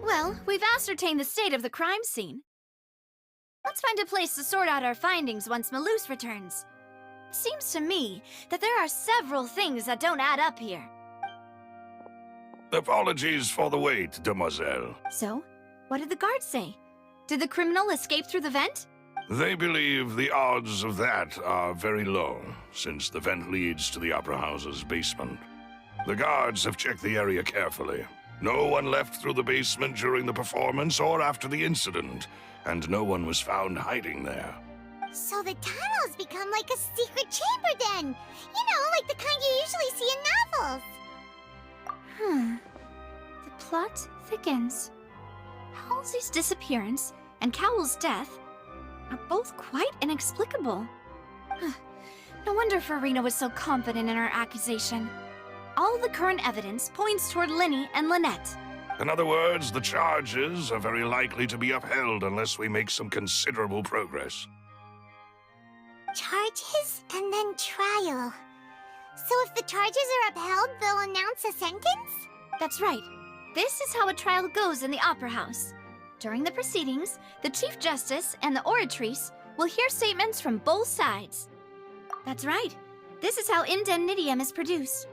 Well, we've ascertained the state of the crime scene. Let's find a place to sort out our findings once Malus returns. It seems to me that there are several things that don't add up here. Apologies for the wait, demoiselle. So, what did the guards say? Did the criminal escape through the vent? They believe the odds of that are very low, since the vent leads to the Opera House's basement. The guards have checked the area carefully. No one left through the basement during the performance or after the incident, and no one was found hiding there. So the tunnels become like a secret chamber then! You know, like the kind you usually see in novels! The plot thickens. Halsey's disappearance and Cowell's death are both quite inexplicable. No wonder Farina was so confident in her accusation. All the current evidence points toward Linny and Lynette. In other words, the charges are very likely to be upheld unless we make some considerable progress. Charges and then trial. So if the charges are upheld, they'll announce a sentence? That's right. This is how a trial goes in the Opera House. During the proceedings, the Chief Justice and the Oratrice will hear statements from both sides. That's right. This is how indemnitium is produced.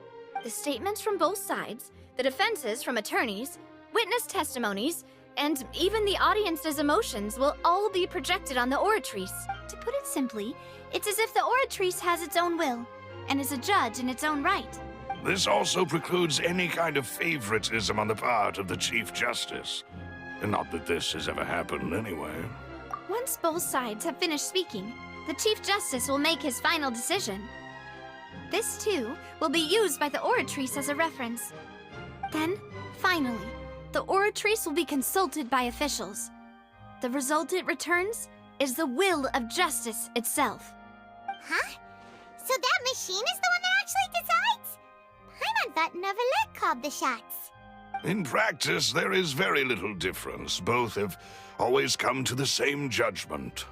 The statements from both sides, the defenses from attorneys, witness testimonies, and even the audience's emotions will all be projected on the Oratrice. To put it simply, it's as if the Oratrice has its own will, and is a judge in its own right. This also precludes any kind of favoritism on the part of the Chief Justice. And not that this has ever happened anyway. Once both sides have finished speaking, the Chief Justice will make his final decision. This, too, will be used by the Oratrice as a reference. Then, finally, the Oratrice will be consulted by officials. The result it returns is the will of justice itself. Huh? So that machine is the one that actually decides? Paimon thought Neuvillette called the shots. In practice, there is very little difference. Both have always come to the same judgment,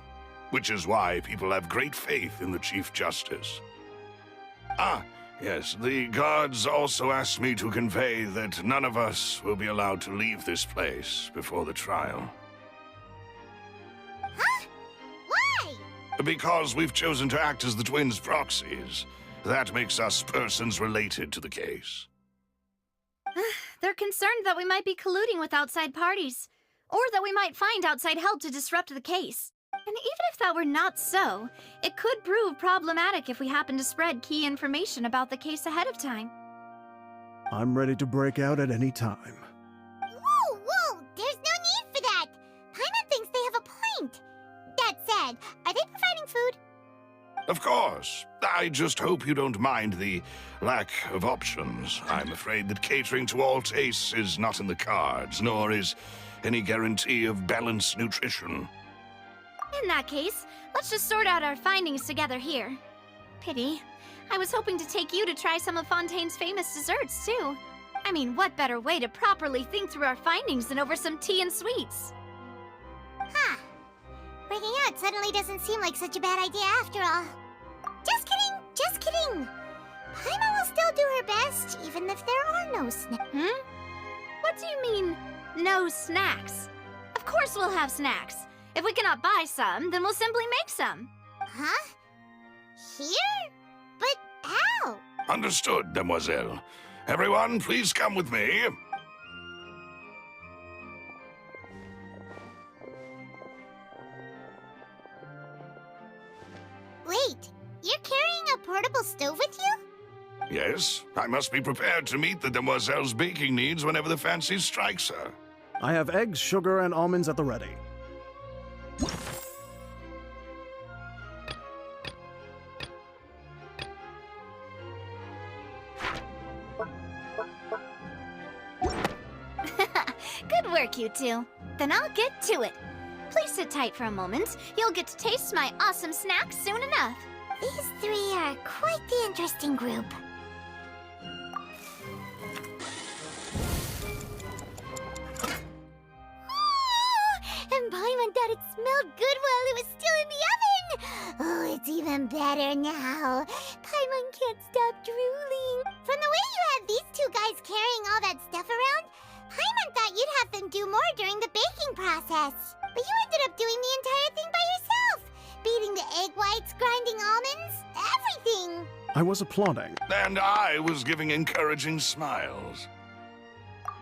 which is why people have great faith in the Chief Justice. Ah, yes, the guards also asked me to convey that none of us will be allowed to leave this place before the trial. Huh? Why? Because we've chosen to act as the twins' proxies. That makes us persons related to the case. They're concerned that we might be colluding with outside parties, or that we might find outside help to disrupt the case. And even if that were not so, it could prove problematic if we happen to spread key information about the case ahead of time. I'm ready to break out at any time. Whoa, whoa! There's no need for that! Paimon thinks they have a point. That said, are they providing food? Of course. I just hope you don't mind the lack of options. I'm afraid that catering to all tastes is not in the cards, nor is any guarantee of balanced nutrition. In that case, let's just sort out our findings together here. Pity. I was hoping to take you to try some of Fontaine's famous desserts, too. I mean, what better way to properly think through our findings than over some tea and sweets? Huh. Breaking out suddenly doesn't seem like such a bad idea after all. Just kidding, just kidding. Paimon will still do her best, even if there are no snacks. What do you mean, no snacks? Of course we'll have snacks. If we cannot buy some, then we'll simply make some. Huh? Here? But how? Understood, demoiselle. Everyone, please come with me. Wait, you're carrying a portable stove with you? Yes, I must be prepared to meet the demoiselle's baking needs whenever the fancy strikes her. I have eggs, sugar, and almonds at the ready. Good work, work, you two. Then I'll get to it. Please sit tight for a moment. You'll get to taste my awesome snack soon enough. These three are quite the interesting group. And Paimon thought it smelled good while it was still in the oven! Oh, it's even better now. Paimon can't stop drooling. From the way you had these two guys carrying all that stuff around, Paimon thought you'd have them do more during the baking process. But you ended up doing the entire thing by yourself! Beating the egg whites, grinding almonds, everything! I was applauding. And I was giving encouraging smiles.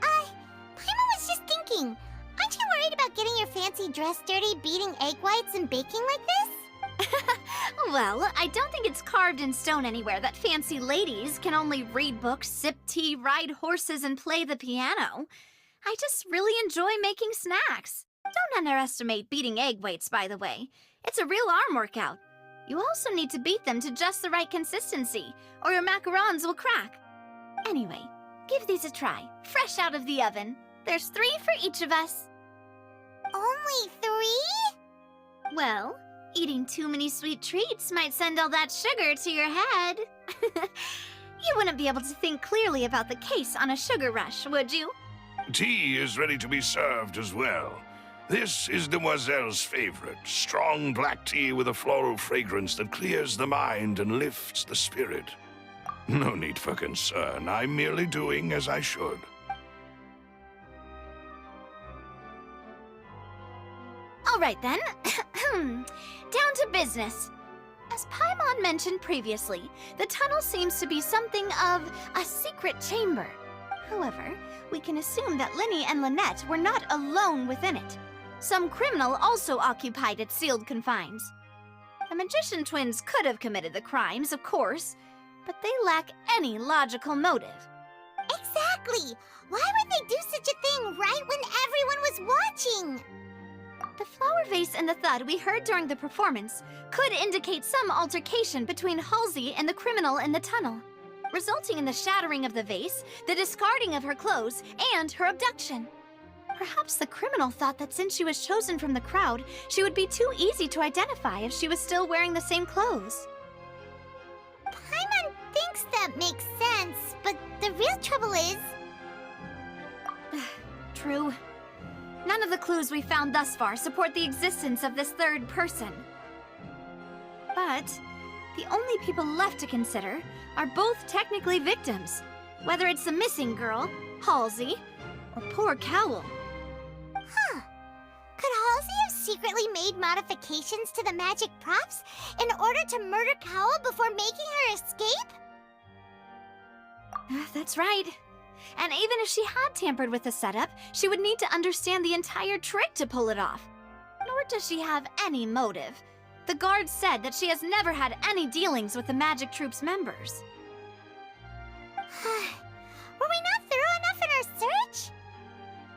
Paimon was just thinking, aren't you worried about getting your fancy dress dirty beating egg whites and baking like this? Well, I don't think it's carved in stone anywhere that fancy ladies can only read books, sip tea, ride horses, and play the piano. I just really enjoy making snacks. Don't underestimate beating egg whites, by the way. It's a real arm workout. You also need to beat them to just the right consistency, or your macarons will crack. Anyway, give these a try, fresh out of the oven. There's 3 for each of us. Only 3? Well, eating too many sweet treats might send all that sugar to your head. You wouldn't be able to think clearly about the case on a sugar rush, would you? Tea is ready to be served as well. This is Demoiselle's favorite, strong black tea with a floral fragrance that clears the mind and lifts the spirit. No need for concern, I'm merely doing as I should. All right then, down to business. As Paimon mentioned previously, the tunnel seems to be something of a secret chamber. However, we can assume that Linny and Lynette were not alone within it. Some criminal also occupied its sealed confines. The magician twins could have committed the crimes, of course, but they lack any logical motive. Exactly! Why would they do such a thing right when everyone was watching? The flower vase and the thud we heard during the performance could indicate some altercation between Halsey and the criminal in the tunnel, resulting in the shattering of the vase, the discarding of her clothes, and her abduction. Perhaps the criminal thought that since she was chosen from the crowd, she would be too easy to identify if she was still wearing the same clothes. Paimon thinks that makes sense, but the real trouble is... True. None of the clues we found thus far support the existence of this third person. But the only people left to consider are both technically victims, whether it's the missing girl, Halsey, or poor Cowl. Huh. Could Halsey have secretly made modifications to the magic props in order to murder Cowl before making her escape? That's right. And even if she had tampered with the setup, she would need to understand the entire trick to pull it off. Nor does she have any motive. The guard said that she has never had any dealings with the magic troop's members. Were we not thorough enough in our search?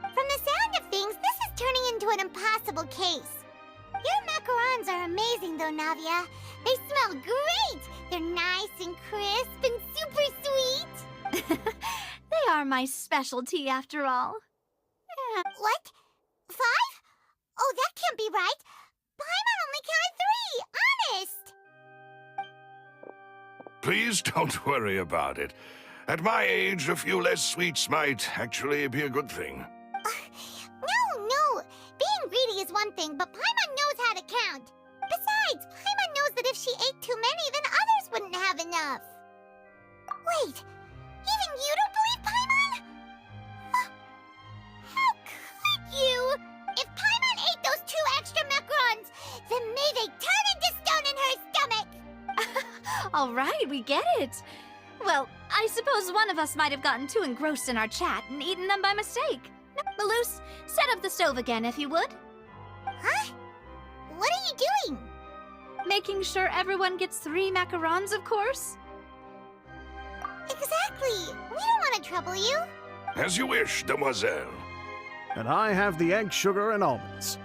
From the sound of things, this is turning into an impossible case. Your macarons are amazing though, Navia. They smell great! They're nice and crisp and super sweet! They are my specialty, after all. Yeah. What? 5? Oh, that can't be right. Paimon only counted 3, honest! Please don't worry about it. At my age, a few less sweets might actually be a good thing. No. Being greedy is one thing, but Paimon knows how to count. Besides, Paimon knows that if she ate too many, then others wouldn't have enough. Wait, even you don't believe Paimon? How could you? If Paimon ate those 2 extra macarons, then may they turn into stone in her stomach! All right, we get it. Well, I suppose one of us might have gotten too engrossed in our chat and eaten them by mistake. Maloose, set up the stove again, if you would. Huh? What are you doing? Making sure everyone gets 3 macarons, of course. Exactly. We don't want to trouble you. As you wish, Demoiselle. And I have the egg, sugar, and almonds.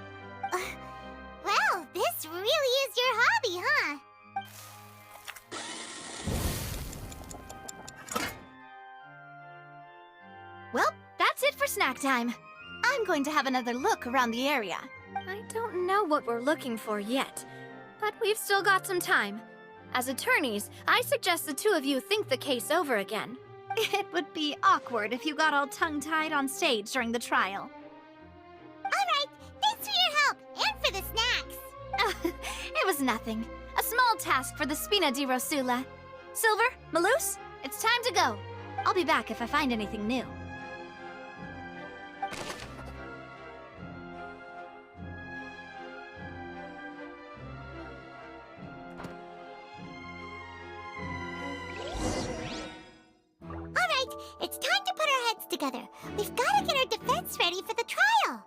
Well, this really is your hobby, huh? Well, that's it for snack time. I'm going to have another look around the area. I don't know what we're looking for yet, but we've still got some time. As attorneys, I suggest the two of you think the case over again. It would be awkward if you got all tongue-tied on stage during the trial. Alright, thanks for your help, and for the snacks. It was nothing. A small task for the Spina di Rosula. Silver, Maloose, it's time to go. I'll be back if I find anything new. Alright, it's time to put our heads together. We've got to get our defense ready for the trial.